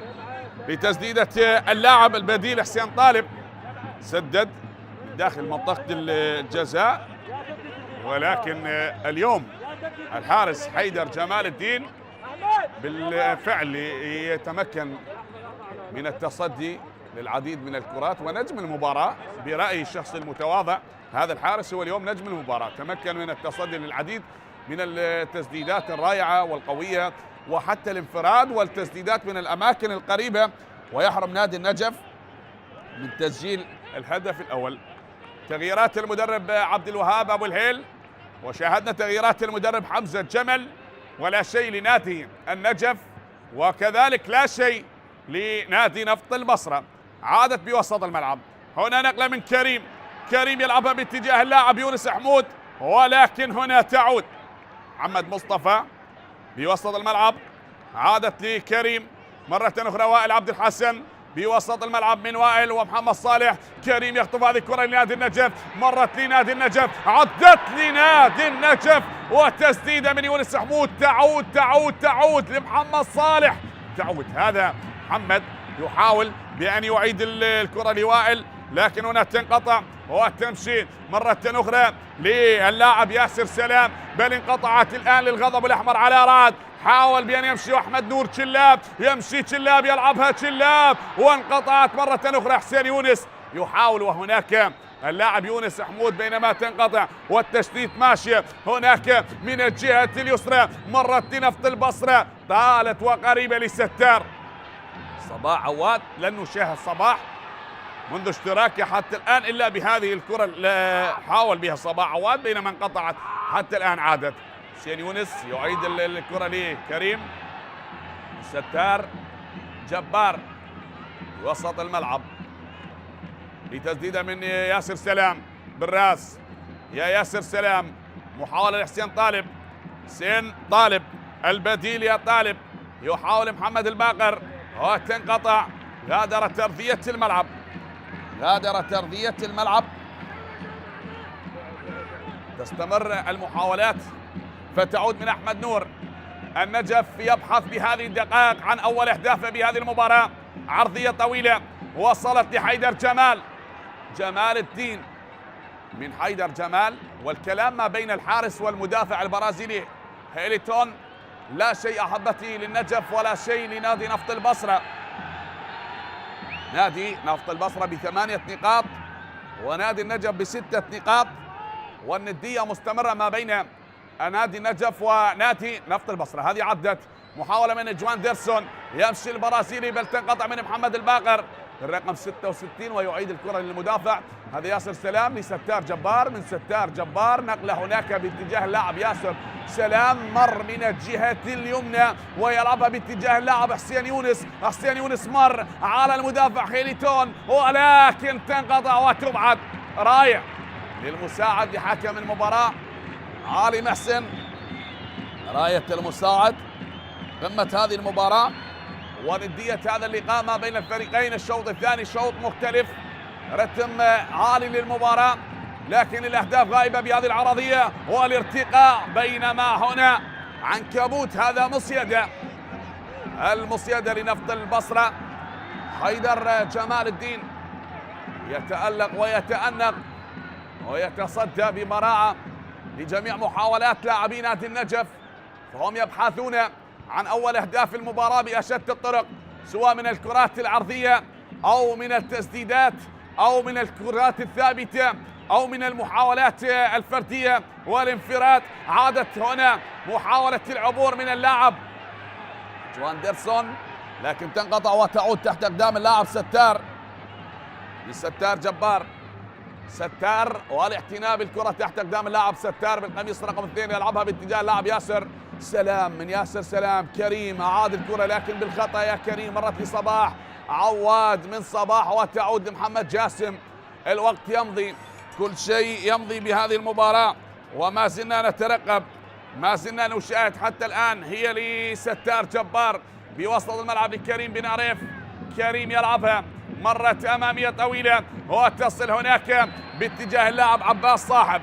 لتسديدة اللاعب البديل حسين طالب، سدد داخل منطقة الجزاء، ولكن اليوم الحارس حيدر جمال الدين بالفعل يتمكن من التصدي للعديد من الكرات ونجم المباراة. برأيي الشخصي المتواضع هذا الحارس هو اليوم نجم المباراة، تمكن من التصدي للعديد من التسديدات الرائعة والقوية، وحتى الانفراد والتسديدات من الأماكن القريبة، ويحرم نادي النجف من تسجيل الهدف الأول. تغييرات المدرب عبد الوهاب أبو الهيل، وشاهدنا تغييرات المدرب حمزة جمل، ولا شيء لنادي النجف، وكذلك لا شيء لنادي نفط البصرة. عادت بوسط الملعب، هنا نقلة من كريم، كريم يلعبها باتجاه اللاعب يونس حمود، ولكن هنا تعود محمد مصطفى بوسط الملعب. عادت لكريم مرة أخرى، وائل عبد الحسن بوسط الملعب من وائل ومحمد صالح. كريم يخطف هذه الكرة لنادي النجف، مرت لنادي النجف، عدت لنادي النجف، وتسديدة من يونس حمود. تعود لمحمد صالح، تعود. هذا محمد يحاول بأن يعيد الكرة لوائل، لكن هنا تنقطع وتمشي مرة أخرى للاعب ياسر سلام، بل انقطعت الآن للغضب الأحمر على رعد. حاول بأن يمشي أحمد نور تشلاب، يمشي تشلاب، يلعبها تشلاب، وانقطعت مرة أخرى. حسين يونس يحاول، وهناك اللاعب يونس حمود بينما تنقطع والتشتيت ماشية هناك من الجهة اليسرى. مرت لنفط البصرة، طالت وقريبة لستار. صباح عواد لن نشاهد صباح منذ اشتراكه حتى الآن إلا بهذه الكرة اللي حاول بها صباح عواد، بينما انقطعت حتى الآن. عادت حسين يونس يعيد الكرة لكريم، ستار جبار وسط الملعب بتسديدة من ياسر سلام بالراس. يا ياسر سلام، محاولة لحسين طالب، حسين طالب البديل يا طالب، يحاول محمد الباقر وتنقطع. غادرت أرضية الملعب، غادرت أرضية الملعب. تستمر المحاولات فتعود من أحمد نور. النجف يبحث بهذه الدقائق عن أول أهدافه بهذه المباراة. عرضية طويلة وصلت لحيدر جمال الدين، من حيدر جمال، والكلام ما بين الحارس والمدافع البرازيلي هيليتون. لا شيء أحبتي للنجف ولا شيء لنادي نفط البصرة. نادي نفط البصرة ب8 نقاط ونادي النجف ب6 نقاط، والندية مستمرة ما بين نادي النجف ونادي نفط البصرة. هذه عدت محاولة من جواندرسون، يمشي البرازيلي بل تنقطع من محمد الباقر الرقم 66 ويعيد الكرة للمدافع. هذا ياسر سلام لستار جبار، من ستار جبار نقلة هناك باتجاه اللاعب ياسر سلام، مر من الجهة اليمنى ويلعبها باتجاه اللاعب حسين يونس. حسين يونس مر على المدافع خيليتون، ولكن تنقطع وتبعد. رايع للمساعد لحكم المباراة علي محسن، راية المساعد. قمة هذه المباراة وندية هذا اللقاء ما بين الفريقين. الشوط الثاني شوط مختلف، رتم عالي للمباراة، لكن الأهداف غائبة بهذه العرضية والارتقاء. بينما هنا عنكبوت، هذا مصيدة، المصيدة لنفط البصرة. حيدر جمال الدين يتألق ويتأنق ويتصدى ببراعة لجميع محاولات لاعبي نادي النجف، فهم يبحثون عن أول أهداف المباراة بأشد الطرق، سواء من الكرات العرضية أو من التسديدات أو من الكرات الثابتة أو من المحاولات الفردية والانفراد. عادت هنا محاولة العبور من اللاعب جواندرسون، لكن تنقطع وتعود تحت أقدام اللاعب ستار. لستار جبار، ستار والاعتناء بالكرة تحت أقدام اللاعب ستار بالقميص رقم 2 يلعبها باتجاه اللاعب ياسر. سلام من ياسر، سلام كريم أعاد الكرة لكن بالخطأ يا كريم، مرت لصباح، عواد من صباح وتعود لمحمد جاسم. الوقت يمضي، كل شيء يمضي بهذه المباراة وما زلنا نترقب، ما زلنا نشاهد حتى الآن. هي لستار جبار بوسط الملعب لكريم بن عريف، كريم يلعبها، مرت أمامية طويلة وتصل هناك باتجاه اللاعب عباس صاحب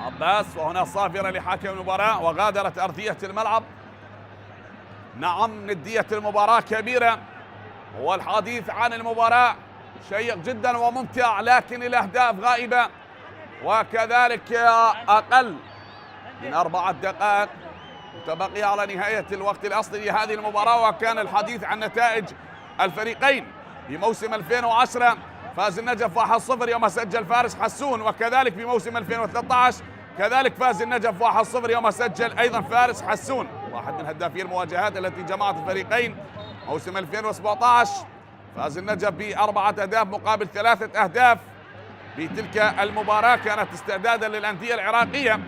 عباس، وهنا صافرة لحاكم المباراة وغادرت أرضية الملعب. نعم ندية المباراة كبيرة، والحديث عن المباراة شيق جدا وممتع، لكن الأهداف غائبة وكذلك أقل من 4 دقائق متبقية على نهاية الوقت الأصلي لهذه المباراة. وكان الحديث عن نتائج الفريقين بموسم 2010 فاز النجف 1-0 يوم سجل فارس حسون، وكذلك بموسم 2013 كذلك فاز النجف 1-0 يوم سجل أيضا فارس حسون، واحد من هدافي المواجهات التي جمعت الفريقين. موسم 2017 فاز النجف ب4 أهداف مقابل 3 أهداف بتلك المباراة، كانت استعدادا للأندية العراقية.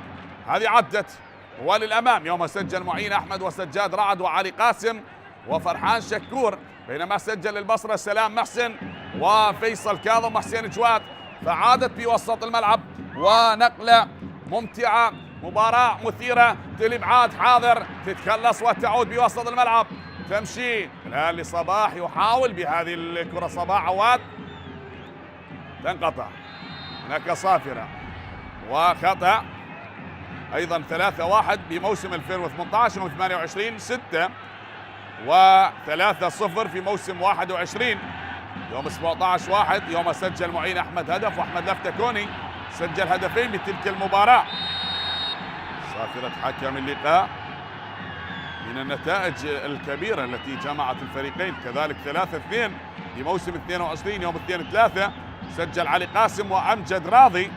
هذه عدت وللأمام يوم سجل معين أحمد وسجاد رعد وعلي قاسم وفرحان شكور، بينما سجل البصرة سلام محسن وفيصل كاظم وحسين جواد. فعادت بوسط الملعب ونقلة ممتعة، مباراة مثيرة، الإبعاد حاضر، تتخلص وتعود بوسط الملعب، تمشي الآن لصباح يحاول بهذه الكرة. صباح عواد تنقطع، هناك صافرة وخطأ أيضا 3-1 بموسم 2018 يوم 28 6 و3-0 في موسم 21 يوم 17-1 يوم سجل معين أحمد هدف وأحمد لفتكوني سجل هدفين بتلك المباراة. صافرة حكم اللقاء من النتائج الكبيرة التي جمعت الفريقين، كذلك 3-2 في موسم 22 يوم 2-3 سجل علي قاسم وأمجد راضي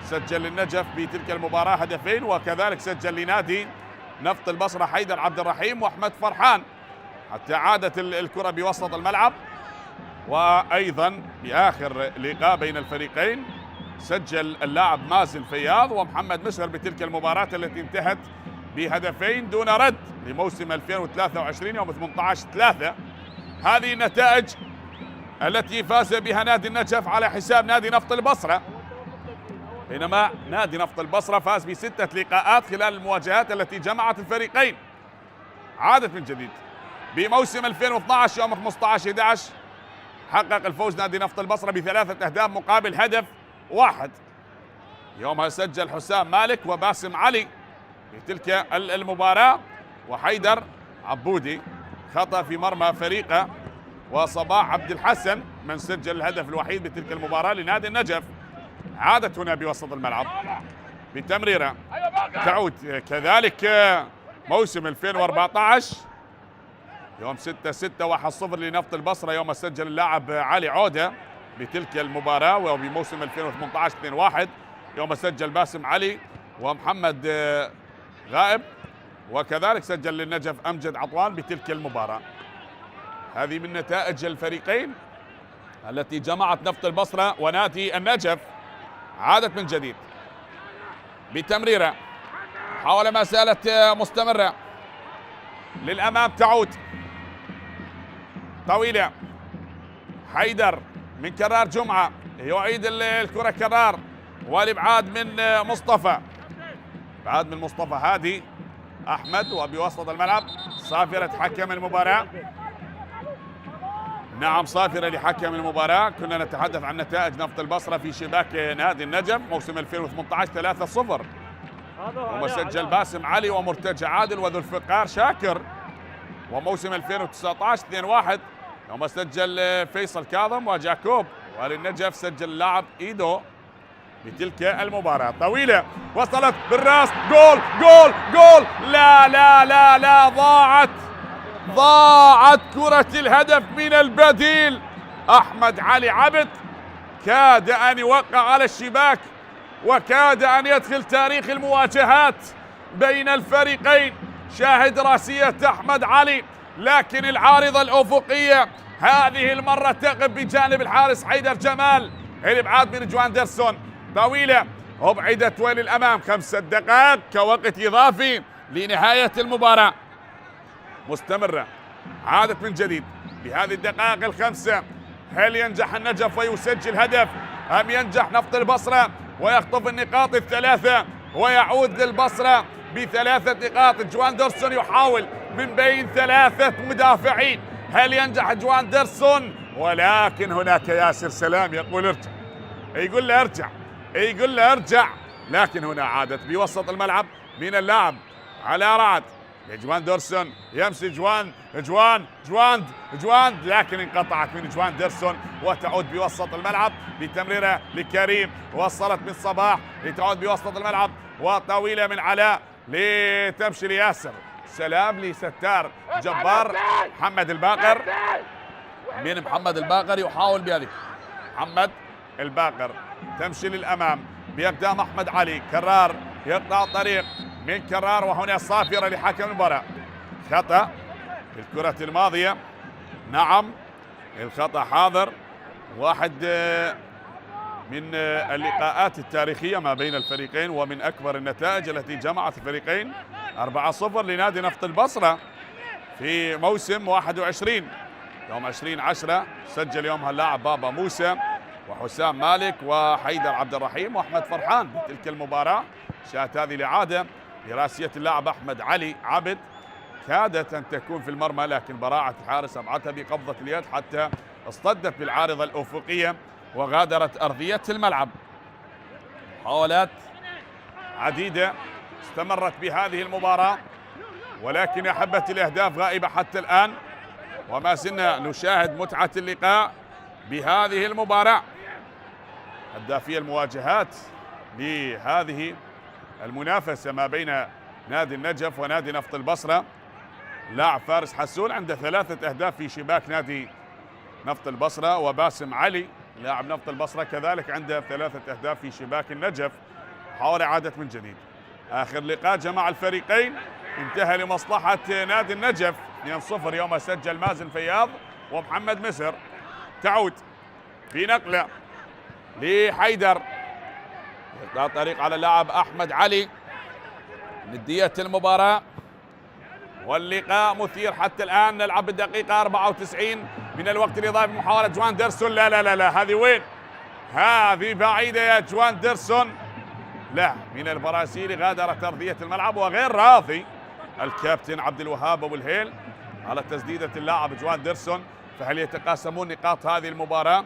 سجل للنجف بتلك المباراة هدفين، وكذلك سجل لنادي نفط البصرة حيدر عبد الرحيم وأحمد فرحان، حتى عادت الكرة بوسط الملعب. وأيضا بآخر لقاء بين الفريقين سجل اللاعب مازن فياض ومحمد مشهر بتلك المباراة التي انتهت بهدفين دون رد لموسم 2023 يوم 18/3. هذه النتائج التي فاز بها نادي النجف على حساب نادي نفط البصرة، بينما نادي نفط البصرة فاز ب6 لقاءات خلال المواجهات التي جمعت الفريقين. عادت من جديد بموسم 2012 يوم 15/11 حقق الفوز نادي نفط البصرة ب3 أهداف مقابل هدف واحد. يومها سجل حسام مالك وباسم علي في تلك المباراة، وحيدر عبودي خطأ في مرمى فريقه، وصباح عبد الحسن من سجل الهدف الوحيد بتلك المباراة لنادي النجف. عادت هنا بوسط الملعب بتمريرة تعود كذلك موسم 2014 يوم 6/6 1-0 لنفط البصرة يوم سجل اللاعب علي عودة بتلك المباراة، وبموسم 2018 2-1 يوم سجل باسم علي ومحمد غائب، وكذلك سجل للنجف أمجد عطوان بتلك المباراة. هذه من نتائج الفريقين التي جمعت نفط البصرة ونادي النجف. عادت من جديد بتمريرة، حاول ما زالت مستمرة للأمام، تعود طويلة، حيدر من كرار جمعة يعيد الكرة كرار، والإبعاد من مصطفى، إبعاد من مصطفى هادي أحمد، وبوسط الملعب صافرة حكم المباراة. نعم صافرة لحكم المباراة. كنا نتحدث عن نتائج نفط البصرة في شباك نادي النجف موسم 2018 3-0 ومسجل باسم علي ومرتجى عادل وذو الفقار شاكر، وموسم 2019 2-1 يوم سجل فيصل كاظم وجاكوب، وللنجف سجل اللاعب إيدو بتلك المباراة. طويلة وصلت بالراس، جول جول جول، لا لا لا لا، ضاعت كرة الهدف من البديل. أحمد علي عبد كاد أن يوقع على الشباك، وكاد أن يدخل تاريخ المواجهات بين الفريقين. شاهد راسية أحمد علي، لكن العارضة الأفقية هذه المرة تقف بجانب الحارس حيدر جمال. الإبعاد من جواندرسون طويلة، أبعدت وين الأمام. 5 دقائق كوقت إضافي لنهاية المباراة مستمرة. عادت من جديد بهذه الدقائق ال5. هل ينجح النجف ويسجل هدف، أم ينجح نفط البصرة ويخطف النقاط ال3 ويعود للبصرة ب3 نقاط؟ جواندرسون يحاول من بين 3 مدافعين. هل ينجح جواندرسون؟ ولكن هناك ياسر سلام يقول ارجع، يقول له ارجع، يقول له ارجع. لكن هنا عادت بوسط الملعب من اللاعب على رعد جواندرسون، يمسي جواند، لكن انقطعت من جواندرسون وتعود بوسط الملعب بتمريره لكريم. وصلت من صباح لتعود بوسط الملعب وطويله من علاء لتمشي لياسر سلام لستار جبار. محمد الباقر، من محمد الباقر يحاول بهذه. محمد الباقر تمشي للامام باقدام احمد علي. كرار يقطع الطريق من كرار، وهنا صافره لحكم المباراه. خطا في الكره الماضيه، نعم الخطا حاضر. واحد من اللقاءات التاريخية ما بين الفريقين ومن أكبر النتائج التي جمعت الفريقين. 4-0 لنادي نفط البصرة في موسم 21. يوم 20/10 سجل يومها اللاعب بابا موسى وحسام مالك وحيدر عبد الرحيم وأحمد فرحان بتلك المباراة. شاهدت هذه الإعادة براسية اللاعب أحمد علي عبد، كادت أن تكون في المرمى لكن براعة الحارس أبعدها بقبضة اليد حتى اصطدت بالعارضة الأفقية وغادرت أرضية الملعب. محاولات عديدة استمرت بهذه المباراة، ولكن أحبة الأهداف غائبة حتى الآن، وما زلنا نشاهد متعة اللقاء بهذه المباراة. هدافي المواجهات لهذه المنافسة ما بين نادي النجف ونادي نفط البصرة. لاعب فارس حسون عنده 3 أهداف في شباك نادي نفط البصرة، وباسم علي لاعب نفط البصرة كذلك عنده 3 أهداف في شباك النجف. محاولة عادة من جديد. آخر لقاء جمع الفريقين انتهى لمصلحة نادي النجف 2-0 يوم سجل مازن فياض ومحمد مصر. تعود في نقلة لحيدر، يقطع طريق على اللاعب أحمد علي. ندية المباراة واللقاء مثير حتى الآن. نلعب بالدقيقة 94 من الوقت الإضافي. محاولة جواندرسون، لا لا لا لا، هذه وين؟ هذه بعيدة يا جواندرسون. لا، من البرازيلي غادرت أرضية الملعب وغير راضي الكابتن عبد الوهاب أبو الهيل على تسديدة اللاعب جواندرسون. فهل يتقاسمون نقاط هذه المباراة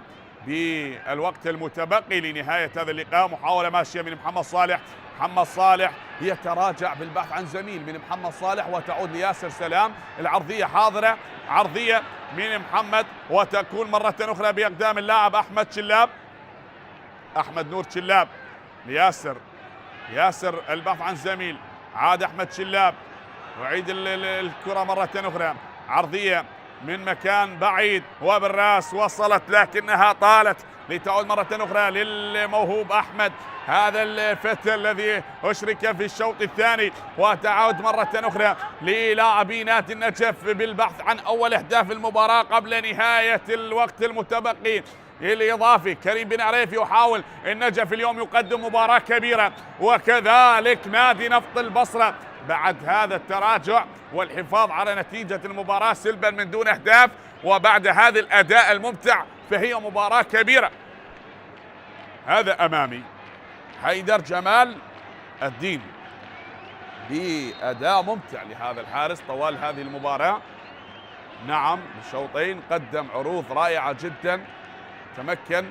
بالوقت المتبقي لنهاية هذا اللقاء؟ محاولة ماشية من محمد صالح. محمد صالح يتراجع بالبحث عن زميل من محمد صالح وتعود لياسر سلام. العرضية حاضرة، عرضية من محمد وتكون مرة أخرى بأقدام اللاعب أحمد شلاب، أحمد نور شلاب لياسر. ياسر البحث عن زميل، عاد أحمد شلاب وعيد الكرة مرة أخرى. عرضية من مكان بعيد وبالراس وصلت لكنها طالت لتعود مرة أخرى للموهوب أحمد، هذا الفتى الذي أشرك في الشوط الثاني، وتعود مرة أخرى للاعبي نادي النجف بالبحث عن أول أهداف المباراة قبل نهاية الوقت المتبقي الإضافي. كريم بن عريف يحاول. النجف اليوم يقدم مباراة كبيرة، وكذلك نادي نفط البصرة بعد هذا التراجع والحفاظ على نتيجة المباراة سلبا من دون أهداف، وبعد هذا الأداء الممتع فهي مباراة كبيرة. هذا أمامي حيدر جمال الدين بأداء ممتع لهذا الحارس طوال هذه المباراة. نعم بالشوطين قدم عروض رائعة جدا، تمكن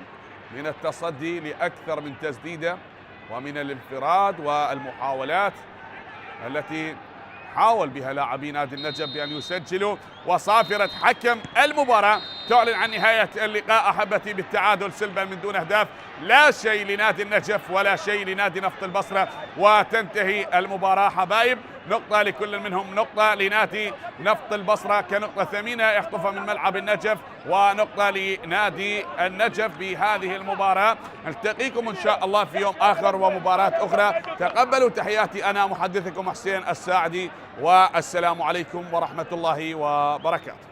من التصدي لأكثر من تسديدة ومن الانفراد والمحاولات التي حاول بها لاعبي نادي النجف بأن يسجلوا. وصافرة حكم المباراة تعلن عن نهاية اللقاء أحبتي بالتعادل سلبا من دون أهداف، لا شيء لنادي النجف ولا شيء لنادي نفط البصرة، وتنتهي المباراة حبايب نقطة لكل منهم، نقطة لنادي نفط البصرة كنقطة ثمينة يخطفها من ملعب النجف، ونقطة لنادي النجف بهذه المباراة. نلتقيكم إن شاء الله في يوم آخر ومباراة أخرى. تقبلوا تحياتي أنا محدثكم حسين الساعدي، والسلام عليكم ورحمة الله وبركاته.